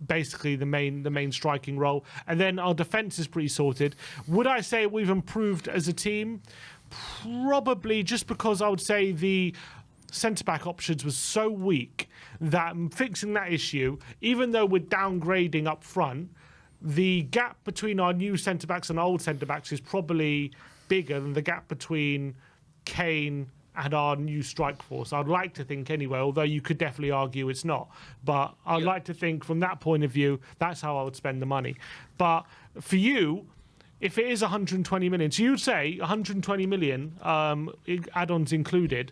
basically the main striking role, and then our defense is pretty sorted. Would I say we've improved as a team? Probably, just because I would say the centre-back options was so weak that fixing that issue, even though we're downgrading up front, the gap between our new centre-backs and old centre-backs is probably bigger than the gap between Kane and our new strike force. I'd like to think anyway, although you could definitely argue it's not. But I'd like to think from that point of view, that's how I would spend the money. But for you, if it is 120 million, so you'd say 120 million, add-ons included,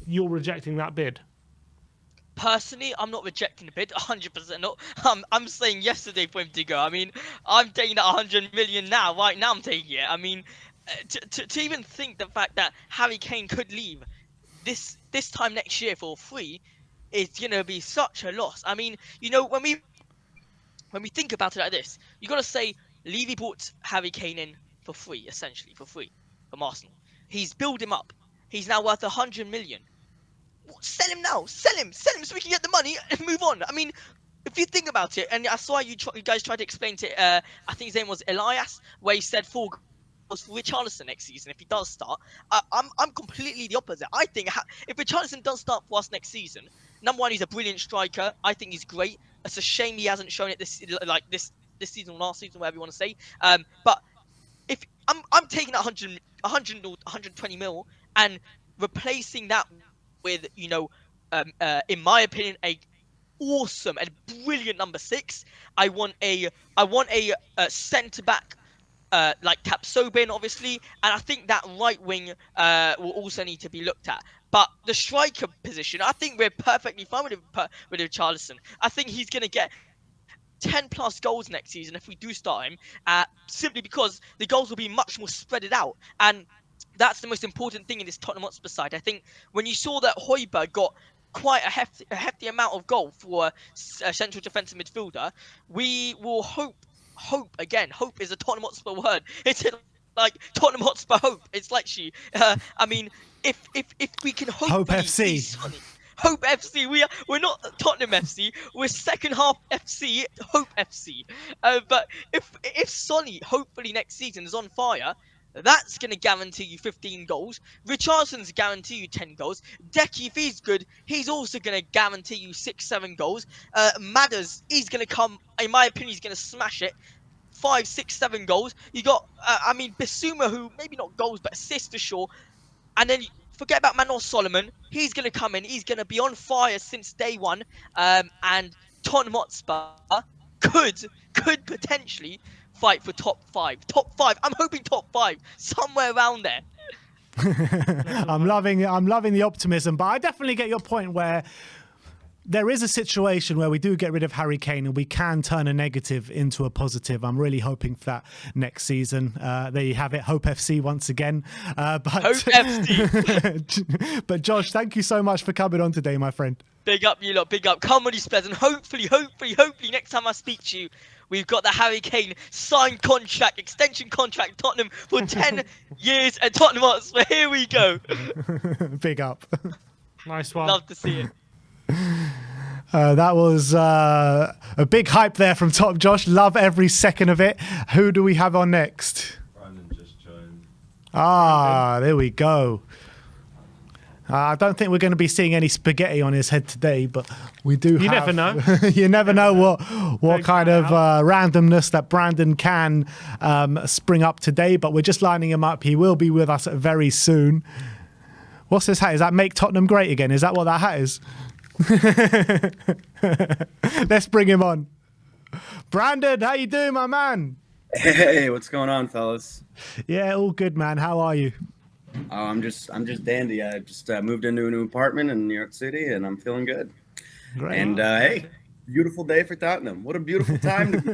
you're rejecting that bid?
Personally, I'm not rejecting the bid, 100% not. I'm saying yesterday for him to go. I mean, I'm taking that 100 million now. Right now, I'm taking it. I mean, to even think the fact that Harry Kane could leave this time next year for free is gonna be such a loss. I mean, you know, when we think about it like this, you gotta say Levy bought Harry Kane in for free, essentially for free from Arsenal. He's built him up. He's now worth 100 million. Sell him now. Sell him so we can get the money and move on. I mean, if you think about it, and I saw you guys tried to explain to I think his name was Elias, where he said 4 goals for Richarlison next season if he does start. I'm completely the opposite. I think if Richarlison does start for us next season, number one, he's a brilliant striker. I think he's great. It's a shame he hasn't shown it this season or last season, whatever you want to say. But if I'm taking that 100 or 120 mil and replacing that with, in my opinion, a awesome and brilliant number 6. I want a centre back like Tapsobin, obviously, and I think that right wing will also need to be looked at. But the striker position, I think we're perfectly fine with Richarlison. I think he's going to get 10 plus goals next season if we do start him, simply because the goals will be much more spread out. And that's the most important thing in this Tottenham Hotspur side. I think when you saw that Højbjerg got quite a hefty amount of goal for a central defensive midfielder, we will hope again. Hope is a Tottenham Hotspur word. It's like Tottenham Hotspur hope. It's like I mean, if we can
Hope FC.
Hope FC. We're not Tottenham FC. We're second half FC. Hope FC. But if Sonny hopefully next season is on fire, that's going to guarantee you 15 goals. Richardson's guarantee you 10 goals. Decky, if he's good, he's also going to guarantee you 6-7 goals. Madders, he's going to come, in my opinion, he's going to smash it. 5, 6, 7 goals. You got, Bissouma, who maybe not goals, but assists for sure. And then forget about Manor Solomon. He's going to come in. He's going to be on fire since day one. And Tottenham Hotspur could potentially fight for top 5. Top 5. I'm hoping top 5. Somewhere around there.
I'm loving the optimism, but I definitely get your point where there is a situation where we do get rid of Harry Kane and we can turn a negative into a positive. I'm really hoping for that next season. There you have it. Hope FC once again. Hope
FC.
But Josh, thank you so much for coming on today, my friend.
Big up, you lot. Big up. Come on, these players. And hopefully, next time I speak to you, we've got the Harry Kane signed contract, extension contract, Tottenham for 10 years at Tottenham Hotspur. Here we go.
Big up.
Nice one.
Love to see it.
That was a big hype there from Top Josh. Love every second of it. Who do we have on next?
Brandon just joined.
There we go. I don't think we're going to be seeing any spaghetti on his head today, but we do.
You never know.
You never know what kind of randomness that Brandon can spring up today. But we're just lining him up. He will be with us very soon. What's this hat? Is that "Make Tottenham Great Again"? Is that what that hat is? Let's bring him on. Brandon, how you doing, my man?
Hey, what's going on, fellas?
Yeah, all good, man. How are you?
Oh, I'm just dandy. I just moved into a new apartment in New York City, and I'm feeling good.
Great.
And hey, beautiful day for Tottenham. What a beautiful time to be.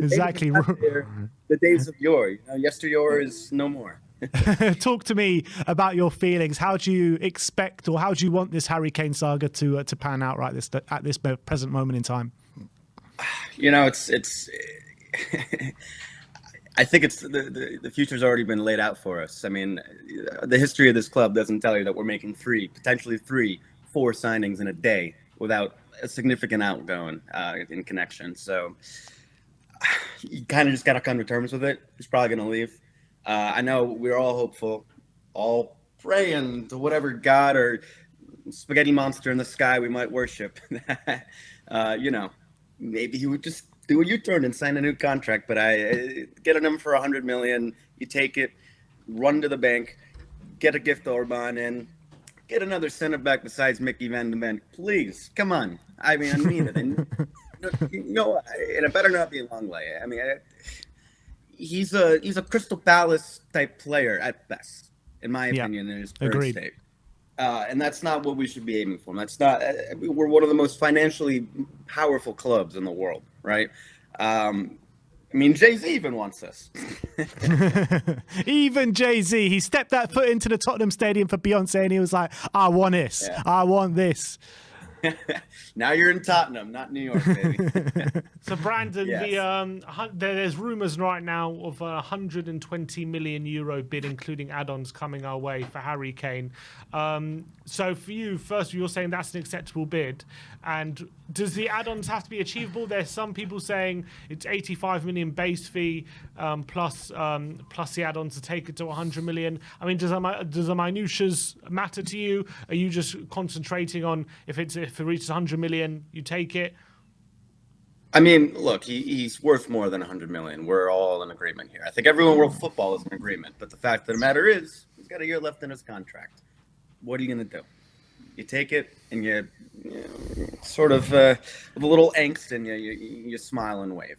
Exactly.
The days of yore. Yesteryore is no more.
Talk to me about your feelings. How do you expect, or how do you want this Harry Kane saga to pan out at this present moment in time?
It's. I think it's the future's already been laid out for us. I mean, the history of this club doesn't tell you that we're making potentially 3, 4 signings in a day without a significant outgoing in connection. So you kind of just got to come to terms with it. He's probably going to leave. I know we're all hopeful, all praying to whatever god or spaghetti monster in the sky we might worship. Maybe he would just do a U-turn and sign a new contract. But I get him for 100 million. You take it, run to the bank, get a gift Orban in, get another center back besides Mickey Van de Ven. Please, come on. I mean it. And it better not be a long way. I mean, he's a Crystal Palace type player at best, in my opinion, in his current state. And that's not what we should be aiming for. That's not. We're one of the most financially powerful clubs in the world, right? Jay-Z even wants us.
Even Jay-Z, he stepped that foot into the Tottenham Stadium for Beyonce, and he was like, "I want this. Yeah. I want this."
Now you're in Tottenham, not New York, baby.
So, Brandon,
yes.
There's rumours right now of a €120 million bid, including add-ons, coming our way for Harry Kane. So, for you, first, you're saying that's an acceptable bid. And does the add-ons have to be achievable? There's some people saying it's 85 million base fee plus the add-ons to take it to 100 million. I mean, does the minutiae matter to you? Are you just concentrating on if it reaches 100 million, you take it?
I mean, look, he's worth more than 100 million. We're all in agreement here. I think everyone in world football is in agreement. But the fact of the matter is, he's got a year left in his contract. What are you going to do? You take it and you sort of with a little angst and you smile and wave.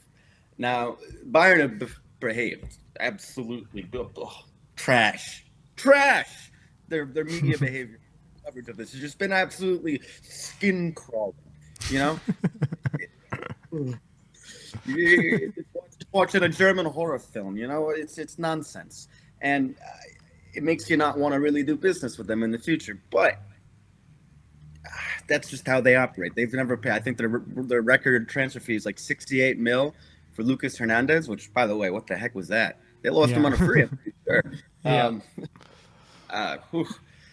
Now, Bayern have behaved absolutely trash. Their media behavior coverage of this has just been absolutely skin crawling. You know, it's watching a German horror film. You know, it's nonsense, and it makes you not want to really do business with them in the future. But that's just how they operate. They've never paid. I think their record transfer fee is like 68 mil for Lucas Hernandez, which, by the way, what the heck was that? They lost him on a free, I'm pretty sure.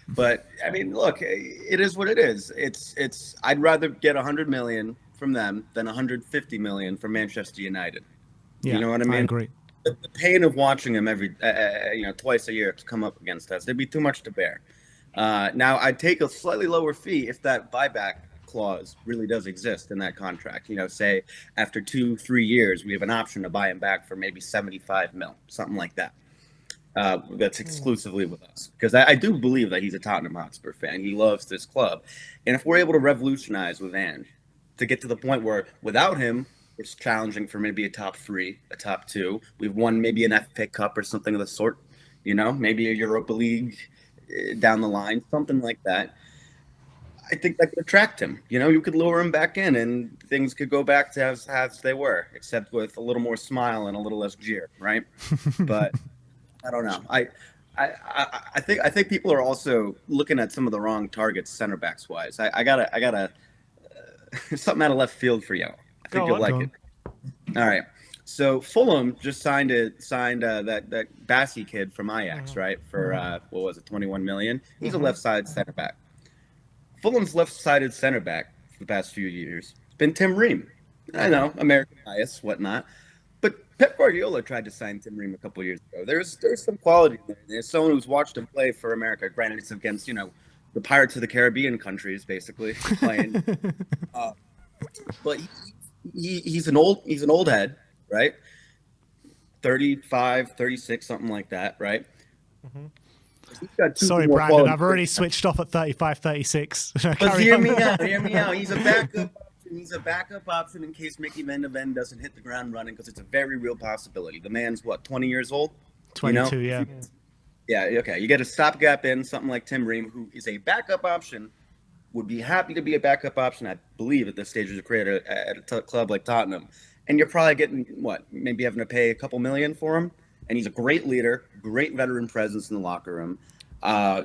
But I mean, look, it is what it is. It's. I'd rather get 100 million from them than 150 million from Manchester United.
Yeah,
you know what I mean?
I agree.
The pain of watching him twice a year to come up against us, it'd be too much to bear. Now, I'd take a slightly lower fee if that buyback clause really does exist in that contract. You know, say after 2-3 years, we have an option to buy him back for maybe 75 mil, something like that. That's exclusively with us, because I do believe that he's a Tottenham Hotspur fan. He loves this club, and if we're able to revolutionize with Ange to get to the point where without him it's challenging for maybe a top 3, a top 2, we've won maybe an FA Cup or something of the sort, you know, maybe a Europa League down the line, something like that. I think that could attract him. You know, you could lure him back in and things could go back to as they were, except with a little more smile and a little less jeer, right? But I don't know. I think people are also looking at some of the wrong targets center backs wise. I gotta something out of left field for you. I think you'll like it. All right. So Fulham just signed that Bassey kid from Ajax, right? For what was it, 21 million? He's a left-sided center back. Fulham's left-sided center back for the past few years has been Tim Ream. I know, American bias, whatnot. But Pep Guardiola tried to sign Tim Ream a couple of years ago. There's some quality there. There's someone who's watched him play for America. Granted, it's against, you know, the Pirates of the Caribbean countries, basically, playing. But he's an old head, right? 35, 36, something like that, right?
Sorry, Brandon, I've already switched off at 35, 36.
But hear me out. He's a backup option. He's a backup option in case Mickey Van de Ven doesn't hit the ground running, because it's a very real possibility. The man's, 20 years old?
22,
you know?
yeah.
Yeah, okay. You get a stopgap in, something like Tim Ream, who is a backup option, would be happy to be a backup option, I believe, at this stage of his career at a club like Tottenham. And you're probably getting, maybe having to pay a couple million for him. And he's a great leader, great veteran presence in the locker room.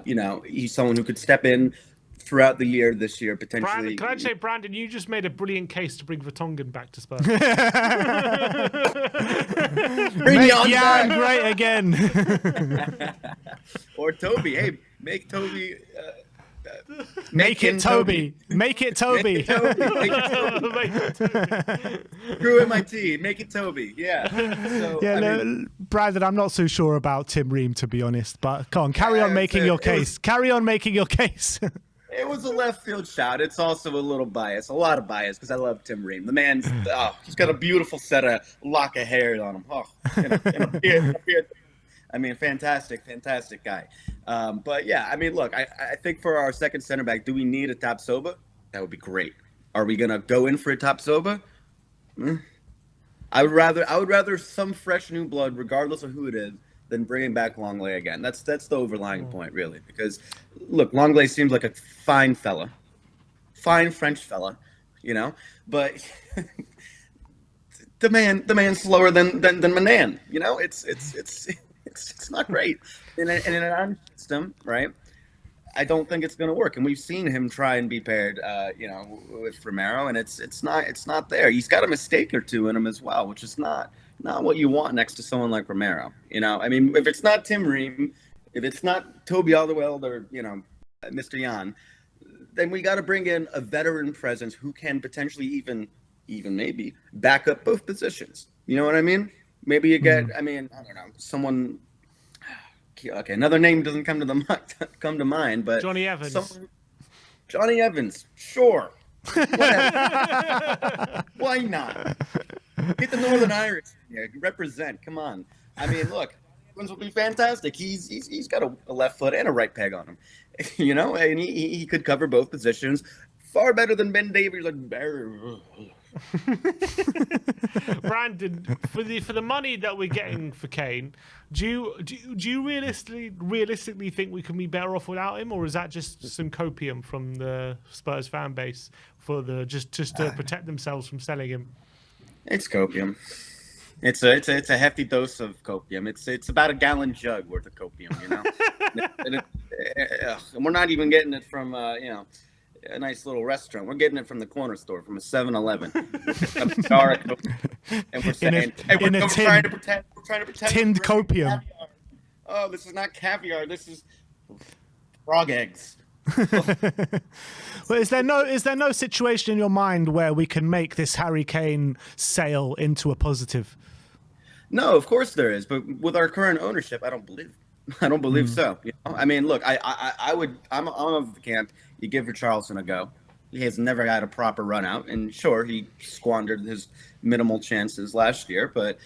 You know, he's someone who could step in throughout the year this year, potentially.
Brandon, can I say, Brandon, you just made a brilliant case to bring Vertonghen back to Spurs.
Make Jan great again.
Or Toby. Hey, make Toby...
Make it Toby. Make it Toby.
Screw MIT. Make it Toby. Yeah. So,
Brandon, I'm not so sure about Tim Ream, to be honest. But come on, carry on making your case. Carry on making your case.
It was a left field shot. It's also a little bias, a lot of bias, because I love Tim Ream. The man's, he's got a beautiful lock of hair on him. And a beard. I mean, fantastic guy. But yeah, I mean, look, I think for our second center back, do we need a top Soba? That would be great. Are we gonna go in for a top Soba? I would rather some fresh new blood, regardless of who it is, than bringing back Longley again. That's the overlying point, really. Because look, Longley seems like a fine fella, fine French fella, you know, but. the man's slower than Manan. You know, it's not great. In an system, right? I don't think it's going to work. And we've seen him try and be paired, with Romero, and it's not there. He's got a mistake or two in him as well, which is not what you want next to someone like Romero. You know, I mean, if it's not Tim Ream, if it's not Toby Alderweireld or Mr. Jan, then we got to bring in a veteran presence who can potentially even maybe back up both positions. You know what I mean? Maybe you get, I don't know, someone. Okay, another name doesn't come to mind, but
Johnny Evans.
Johnny Evans, sure. Whatever. Why not? Get the Northern Irish in here. Represent. Come on. I mean, look, Evans will be fantastic. He's got a left foot and a right peg on him. You know, and he could cover both positions far better than Ben Davies.
Brandon, for the money that we're getting for Kane, do you realistically think we can be better off without him, or is that just some copium from the Spurs fan base for the just to protect themselves from selling him?
It's copium. It's a hefty dose of copium. It's about a gallon jug worth of copium, you know. And we're not even getting it from you know, a nice little restaurant. We're getting it from the corner store, from a 7-Eleven. And we're saying, hey, we're trying to pretend.
Tinned copium.
Oh, this is not caviar. This is frog eggs.
Well, is there no situation in your mind where we can make this Harry Kane sale into a positive?
No, of course there is, but with our current ownership, I don't believe so. You know? I mean, look, I'm of the camp. You give Richarlison a go. He has never had a proper run out, and sure, he squandered his minimal chances last year, but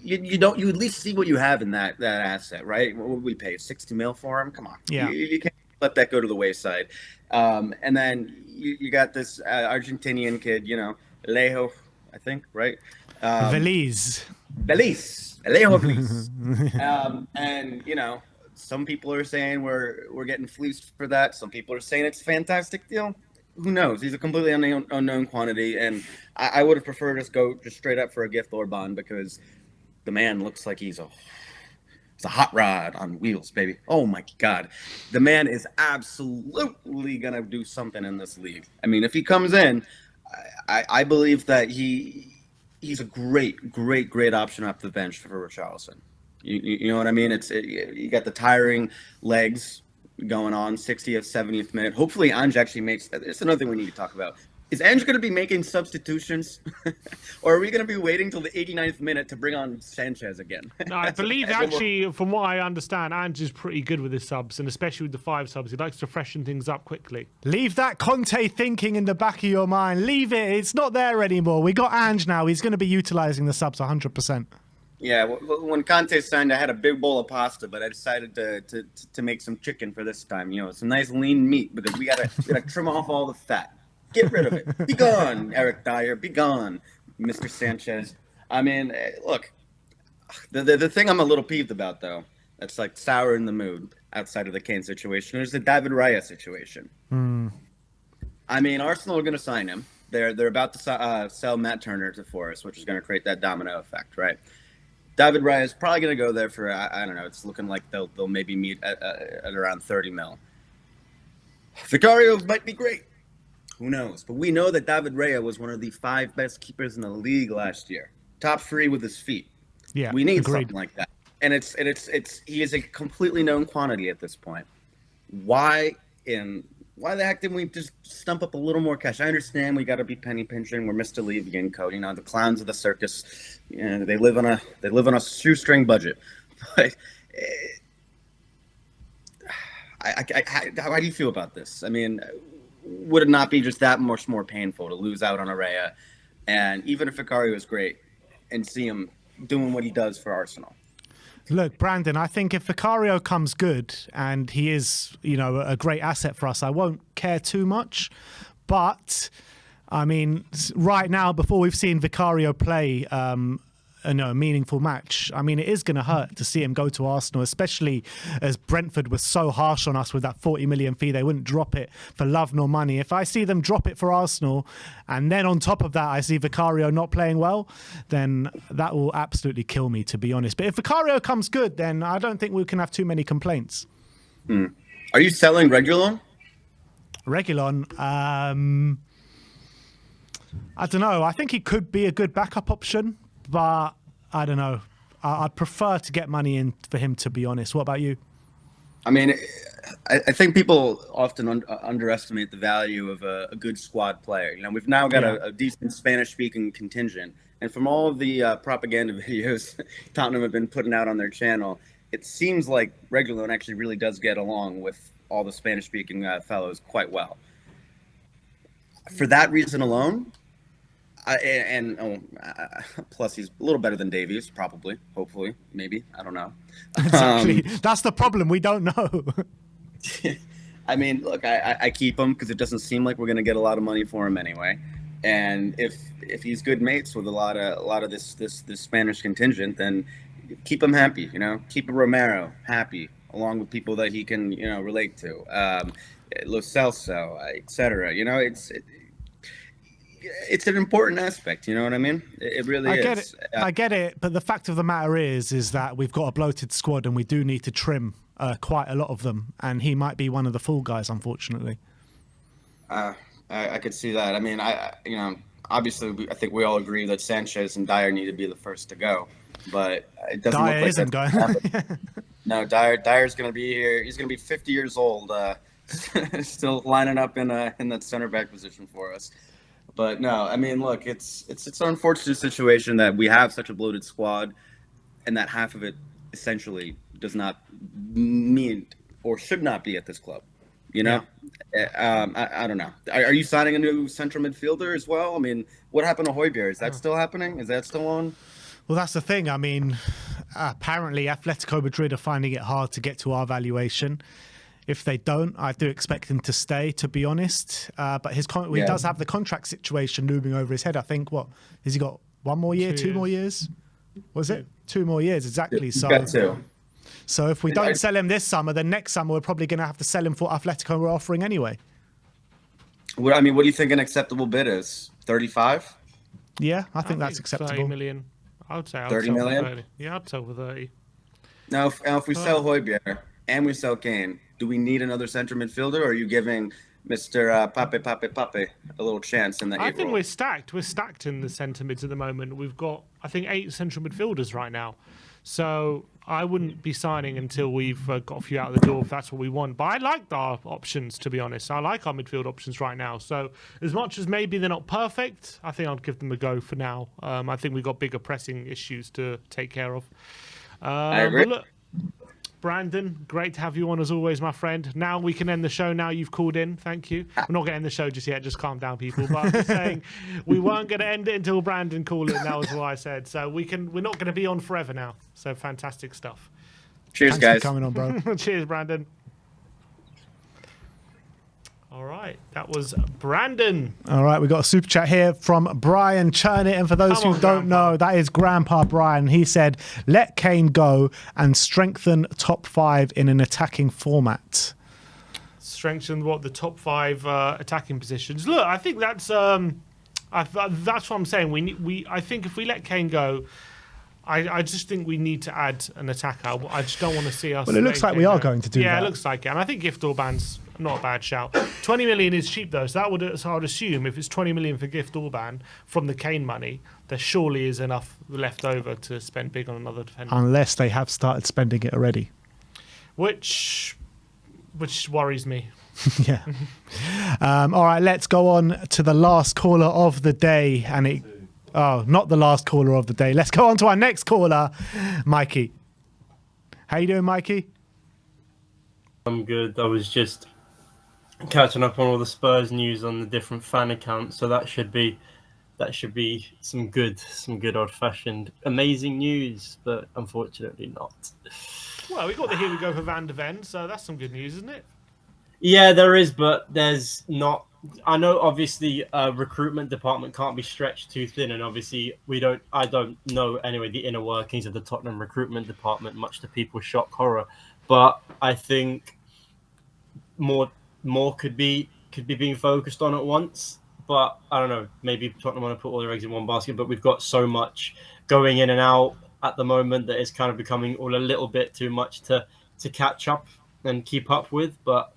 you at least see what you have in that asset, right? What would we pay? 60 mil for him? Come on,
yeah.
You can't let that go to the wayside. And then you got this Argentinian kid, you know, Alejo, I think, right?
Belize.
Alejo Belize. And you know, some people are saying we're getting fleeced for that. Some people are saying it's a fantastic deal. Who knows? He's a completely unknown quantity, and I would have preferred us go just straight up for a gift or bond, because the man looks like he's a hot rod on wheels, baby. Oh my God, the man is absolutely gonna do something in this league. I mean, if he comes in, I believe that he's a great option off the bench for Richarlison. You know what I mean? You got the tiring legs going on, 60th, 70th minute. Hopefully Ange actually makes. It's another thing we need to talk about. Is Ange going to be making substitutions, or are we going to be waiting till the 89th minute to bring on Sanchez again?
No, I believe actually, from what I understand, Ange is pretty good with his subs, and especially with the 5 subs. He likes to freshen things up quickly.
Leave that Conte thinking in the back of your mind. Leave it. It's not there anymore. We got Ange now. He's going to be utilising the subs 100%.
Yeah, when Conte signed, I had a big bowl of pasta, but I decided to make some chicken for this time. You know, some nice lean meat, because we gotta trim off all the fat. Get rid of it. Be gone, Eric Dyer. Be gone, Mr. Sanchez. I mean, look, the thing I'm a little peeved about, though, that's like sour in the mood outside of the Kane situation, is the David Raya situation. I mean, Arsenal are going to sign him. They're about to sell Matt Turner to Forest, which is going to create that domino effect, right? David Raya is probably going to go there for, I don't know, it's looking like they'll maybe meet at around 30 mil. Vicario might be great. Who knows? But we know that David Raya was one of the 5 best keepers in the league last year. Top 3 with his feet.
Yeah,
we need
agreed.
something like that. And he is a completely known quantity at this point. Why the heck didn't we just stump up a little more cash? I understand we got to be penny pinching. We're Mr. Levy and code. You know, the clowns of the circus. You know, they live on a shoestring budget. But how do you feel about this? I mean, would it not be just that much more painful to lose out on Araya? And even if Vicario is great, and see him doing what he does for Arsenal.
Look, Brandon, I think if Vicario comes good and he is, you know, a great asset for us, I won't care too much. But, I mean, right now, before we've seen Vicario play a meaningful match, I mean, it is going to hurt to see him go to Arsenal, especially as Brentford was so harsh on us with that 40 million fee. They wouldn't drop it for love nor money. If I see them drop it for Arsenal, and then on top of that, I see Vicario not playing well, then that will absolutely kill me, to be honest. But if Vicario comes good, then I don't think we can have too many complaints.
Are you selling Reguilon?
Reguilon, I don't know. I think he could be a good backup option, but I don't know. I'd prefer to get money in for him, to be honest. What about you?
I mean, I think people often underestimate the value of a good squad player. You know, we've now got a decent Spanish-speaking contingent. And from all of the propaganda videos Tottenham have been putting out on their channel, it seems like Reguilon actually really does get along with all the Spanish-speaking fellows quite well. for that reason alone, plus he's a little better than Davies, probably, hopefully, maybe, I don't know.
Exactly. That's the problem. We don't know.
I mean, look, I keep him because it doesn't seem like we're going to get a lot of money for him anyway. And if he's good mates with a lot of this Spanish contingent, then keep him happy. Keep Romero happy, along with people that he can relate to, Lo Celso, etc. It's an important aspect. You know what I mean? It really is.
I get it, but the fact of the matter is that we've got a bloated squad and we do need to trim quite a lot of them, and he might be one of the fall guys, unfortunately.
I could see that. I mean, obviously, I think we all agree that Sanchez and Dyer need to be the first to go, but it doesn't
Dyer
look like
isn't
that's
going.
No, Dyer's going to be here. He's going to be 50 years old, still lining up in that center back position for us. But no, I mean, look, it's an unfortunate situation that we have such a bloated squad, and that half of it essentially does not mean or should not be at this club. I don't know. Are you signing a new central midfielder as well? I mean, what happened to Højbjerg? Is that still happening? Is that still on?
Well, that's the thing. I mean, apparently Atletico Madrid are finding it hard to get to our valuation. If they don't, I do expect him to stay, to be honest. But he does have the contract situation looming over his head. I think, has he got 1 more year, 2 more years? Was it? 2 more years, exactly. So if we don't sell him this summer, then next summer we're probably going to have to sell him for Atletico we're offering anyway.
What do you think an acceptable bid is? 35?
Yeah, I think that's acceptable.
30 million. I would say
30 million?
30. Yeah, I'd sell for 30.
Now, if we sell Højbjerg and we sell Kane, do we need another central midfielder, or are you giving Mr. Pape a little chance in that?
I think we're stacked. We're stacked in the centre mids at the moment. We've got, I think, 8 central midfielders right now. So I wouldn't be signing until we've got a few out of the door if that's what we want. But I like our options, to be honest. I like our midfield options right now. So as much as maybe they're not perfect, I think I'd give them a go for now. I think we've got bigger pressing issues to take care of.
I agree.
Look, Brandon, great to have you on as always, my friend. Now we can end the show. Now you've called in. Thank you. We're not going to end the show just yet. Just calm down, people. But I'm just saying we weren't going to end it until Brandon called in. That was what I said. So we're not going to be on forever now. So fantastic stuff.
Cheers,
Thanks
guys.
for coming on, bro.
Cheers, Brandon. All right, that was Brandon.
All right, we got a super chat here from Brian Churnit. And for those who don't know, that is Grandpa Brian. He said, let Kane go and strengthen top 5 in an attacking format.
Strengthen the top 5 attacking positions. Look, I think that's what I'm saying. I think if we let Kane go, I just think we need to add an attacker. I just don't want to see us.
Well, it looks like we are going to do that.
Yeah, it looks like it. And I think Gift Orban's not a bad shout. 20 million is cheap, though. So I would assume if it's 20 million for Gift Orban from the Kane money, there surely is enough left over to spend big on another defender.
Unless they have started spending it already.
Which worries me.
Yeah. All right, let's go on to the last caller of the day. Not the last caller of the day. Let's go on to our next caller, Mikey. How you doing, Mikey?
I'm good. I was just catching up on all the Spurs news on the different fan accounts, so that should be some good old-fashioned amazing news, but unfortunately not.
Well, we got the Here We Go for Van de Ven, so that's some good news, isn't it?
Yeah, there is, but there's not. I know, obviously, recruitment department can't be stretched too thin, and obviously, I don't know anyway the inner workings of the Tottenham recruitment department, much to people's shock horror. But I think more could be being focused on at once. But I don't know, maybe Tottenham want to put all their eggs in one basket. But we've got so much going in and out at the moment that it's kind of becoming all a little bit too much to catch up and keep up with. But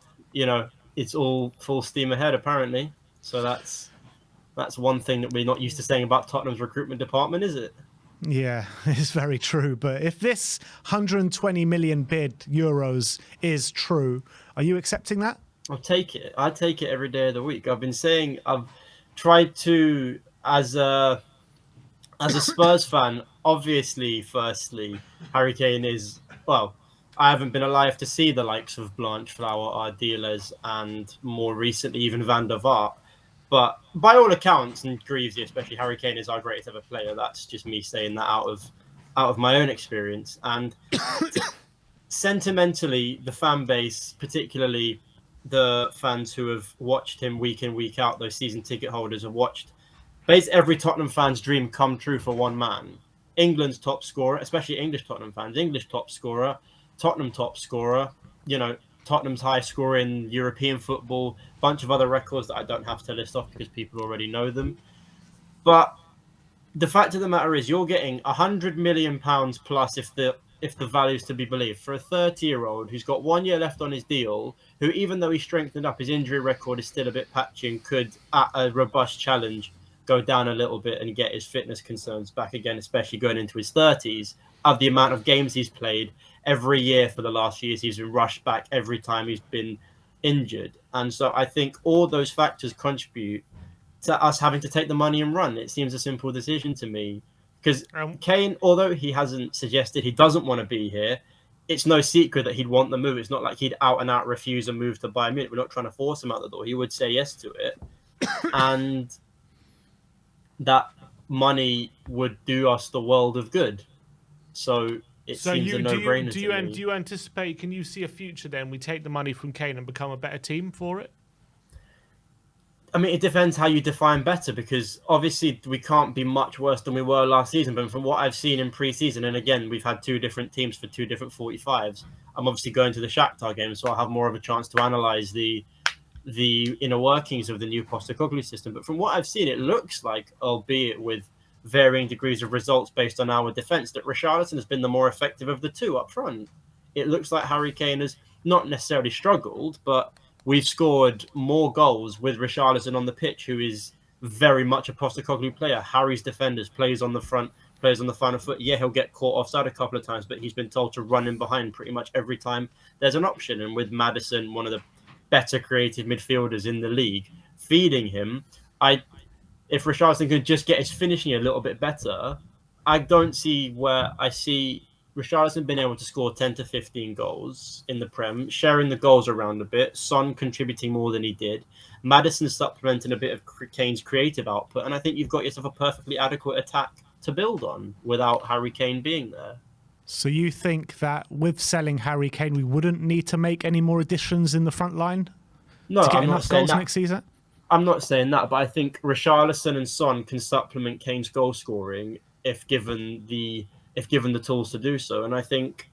it's all full steam ahead apparently. So that's one thing that we're not used to saying about Tottenham's recruitment department, is it?
Yeah, it's very true. But if this 120 million bid euros is true, are you accepting that?
I'll take it. I take it every day of the week. I've been saying I've tried to, as a Spurs fan, obviously, firstly, Harry Kane is, well, I haven't been alive to see the likes of Blanchflower, Ardiles, and more recently even Van der Vaart. But by all accounts, and Greavesy, especially Harry Kane, is our greatest ever player. That's just me saying that out of my own experience. And sentimentally, the fan base, particularly the fans who have watched him week in, week out, those season ticket holders have watched basically every Tottenham fan's dream come true for one man. England's top scorer, especially English Tottenham fans, English top scorer, Tottenham top scorer, Tottenham's high scorer in European football, bunch of other records that I don't have to list off because people already know them. But the fact of the matter is you're getting £100 million plus if the value is to be believed for a 30-year-old who's got 1 year left on his deal, who even though he's strengthened up, his injury record is still a bit patchy and could, at a robust challenge, go down a little bit and get his fitness concerns back again, especially going into his 30s, of the amount of games he's played every year for the last few years. He's been rushed back every time he's been injured. And so I think all those factors contribute to us having to take the money and run. It seems a simple decision to me. Because Kane, although he hasn't suggested he doesn't want to be here, it's no secret that he'd want the move. It's not like he'd out and out refuse a move to Bayern Munich. We're not trying to force him out the door. He would say yes to it. And that money would do us the world of good. So it seems a no-brainer to me.
Do you anticipate, can you see a future then? We take the money from Kane and become a better team for it?
I mean, it depends how you define better, because obviously we can't be much worse than we were last season. But from what I've seen in pre-season, and again, we've had two different teams for two different 45s. I'm obviously going to the Shakhtar game, so I'll have more of a chance to analyse the inner workings of the new Post-Kane system. But from what I've seen, it looks like, albeit with varying degrees of results based on our defence, that Richarlison has been the more effective of the two up front. It looks like Harry Kane has not necessarily struggled, but we've scored more goals with Richarlison on the pitch, who is very much a Postecoglou player. Harry's defenders, plays on the front, plays on the final foot. Yeah, he'll get caught offside a couple of times, but he's been told to run in behind pretty much every time there's an option. And with Maddison, one of the better creative midfielders in the league, feeding him, if Richarlison could just get his finishing a little bit better, I don't see where I see Richarlison being able to score 10 to 15 goals in the Prem, sharing the goals around a bit, Son contributing more than he did, Maddison supplementing a bit of Kane's creative output, and I think you've got yourself a perfectly adequate attack to build on without Harry Kane being there.
So you think that with selling Harry Kane, we wouldn't need to make any more additions in the front line
to
get
I'm
enough
not saying
goals
that.
next season?
I'm not saying that, but I think Richarlison and Son can supplement Kane's goal scoring if given the tools to do so. And I think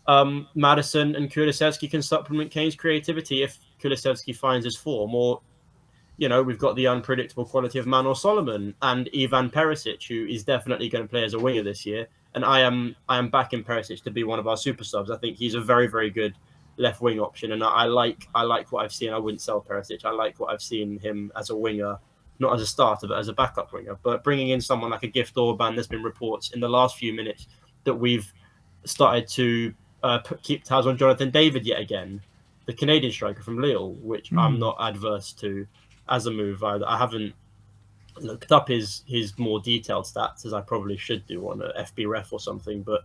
Maddison and Kulusevski can supplement Kane's creativity if Kulusevski finds his form. Or, we've got the unpredictable quality of Manuel Solomon and Ivan Perisic, who is definitely going to play as a winger this year. And I am backing Perisic to be one of our super subs. I think he's a very, very good left wing option, and I like what I've seen. I wouldn't sell Perisic. I like what I've seen him as a winger, not as a starter, but as a backup winger. But bringing in someone like a Gift Orban, there's been reports in the last few minutes that we've started to keep tabs on Jonathan David yet again, the Canadian striker from Lille, which I'm not adverse to as a move either. I haven't looked up his more detailed stats, as I probably should do on a FB Ref or something, but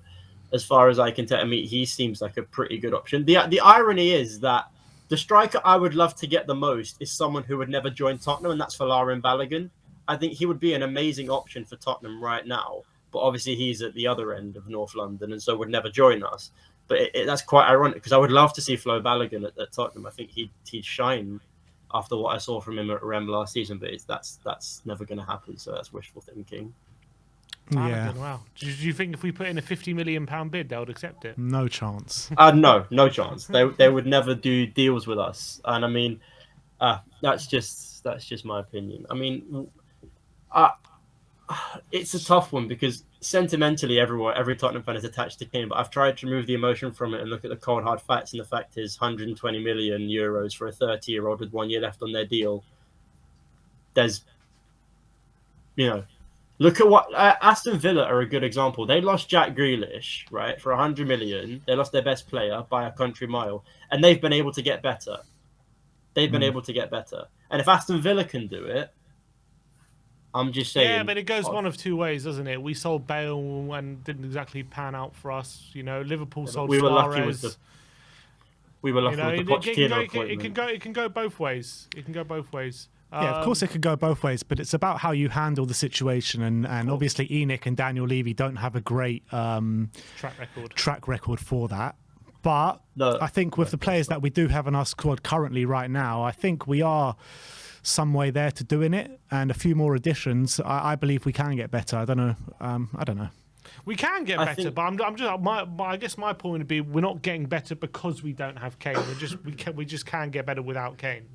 as far as I can tell, he seems like a pretty good option. The irony is that the striker I would love to get the most is someone who would never join Tottenham, and that's Folarin Balogun. I think he would be an amazing option for Tottenham right now, but obviously he's at the other end of North London and so would never join us. But that's quite ironic, because I would love to see Flo Balogun at Tottenham. I think he'd shine after what I saw from him at Rem last season, but that's never going to happen, so that's wishful thinking.
Yeah.
Wow. Do you think if we put in a £50 million bid, they would accept it?
No chance.
No chance. They would never do deals with us. And I mean, that's just my opinion. I mean, it's a tough one because sentimentally, every Tottenham fan is attached to Kane. But I've tried to remove the emotion from it and look at the cold hard facts. And the fact is, 120 million euros for a 30-year-old with 1 year left on their deal. There's, look at what Aston Villa are a good example. They lost Jack Grealish, right, for 100 million. They lost their best player by a country mile, and they've been able to get better. And if Aston Villa can do it, I'm just saying.
Yeah, but it goes one of two ways, doesn't it? We sold Bale and didn't exactly pan out for us. Liverpool sold Suarez.
We were lucky with the Pochettino appointment.
It can go both ways.
Yeah, of course it could go both ways, but it's about how you handle the situation. And obviously Enoch and Daniel Levy don't have a great track record for that. But I think with the players that we do have in our squad currently right now, I think we are some way there to doing it. And a few more additions, I believe we can get better. I don't know.
We can get better, but I guess my point would be we're not getting better because we don't have Kane. We just can get better without Kane.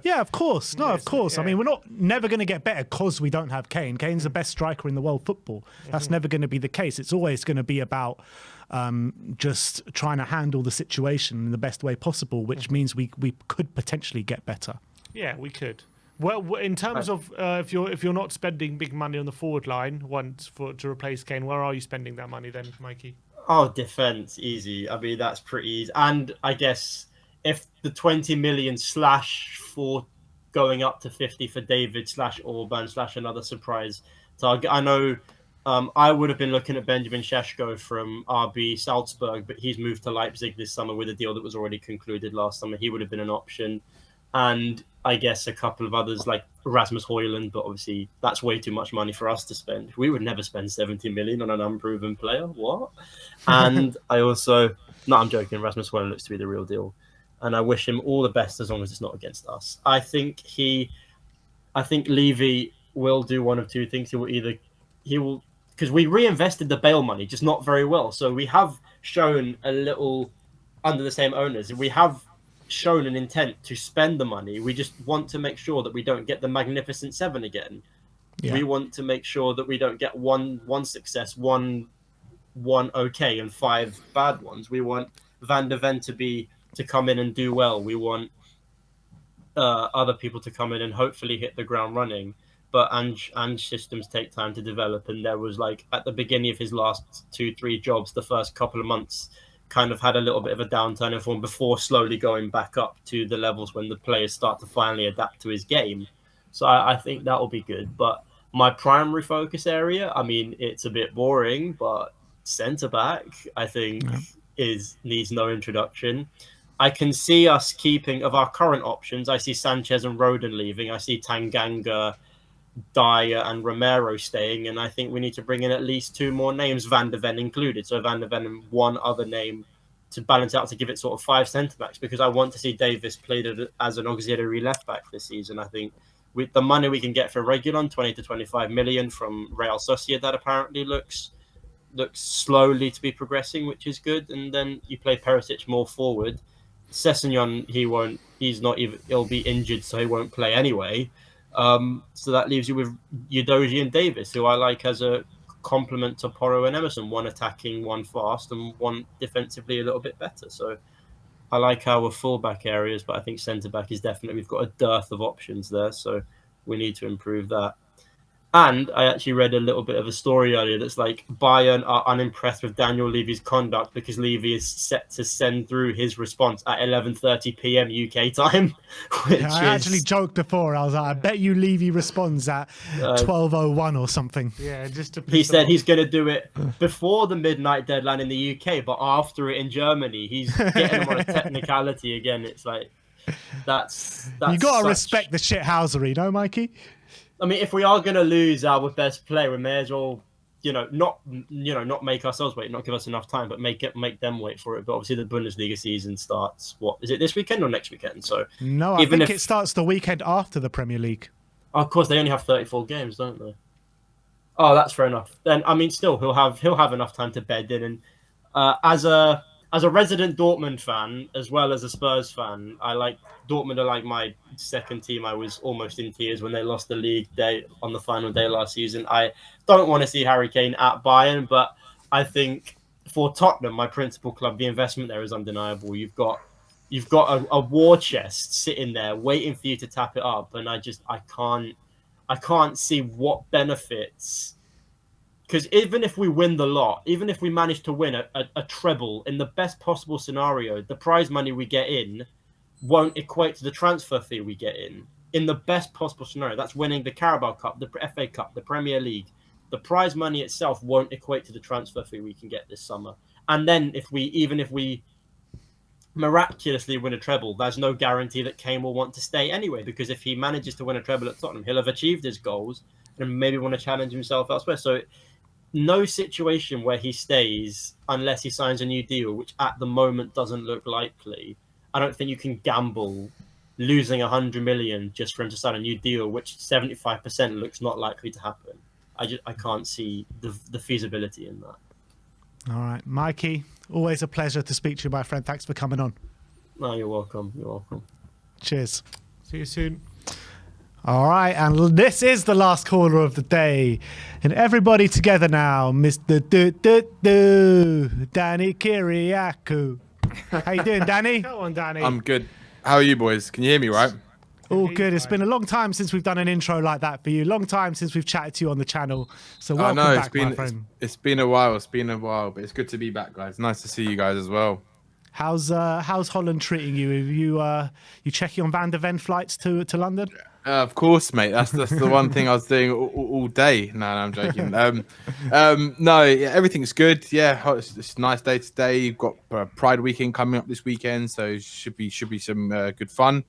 Yeah, of course. No, of course. Yeah. I mean, we're never going to get better because we don't have Kane. Kane's the best striker in the world football. That's never going to be the case. It's always going to be about just trying to handle the situation in the best way possible, which means we could potentially get better.
Yeah, we could. Well, in terms of if you're not spending big money on the forward line to replace Kane, where are you spending that money then, Mikey?
Oh, defense, easy. I mean, that's pretty easy. And I guess if the 20 million / for going up to 50 for David / Orban / another surprise target. I know I would have been looking at Benjamin Šeško from RB Salzburg, but he's moved to Leipzig this summer with a deal that was already concluded last summer. He would have been an option. And I guess a couple of others like Rasmus Højlund, but obviously that's way too much money for us to spend. We would never spend 70 million on an unproven player. What? And I'm joking. Rasmus Højlund looks to be the real deal. And I wish him all the best as long as it's not against us. I think Levy will do one of two things. He will, because we reinvested the Bale money, just not very well. So we have shown a little under the same owners. We have shown an intent to spend the money. We just want to make sure that we don't get the Magnificent Seven again. Yeah. We want to make sure that we don't get one success, one okay, and 5 bad ones. We want Van de Ven to come in and do well. We want other people to come in and hopefully hit the ground running. But Ange systems take time to develop, and there was at the beginning of his last 2-3 jobs, the first couple of months kind of had a little bit of a downturn in form before slowly going back up to the levels when the players start to finally adapt to his game. So I think that will be good. But my primary focus area, I mean, it's a bit boring, but centre-back, I think, needs no introduction. I can see us keeping, of our current options, I see Sanchez and Rodon leaving. I see Tanganga, Dyer and Romero staying, and I think we need to bring in at least 2 more names, Van de Ven included. So Van de Ven and one other name to balance out, to give it sort of 5 centre-backs, because I want to see Davis played as an auxiliary left-back this season. I think with the money we can get for Reguilon, 20 to 25 million from Real Sociedad, apparently looks slowly to be progressing, which is good. And then you play Perisic more forward. Sessegnon, he'll be injured, so he won't play anyway. So that leaves you with Udogie and Davis, who I like as a complement to Porro and Emerson, one attacking, one fast, and one defensively a little bit better. So I like our fullback areas, but I think centre-back is definitely, we've got a dearth of options there, so we need to improve that. And I actually read a little bit of a story earlier that's Bayern are unimpressed with Daniel Levy's conduct because Levy is set to send through his response at 11:30 p.m. UK time.
I actually joked before. I was like, I bet you Levy responds at 12:01 or something.
Yeah, just to.
He said he's going to do it before the midnight deadline in the UK, but after it in Germany. He's getting them on a technicality again. It's that's
you got to respect the shithousery, no, Mikey?
I mean, if we are going to lose our best player, we may as well, not make ourselves wait, not give us enough time, but make them wait for it. But obviously, the Bundesliga season starts. What is it, this weekend or next weekend? So
no, I think it starts the weekend after the Premier League.
Oh, of course, they only have 34 games, don't they? Oh, that's fair enough. Then I mean, still, he'll have enough time to bed in. And as a resident Dortmund fan, as well as a Spurs fan, Dortmund are my second team. I was almost in tears when they lost the league day on the final day last season. I don't want to see Harry Kane at Bayern, but I think for Tottenham, my principal club, the investment there is undeniable. You've got a war chest sitting there waiting for you to tap it up, and I can't see what benefits. Because even if we win the lot, even if we manage to win a treble in the best possible scenario, the prize money we get in won't equate to the transfer fee we get in. In the best possible scenario, that's winning the Carabao Cup, the FA Cup, the Premier League. The prize money itself won't equate to the transfer fee we can get this summer. And then if we miraculously win a treble, there's no guarantee that Kane will want to stay anyway, because if he manages to win a treble at Tottenham, he'll have achieved his goals and maybe want to challenge himself elsewhere. So no situation where he stays unless he signs a new deal, which at the moment doesn't look likely. I don't think you can gamble losing 100 million just for him to sign a new deal, which 75% looks not likely to happen. I can't see the feasibility in that.
All right, Mikey, always a pleasure to speak to you, my friend. Thanks for coming on.
No, you're welcome. You're welcome.
Cheers.
See you soon.
All right, and this is the last caller of the day. And everybody together now, Mr. Danny Kiriakou. How you doing, Danny?
Go on, Danny.
I'm good. How are you boys? Can you hear me right?
All good. It's been a long time since we've done an intro like that for you. Long time since we've chatted to you on the channel. So welcome back, my friend.
It's been a while. It's been a while, but it's good to be back, guys. Nice to see you guys as well.
How's Holland treating you? Have you checking on Van der Ven flights to London?
Of course, mate. That's the one thing I was doing all day. No, I'm joking. No, yeah, everything's good. Yeah, it's a nice day today. You've got Pride weekend coming up this weekend, so should be some good fun.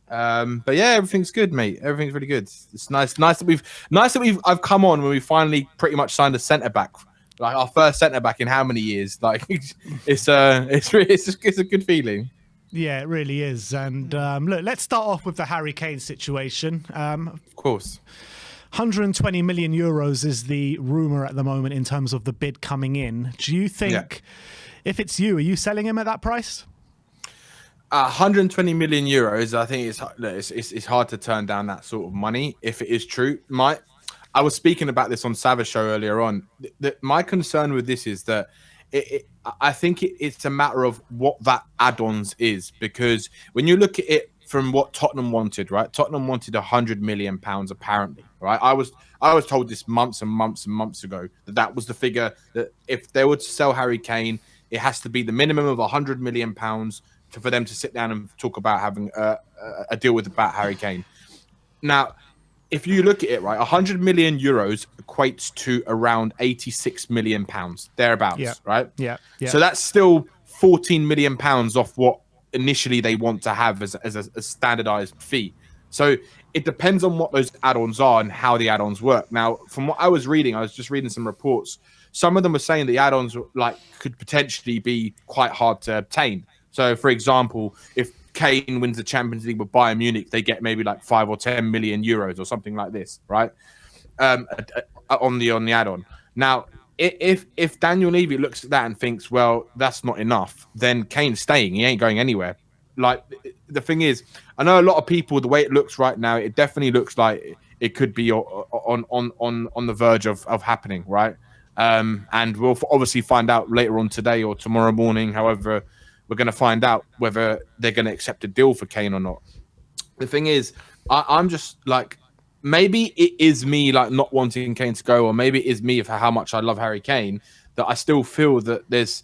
But yeah, everything's good, mate. Everything's really good. It's nice that I've come on when we finally pretty much signed a centre back, like our first centre back in how many years? Like it's a good feeling.
Yeah, it really is. And look, let's start off with the Harry Kane situation.
Of course.
120 million euros is the rumour at the moment in terms of the bid coming in. Do you think, if it's you, are you selling him at that price?
120 million euros, I think it's hard to turn down that sort of money if it is true. I was speaking about this on Sava's show earlier on. My concern with this is that I think it's a matter of what that add-ons is, because when you look at it from what Tottenham wanted, right? Tottenham wanted 100 million pounds apparently, right? I was told this months and months and months ago that was the figure, that if they were to sell Harry Kane, it has to be the minimum of 100 million pounds for them to sit down and talk about having a deal about Harry Kane. Now, if you look at it, right, 100 million euros equates to around 86 million pounds, thereabouts, right?
Yeah.
So that's still 14 million pounds off what initially they want to have as a standardized fee. So it depends on what those add-ons are and how the add-ons work. Now, from what I was just reading some reports. Some of them were saying the add-ons could potentially be quite hard to obtain. So, for example, if Kane wins the Champions League with Bayern Munich, they get maybe like 5 or 10 million euros or something like this, right? On the add-on. Now, if Daniel Levy looks at that and thinks, well, that's not enough, then Kane's staying. He ain't going anywhere. Like, the thing is, I know a lot of people, the way it looks right now, it definitely looks like it could be on the verge of happening, right? And we'll obviously find out later on today or tomorrow morning, however we're going to find out whether they're going to accept a deal for Kane or not. The thing is, I'm just like, maybe it is me like not wanting Kane to go, or maybe it is me for how much I love Harry Kane, that I still feel that there's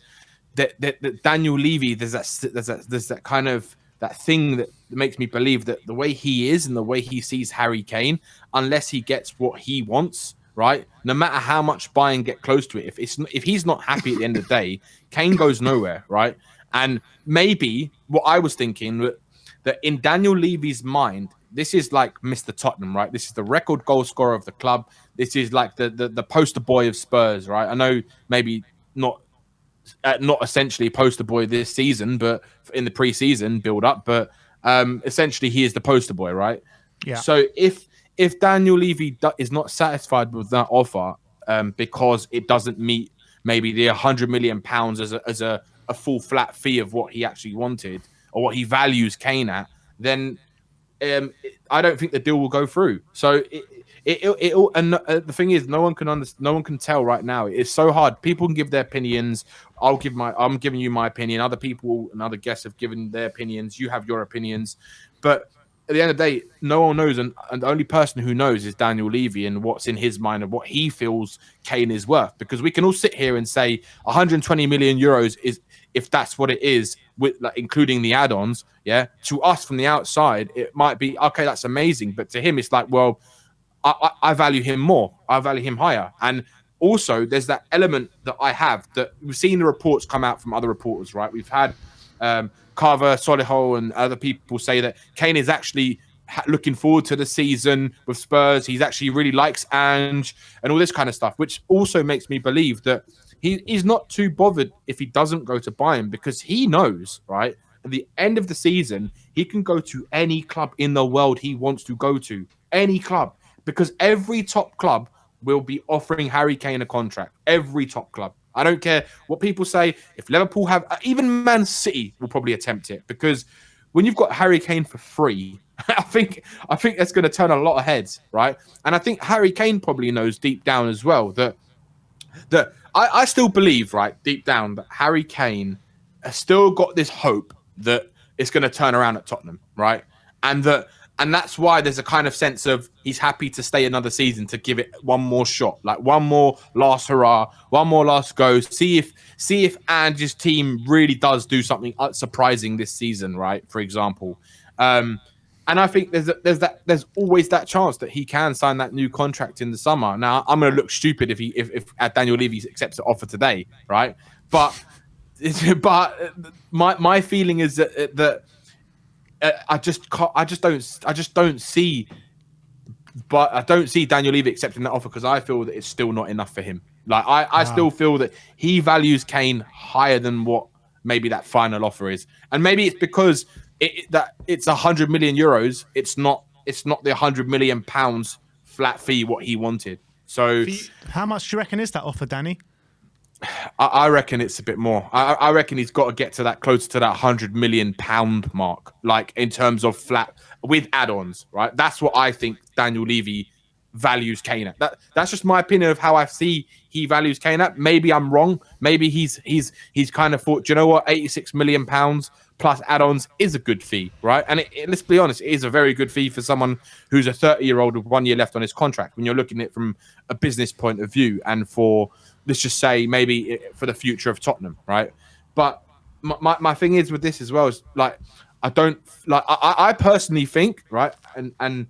that Daniel Levy, there's that kind of that thing that makes me believe that the way he is and the way he sees Harry Kane, unless he gets what he wants, right? No matter how much Bayern get close to it, if he's not happy at the end of the day, Kane goes nowhere, right? And maybe what I was thinking, that in Daniel Levy's mind, this is like Mr. Tottenham, right? This is the record goal scorer of the club. This is like the poster boy of Spurs, right? I know maybe not essentially poster boy this season, but in the pre-season build up, but essentially he is the poster boy, right?
Yeah.
So if Daniel Levy is not satisfied with that offer because it doesn't meet maybe the 100 million pounds as a full flat fee of what he actually wanted or what he values Kane at, then I don't think the deal will go through. So the thing is, no one can tell right now. It's so hard. People can give their opinions. I'm giving you my opinion. Other people and other guests have given their opinions. You have your opinions, but at the end of the day, no one knows, and the only person who knows is Daniel Levy and what's in his mind and what he feels Kane is worth. Because we can all sit here and say 120 million euros is, if that's what it is, with like, including the add-ons, yeah. To us from the outside, it might be okay. That's amazing, but to him, it's like, well, I value him more. I value him higher, and also there's that element that I have that we've seen the reports come out from other reporters, right? We've had Carver, Solihull, and other people say that Kane is actually looking forward to the season with Spurs. He's actually really likes Ange and all this kind of stuff, which also makes me believe that he's not too bothered if he doesn't go to Bayern, because he knows, right, at the end of the season, he can go to any club in the world he wants to go to, any club, because every top club will be offering Harry Kane a contract. Every top club. I don't care what people say. If Liverpool have, even Man City will probably attempt it, because when you've got Harry Kane for free, I think that's going to turn a lot of heads, right? And I think Harry Kane probably knows deep down as well that I still believe, right, deep down, that Harry Kane has still got this hope that it's going to turn around at Tottenham, right? And that's why there's a kind of sense of he's happy to stay another season to give it one more shot, like one more last hurrah, one more last go. See if Ange's team really does do something surprising this season, right? For example, and I think there's always that chance that he can sign that new contract in the summer. Now I'm going to look stupid if Daniel Levy accepts the offer today, right? But my feeling is that. I just don't see Daniel Levy accepting that offer, because I feel that it's still not enough for him. Like I still feel that he values Kane higher than what maybe that final offer is, and maybe it's because it's 100 million euros. It's not the 100 million pounds flat fee what he wanted. So
how much do you reckon is that offer, Danny?
I reckon it's a bit more. I reckon he's got to get to that, closer to that 100 million pound mark, like in terms of flat with add-ons, right? That's what I think Daniel Levy values Kane at. That's just my opinion of how I see he values Kane at. Maybe I'm wrong. Maybe he's kind of thought, do you know what, 86 million pounds plus add-ons is a good fee, right? And let's be honest, it is a very good fee for someone who's a 30-year-old with 1 year left on his contract, when you're looking at it from a business point of view, and for, let's just say, maybe for the future of Tottenham, right? But my thing is with this as well is, like, I personally think, right, and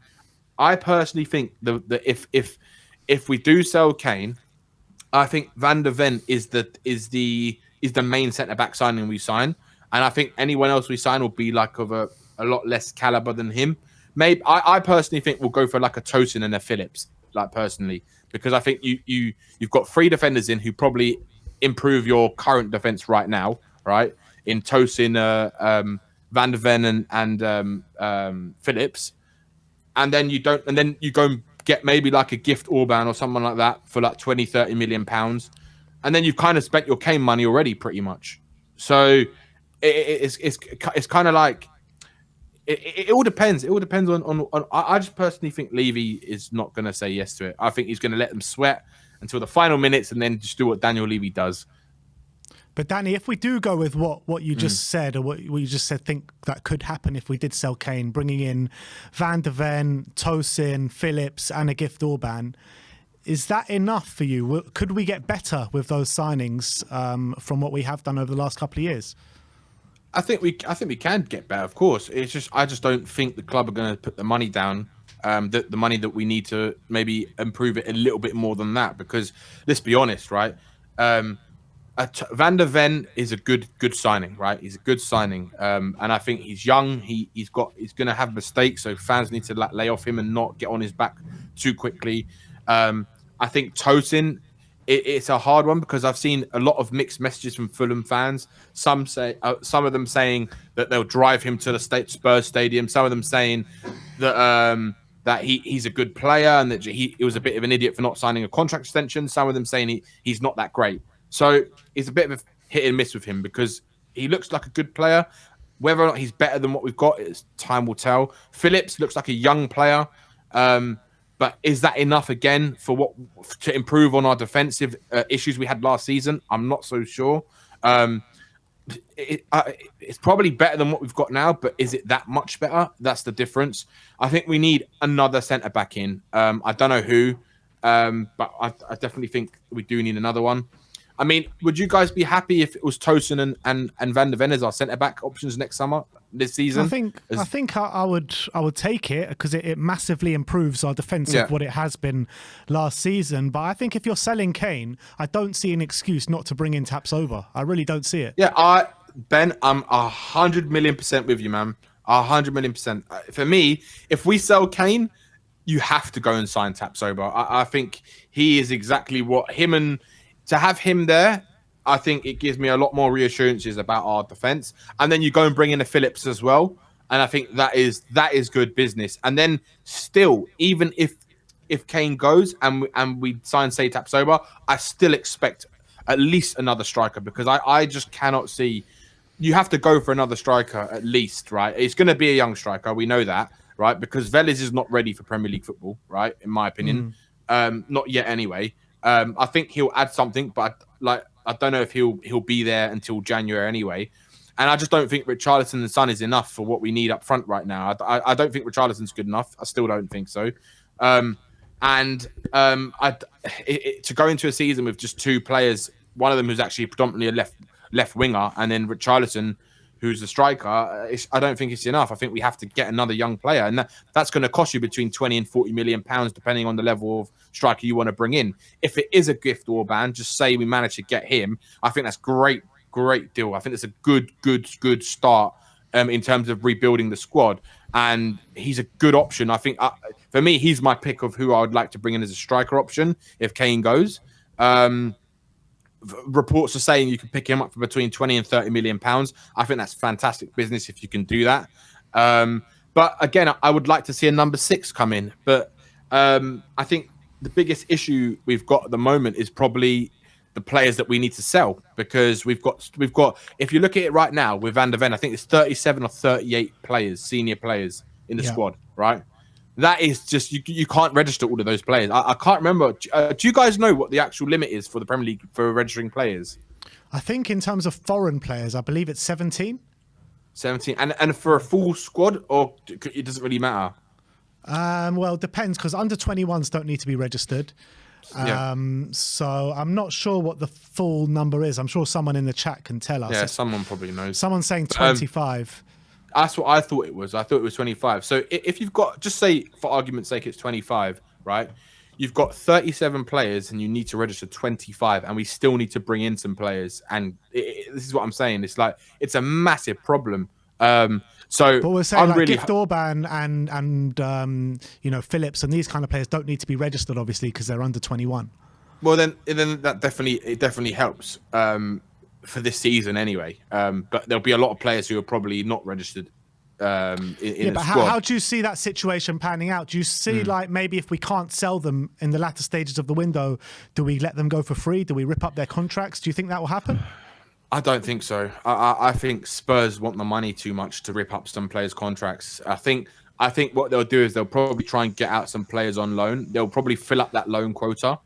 I personally think that if we do sell Kane, I think Van der Ven is the main centre back signing we sign, and I think anyone else we sign will be like of a lot less caliber than him. Maybe I personally think we'll go for like a Tosin and a Phillips, like, personally, because I think you've got 3 defenders in who probably improve your current defense right now, right? In Tosin, Van der Ven, and Phillips, and then you go and get maybe like a Gift Orban or someone like that for like 20-30 million pounds, and then you've kind of spent your Kane money already, pretty much. So it's kind of like. It all depends. It all depends on. I just personally think Levy is not going to say yes to it. I think he's going to let them sweat until the final minutes and then just do what Daniel Levy does.
But Danny, if we do go with what you just said, or what you just said, think that could happen if we did sell Kane, bringing in Van der Ven, Tosin, Phillips, and a Gift Orban, is that enough for you? Could we get better with those signings from what we have done over the last couple of years?
I think we can get better, of course. It's just I just don't think the club are going to put the money down, the money that we need to maybe improve it a little bit more than that. Because let's be honest, right? Van der Ven is a good signing, right? He's a good signing, and I think he's young. He's going to have mistakes, so fans need to lay off him and not get on his back too quickly. I think Tosin. It's a hard one because I've seen a lot of mixed messages from Fulham fans. Some of them saying that they'll drive him to the Spurs stadium. Some of them saying that he's a good player and that he was a bit of an idiot for not signing a contract extension. Some of them saying he's not that great. So it's a bit of a hit and miss with him because he looks like a good player. Whether or not he's better than what we've got, time will tell. Phillips looks like a young player. But is that enough again to improve on our defensive issues we had last season? I'm not so sure. It's probably better than what we've got now, but is it that much better? That's the difference. I think we need another centre back in. I don't know who, but I definitely think we do need another one. I mean, would you guys be happy if it was Tosin and Van der Ven as our centre back options next summer, this season?
I think I would take it because it massively improves our defence of what it has been last season. But I think if you're selling Kane, I don't see an excuse not to bring in Tapsoba. I really don't see it.
Yeah, Ben, I'm 100 million% with you, man. 100 million%. For me, if we sell Kane, you have to go and sign Tapsoba. I think he is exactly what him and to have him there. I think it gives me a lot more reassurances about our defense. And then you go and bring in a Phillips as well, and I think that is good business. And then still, even if Kane goes and we sign say Tapsoba, I still expect at least another striker because I just cannot see. You have to go for another striker at least, right? It's going to be a young striker. We know that, right? Because Vélez is not ready for Premier League football, right? In my opinion, not yet anyway. I think he'll add something, but I don't know if he'll be there until January anyway. And I just don't think Richarlison and Son is enough for what we need up front right now. I don't think Richarlison's good enough. I still don't think so. To go into a season with just two players, one of them who's actually predominantly a left winger, and then Richarlison, who's a striker, I don't think it's enough. I think we have to get another young player, and that's going to cost you between 20 and 40 million pounds, depending on the level of striker you want to bring in. If it is a gift or ban, just say we manage to get him. I think that's great deal. I think it's a good start in terms of rebuilding the squad, and he's a good option. I think for me, he's my pick of who I would like to bring in as a striker option if Kane goes. Reports are saying you can pick him up for between 20 and 30 million pounds. I think that's fantastic business if you can do that. But again, I would like to see a number 6 come in. But I think the biggest issue we've got at the moment is probably the players that we need to sell, because we've got. If you look at it right now with Van der Ven, I think it's 37 or 38 players, senior players in the squad, right? That is just you can't register all of those players. I can't remember. Do you guys know what the actual limit is for the Premier League for registering players?
I think in terms of foreign players, I believe it's 17. 17,
and for a full squad, or it doesn't really matter.
Well, it depends, because under 21s don't need to be registered. So I'm not sure what the full number is. I'm sure someone in the chat can tell us.
Yeah, someone probably knows.
Someone's saying 25.
That's what I thought it was. I thought it was 25. So if you've got, just say for argument's sake, it's 25, right? You've got 37 players and you need to register 25, and we still need to bring in some players. And this is what I'm saying. It's like, it's a massive problem. But
we're saying like Gift Orban and Phillips and these kind of players don't need to be registered, obviously, because they're under 21.
Well, then that definitely helps for this season anyway. But there'll be a lot of players who are probably not registered in the squad.
How do you see that situation panning out? Do you see like maybe if we can't sell them in the latter stages of the window, do we let them go for free? Do we rip up their contracts? Do you think that will happen?
I don't think so. I think Spurs want the money too much to rip up some players' contracts. I think what they'll do is they'll probably try and get out some players on loan. They'll probably fill up that loan quota,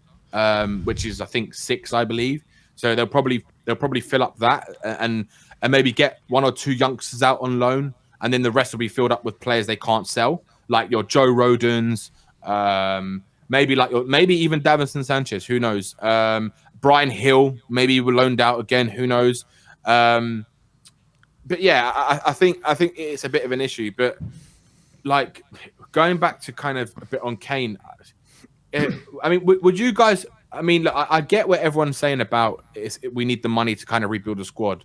which is I think 6, I believe. So they'll probably fill up that and maybe get 1 or 2 youngsters out on loan, and then the rest will be filled up with players they can't sell, like your Joe Rodons, maybe even Davinson Sanchez. Who knows? Brian Hill, maybe we're loaned out again. Who knows? But yeah, I think it's a bit of an issue. But like going back to kind of a bit on Kane, I mean, would you guys? I mean, look, I get what everyone's saying about we need the money to kind of rebuild the squad.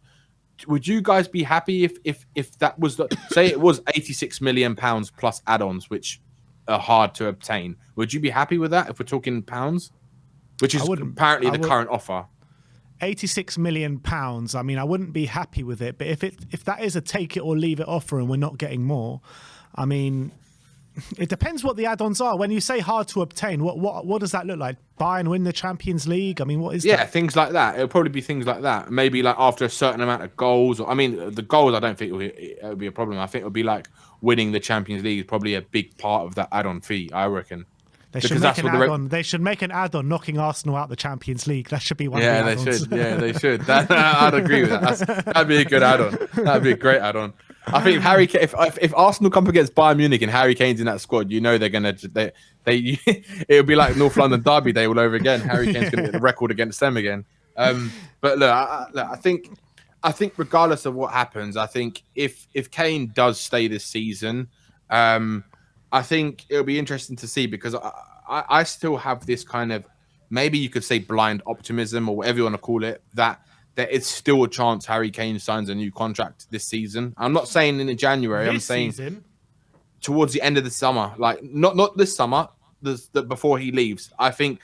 Would you guys be happy if that was say it was 86 million pounds plus add-ons, which are hard to obtain? Would you be happy with that if we're talking pounds? Which is apparently the current offer.
86 million pounds. I mean, I wouldn't be happy with it, but if that is a take it or leave it offer and we're not getting more, I mean, it depends what the add-ons are. When you say hard to obtain, what does that look like? Buy and win the Champions League? I mean, what is that?
Yeah, things like that. It'll probably be things like that. Maybe like after a certain amount of goals. I mean, the goals, I don't think it'll be a problem. I think it'll be like winning the Champions League is probably a big part of that add-on fee, I reckon.
They should make an add-on. They should make an add-on knocking Arsenal out the Champions League. That should be one of the add-ons.
They should. Yeah, they should. I'd agree with that. That'd be a good add-on. That'd be a great add-on. I think if Arsenal come up against Bayern Munich and Harry Kane's in that squad, you know they're gonna it'll be like North London Derby Day all over again. Harry Kane's gonna get the record against them again. But look, I think regardless of what happens, I think if Kane does stay this season, I think it'll be interesting to see, because I still have this kind of, maybe you could say blind optimism or whatever you want to call it, that there is still a chance Harry Kane signs a new contract this season. I'm not saying in January. I'm saying towards the end of the summer, like not this summer, before he leaves. I think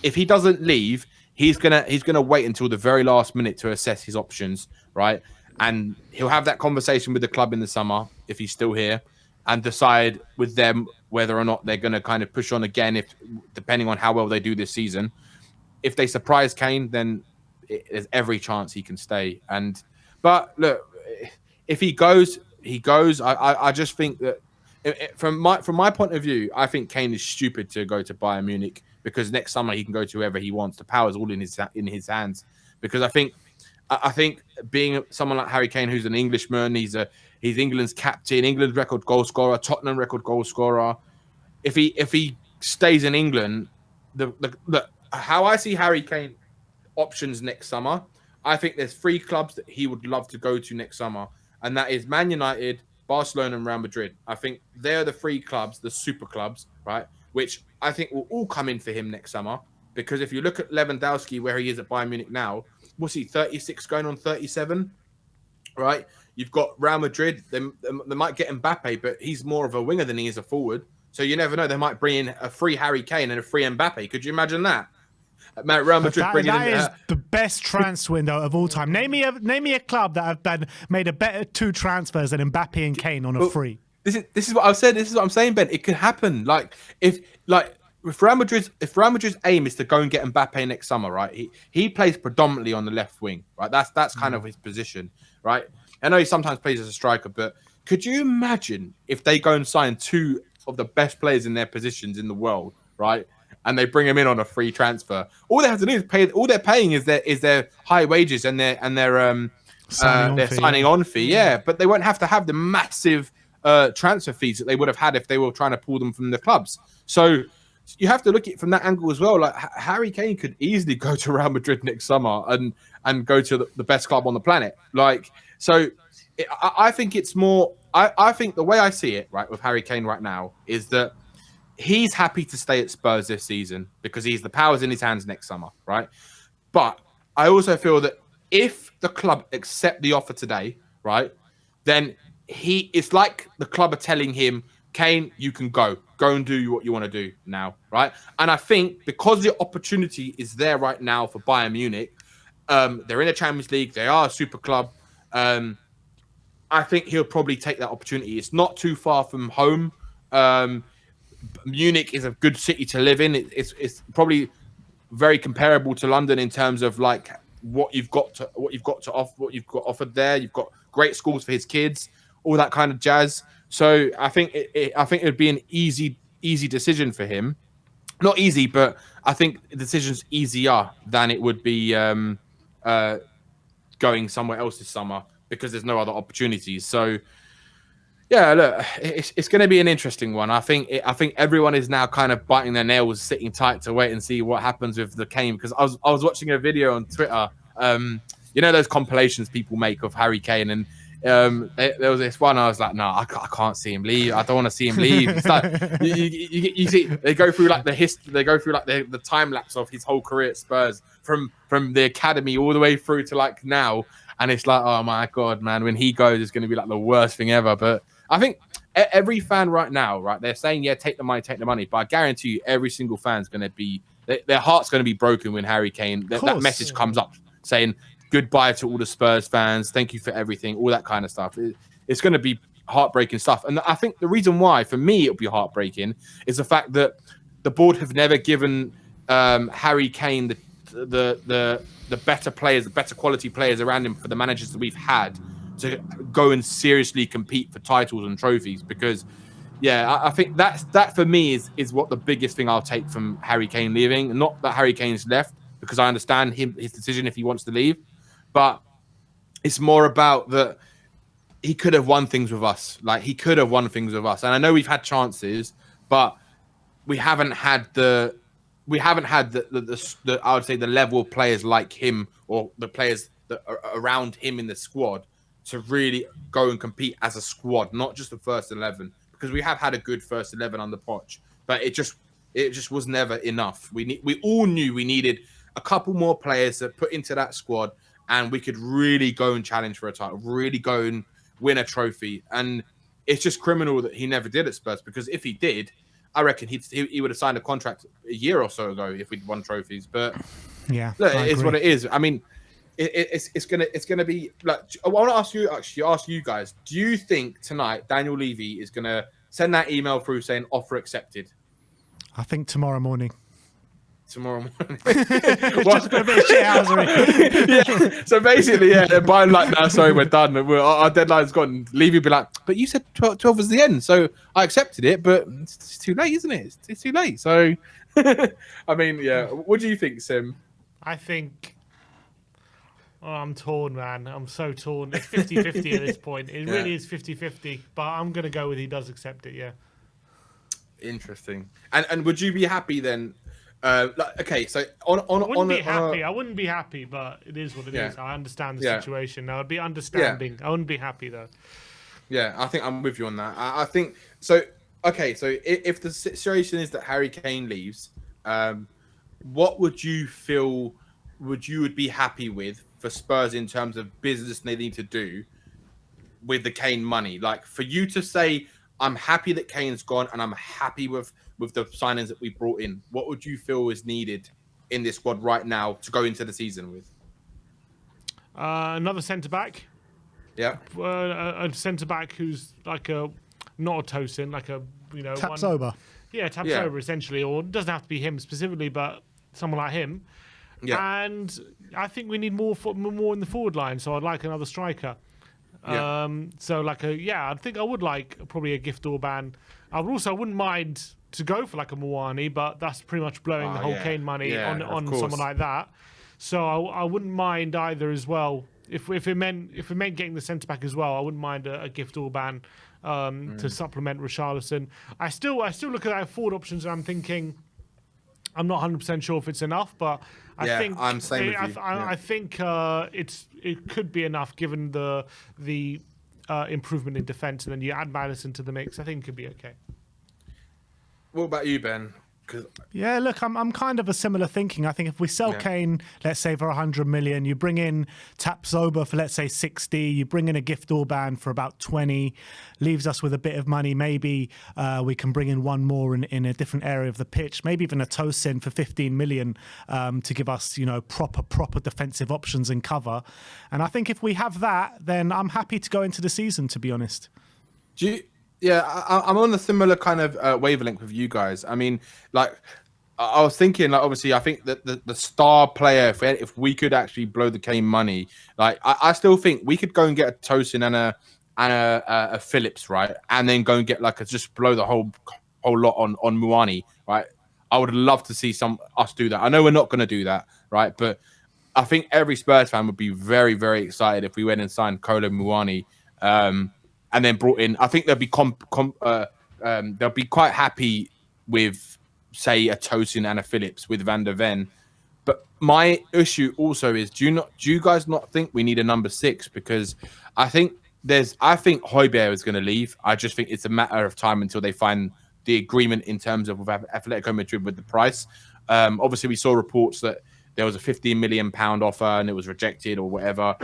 if he doesn't leave, he's gonna wait until the very last minute to assess his options, right? And he'll have that conversation with the club in the summer if he's still here, and decide with them whether or not they're gonna kind of push on again, if depending on how well they do this season. If they surprise Kane, then there's every chance he can stay. But look, if he goes, he goes. I just think that from my point of view, I think Kane is stupid to go to Bayern Munich, because next summer he can go to whoever he wants. The power's all in his hands. Because I think being someone like Harry Kane, who's an Englishman, he's England's captain, England's record goal scorer, Tottenham record goal scorer. If he stays in England, how I see Harry Kane options next summer, I think there's 3 clubs that he would love to go to next summer, and that is Man United, Barcelona, and Real Madrid. I think they're the 3 clubs, the super clubs, right? Which I think will all come in for him next summer. Because if you look at Lewandowski, where he is at Bayern Munich now, what's he, 36 going on 37, right? You've got Real Madrid. They might get Mbappe, but he's more of a winger than he is a forward. So you never know. They might bring in a free Harry Kane and a free Mbappe. Could you imagine that? Real Madrid
that is the best transfer window of all time. Name me a club that have made a better 2 transfers than Mbappe and Kane on a free.
This is what I've said. This is what I'm saying, Ben. It could happen. If Real Madrid's aim is to go and get Mbappe next summer, right? He plays predominantly on the left wing, right? That's kind of his position, right? I know he sometimes plays as a striker, but could you imagine if they go and sign 2 of the best players in their positions in the world, right? And they bring him in on a free transfer. All they have to do is pay. All they're paying is their high wages and their signing on fee. Yeah, but they won't have to have the massive transfer fees that they would have had if they were trying to pull them from the clubs. So you have to look at it from that angle as well. Like Harry Kane could easily go to Real Madrid next summer and go to the best club on the planet. I think it's more. I think the way I see it, right, with Harry Kane right now is that he's happy to stay at Spurs this season because the power's in his hands next summer, right? But I also feel that if the club accept the offer today, right, then it's like the club are telling him, Kane, you can go and do what you want to do now, right? And I think because the opportunity is there right now for Bayern Munich, they're in the Champions League, they are a super club. I think he'll probably take that opportunity. It's not too far from home. Munich is a good city to live in. It's probably very comparable to London in terms of like what you've got offered there. You've got great schools for his kids, all that kind of jazz. So I think it would be an easy decision for him. Not easy, but I think the decision's easier than it would be going somewhere else this summer because there's no other opportunities. So. Yeah, look, it's going to be an interesting one. I think everyone is now kind of biting their nails, sitting tight to wait and see what happens with the Kane. Because I was watching a video on Twitter. You know those compilations people make of Harry Kane, and there was this one. I was like, no, I can't see him leave. I don't want to see him leave. It's like you see, they go through like the history. They go through like the time lapse of his whole career at Spurs, from the academy all the way through to like now. And it's like, oh my God, man, when he goes, it's going to be like the worst thing ever. But I think every fan right now, right, they're saying, yeah, take the money. But I guarantee you every single fan's going to be, their heart's going to be broken when Harry Kane, that message comes up saying goodbye to all the Spurs fans. Thank you for everything, all that kind of stuff. It's going to be heartbreaking stuff. And I think the reason why, for me, it'll be heartbreaking is the fact that the board have never given Harry Kane the better players, the better quality players around him for the managers that we've had to go and seriously compete for titles and trophies. Because, yeah, I think that for me is what the biggest thing I'll take from Harry Kane leaving. Not that Harry Kane's left, because I understand his decision if he wants to leave, but it's more about that he could have won things with us. Like, he could have won things with us. And I know we've had chances, but we haven't had the I would say the level of players like him, or the players that are around him in the squad, to really go and compete as a squad, not just the first 11. Because we have had a good first 11 under Poch, but it just was never enough. We all knew we needed a couple more players to put into that squad and we could really go and challenge for a title, really go and win a trophy. And it's just criminal that he never did at Spurs, because if he did, I reckon he would have signed a contract a year or so ago if we'd won trophies. But
yeah,
look, it's what it is. I mean, it's gonna be like, I want to ask you guys, do you think tonight Daniel Levy is gonna send that email through saying offer accepted?
I think tomorrow morning.
Tomorrow morning.
Just for a bit of shithousery.
Yeah. So basically, yeah, by like, no, sorry, we're done. Our deadline's gone. Levy be like, but you said 12 was the end, so I accepted it, but it's too late, isn't it? It's too late. So, I mean, yeah. What do you think, Sim?
I think. Oh, I'm torn, man. I'm so torn. It's 50-50 at this point. It really is 50-50. But I'm going to go with he does accept it, yeah.
Interesting. And would you be happy then? Okay, so
I wouldn't be happy, but it is what it is. I understand the situation. I would be understanding. I wouldn't be happy though.
Yeah, I think I'm with you on that. I think so. Okay, so if the situation is that Harry Kane leaves, what would you feel would be happy with for Spurs in terms of business they need to do with the Kane money? Like, for you to say, I'm happy that Kane's gone and I'm happy with the signings that we brought in, what would you feel is needed in this squad right now to go into the season with?
Another centre-back.
Yeah.
A centre-back who's like a, not a Tosin, like a,
Tapsoba.
Tapsoba essentially, or it doesn't have to be him specifically, but someone like him. Yeah. And I think we need more in the forward line, so I'd like another striker.
Yeah.
So like I think I would like probably a gift Orban. I wouldn't mind to go for like a Mawani, but that's pretty much blowing the whole Kane money on someone like that. So I wouldn't mind either as well. If it meant getting the centre back as well, I wouldn't mind a gift Orban to supplement Richarlison. I still look at our forward options and I'm thinking, I'm not 100% sure if it's enough, but I think
I'm same with you.
I think it could be enough given the improvement in defence, and then you add Maddison to the mix. I think it could be okay.
What about you, Ben?
Yeah, look, I'm kind of a similar thinking. I think if we sell Kane, let's say for 100 million, you bring in Tapsoba for let's say 60, you bring in a gift Orban for about 20, leaves us with a bit of money. Maybe we can bring in one more in a different area of the pitch, maybe even a Tosin for 15 million to give us, proper defensive options and cover. And I think if we have that, then I'm happy to go into the season, to be honest.
Yeah, I'm on a similar kind of wavelength with you guys. I mean, like, I was thinking, like, obviously, I think that the star player, if we could actually blow the Kane money, like, I still think we could go and get a Tosin and a Phillips, right? And then go and get, just blow the whole lot on Muani, right? I would love to see us do that. I know we're not going to do that, right? But I think every Spurs fan would be very, very excited if we went and signed Kolo Muani, and then brought in. I think they'll be they'll be quite happy with, say, a Tosin and a Phillips with Van der Ven. But my issue also is, do you guys not think we need a number 6? Because I think Højbjerg is going to leave. I just think it's a matter of time until they find the agreement in terms of with Atletico Madrid with the price. Obviously, we saw reports that there was a £15 million offer and it was rejected or whatever.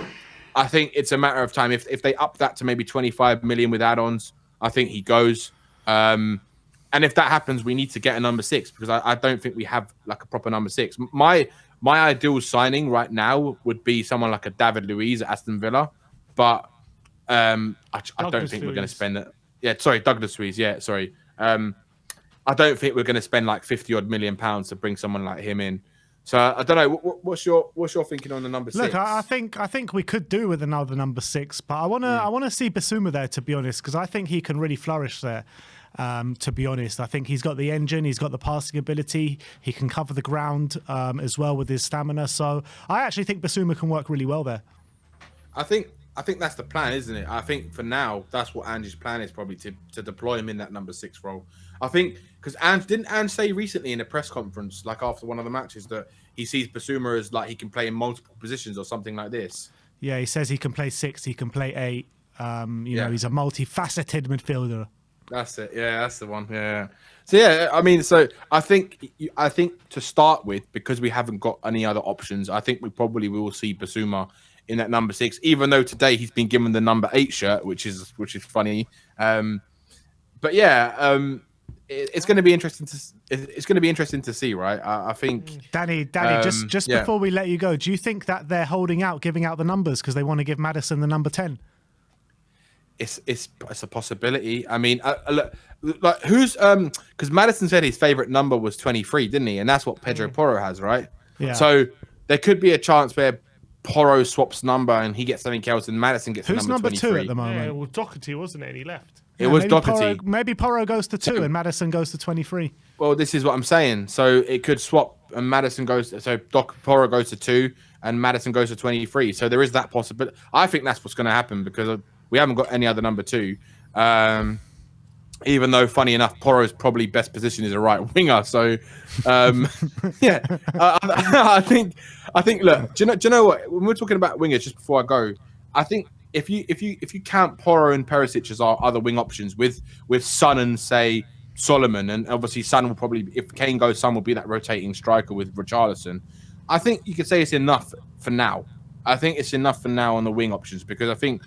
I think it's a matter of time. If they up that to maybe 25 million with add-ons, I think he goes. And if that happens, we need to get a number 6 because I don't think we have like a proper number 6. My ideal signing right now would be someone like a David Luiz at Aston Villa, but I don't think we're going to spend that. Yeah, sorry, Douglas Luiz. Yeah, sorry. I don't think we're going to spend like 50-odd million pounds to bring someone like him in. So I don't know. What's your thinking on the number 6?
Look, I think we could do with another number 6, but I want to see Basuma there, to be honest, because I think he can really flourish there. To be honest, I think he's got the engine, he's got the passing ability, he can cover the ground as well with his stamina. So I actually think Basuma can work really well there.
I think that's the plan, isn't it? I think for now that's what Ange's plan is, probably to deploy him in that number 6 role. I think because didn't Ange say recently in a press conference, like after one of the matches, that he sees Basuma as like he can play in multiple positions or something like this.
Yeah, he says he can play 6, he can play 8. He's a multifaceted midfielder.
That's it. Yeah, that's the one. Yeah. So yeah, I mean, so I think to start with, because we haven't got any other options, I think we probably will see Basuma in that number 6. Even though today he's been given the number 8 shirt, which is funny. But yeah, it's going to be interesting to see, right? I think
Danny, just before we let you go, do you think that they're holding out, giving out the numbers because they want to give Maddison the number 10?
It's a possibility. I mean, like who's because Maddison said his favorite number was 23, didn't he? And that's what Pedro Porro has, right?
Yeah.
So there could be a chance where Porro swaps number and he gets something else, and Madison gets
Who's
number 23.
2 at the moment?
Yeah, well, Doherty, wasn't it? And he left.
It was Doherty.
Maybe Porro goes to 2 and Maddison goes to 23.
Well, this is what I'm saying. So it could swap, and Maddison goes. So Porro goes to 2, and Maddison goes to 23. So there is that possibility. I think that's what's going to happen because we haven't got any other number 2. Even though, funny enough, Porro's probably best position is a right winger. So, yeah, I think. Look, do you know what? When we're talking about wingers, just before I go, I think if you count Porro and Perisic as our other wing options with Son and say Solomon, and obviously Son will probably, if Kane goes, Son will be that rotating striker with Richarlison. I think you could say it's enough for now. I think it's enough for now on the wing options because I think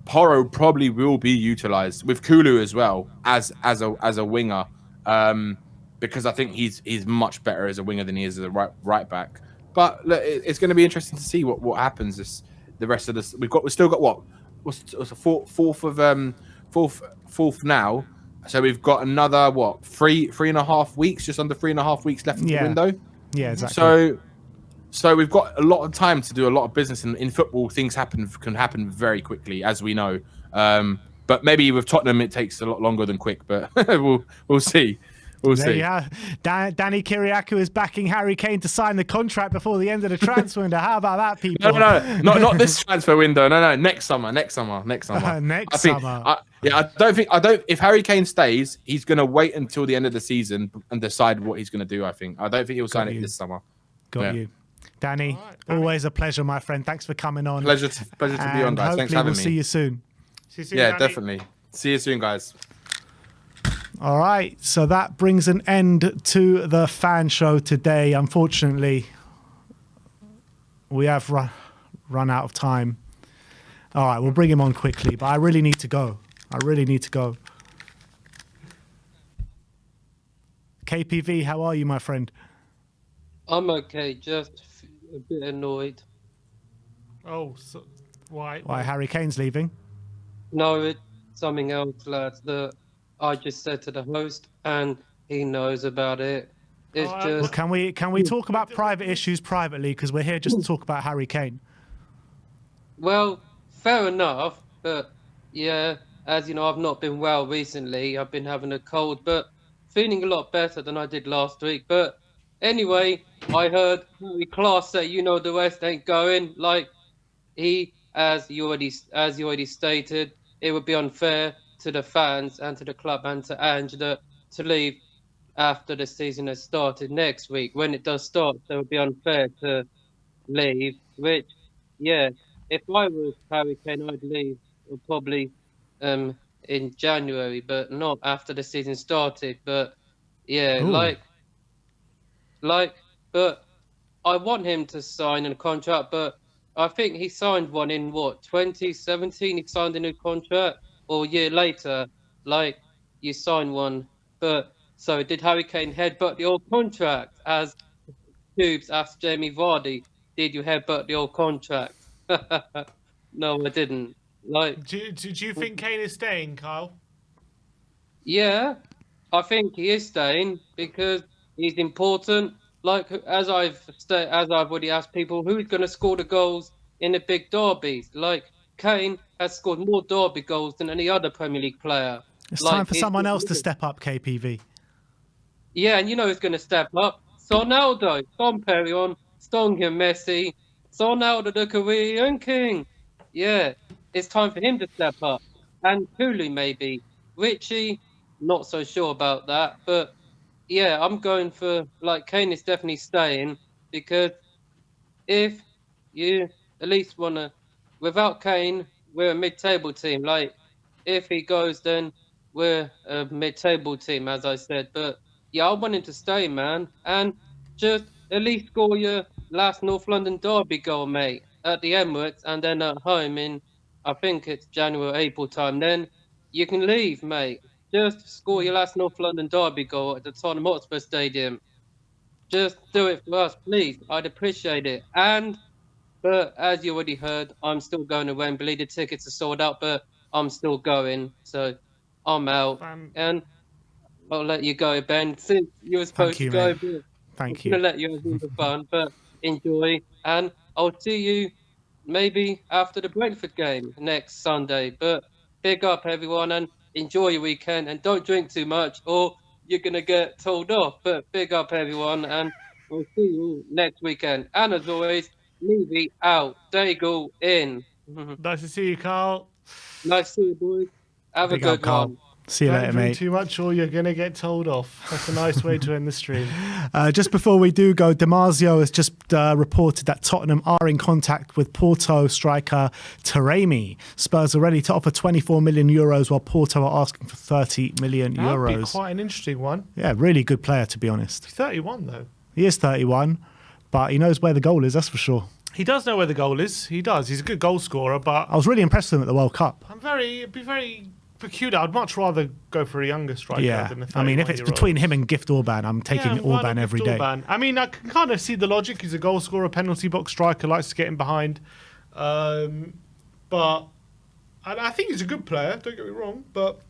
Porro probably will be utilised with Kulu as well as a winger, because I think he's much better as a winger than he is as a right back. But look, it's going to be interesting to see what happens the rest of this. We've still got what's the fourth now. So we've got another 3.5 weeks, just under 3.5 weeks left in the window.
Yeah, exactly.
So we've got a lot of time to do a lot of business, and in football things can happen very quickly, as we know. But maybe with Tottenham it takes a lot longer than quick. But we'll see. We'll see.
Yeah, Danny Kyriakou is backing Harry Kane to sign the contract before the end of the transfer window. How about that, people?
No, not this transfer window. No, next summer. Next summer. If Harry Kane stays, he's going to wait until the end of the season and decide what he's going to do. I don't think he'll sign it this summer.
Got you. Danny, always a pleasure, my friend. Thanks for coming on.
Pleasure to be on, guys. Thanks for having me.
We'll see you soon.
Yeah,
Danny. Definitely. See you soon, guys.
All right, so that brings an end to the fan show today. Unfortunately, we have run out of time. All right, we'll bring him on quickly, but I really need to go. KPV, how are you, my friend?
I'm okay, just a bit annoyed.
Oh, so why?
Why Harry Kane's leaving?
No, it's something else, lads, that I just said to the host, and he knows about it. It's just.
Well, can we talk about private issues privately? Because we're here just to talk about Harry Kane.
Well, fair enough, but yeah, as you know, I've not been well recently. I've been having a cold, but feeling a lot better than I did last week. But anyway, I heard Class say, the West ain't going. Like as you already stated, it would be unfair to the fans and to the club and to Ange to leave after the season has started next week. When it does start, so it would be unfair to leave. Which, yeah, if I was Harry Kane, I'd leave probably in January, but not after the season started. But yeah,
Ooh.
but I want him to sign a contract. But I think he signed one in 2017. He signed a new contract. Or a year later, you sign one. But so did Harry Kane headbutt the old contract? As Tubes asked Jamie Vardy, did you headbutt the old contract? No, I didn't.
Do you think Kane is staying, Kyle?
Yeah, I think he is staying because he's important. As I've already asked people, who's going to score the goals in the big derbies? Kane has scored more derby goals than any other Premier League player.
It's time for someone else to step up, KPV.
Yeah, and who's going to step up? Ronaldo, Son Perignon, Stongham Messi, Ronaldo the Korean King. Yeah, it's time for him to step up. And Kulu maybe. Richie, not so sure about that. But yeah, I'm going for, Kane is definitely staying because if you at least want to, without Kane, we're a mid-table team. If he goes, then we're a mid-table team, as I said. But yeah, I want him to stay, man. And just at least score your last North London derby goal, mate. at the Emirates and then at home in, I think it's January, April time, then you can leave, mate. Just score your last North London derby goal at the Tottenham Hotspur Stadium. Just do it for us, please. I'd appreciate it. But as you already heard, I'm still going to Wembley. The tickets are sold out, but I'm still going. So I'm out. And I'll let you go, Ben. Since you were supposed
you,
to go,
mate.
but
Thank
I'm going
you.
to let you have all the fun. But enjoy. And I'll see you maybe after the Brentford game next Sunday. But big up, everyone, and enjoy your weekend. And don't drink too much or you're going to get told off. But big up, everyone, and I'll see you next weekend. And as always, Levy out, Daigle in.
Nice to see you, Carl.
Nice to see you, boys. Have
Big
a
up,
good
Carl.
one.
See you
Don't
later,
drink
mate.
too much or you're going to get told off. That's a nice way to end the stream.
Just before we do go, Damasio has just reported that Tottenham are in contact with Porto striker Taremi. Spurs are ready to offer 24 million euros while Porto are asking for 30 million
That would be
euros.
quite an interesting one.
Yeah, really good player, to be honest.
He's 31, though.
He is 31, but he knows where the goal is, that's for sure.
He does know where the goal is. He does. He's a good goal scorer, but
I was really impressed with him at the World Cup.
it'd be very peculiar. I'd much rather go for a younger striker
Yeah,
than a 31-year-old.
I mean, if it's between him and Gift Orban, I'm taking
why not
Orban every
Gift
day.
Orban? I mean, I can kind of see the logic. He's a goal scorer, penalty box striker, likes to get in behind. But I think he's a good player, don't get me wrong, but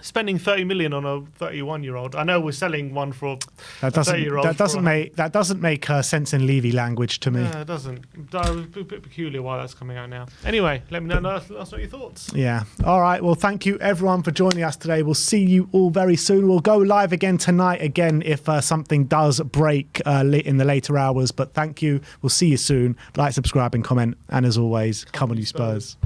spending 30 million on a 31-year-old. I know we're selling one for
That
a 30-year-old.
doesn't make sense in Levy language to me.
Yeah, it doesn't. That was a bit peculiar why that's coming out now. Anyway, let me know. Let us know your thoughts.
Yeah. All right. Well, thank you everyone for joining us today. We'll see you all very soon. We'll go live again tonight if something does break in the later hours. But thank you. We'll see you soon. Like, subscribe and comment. And as always, come on you Spurs.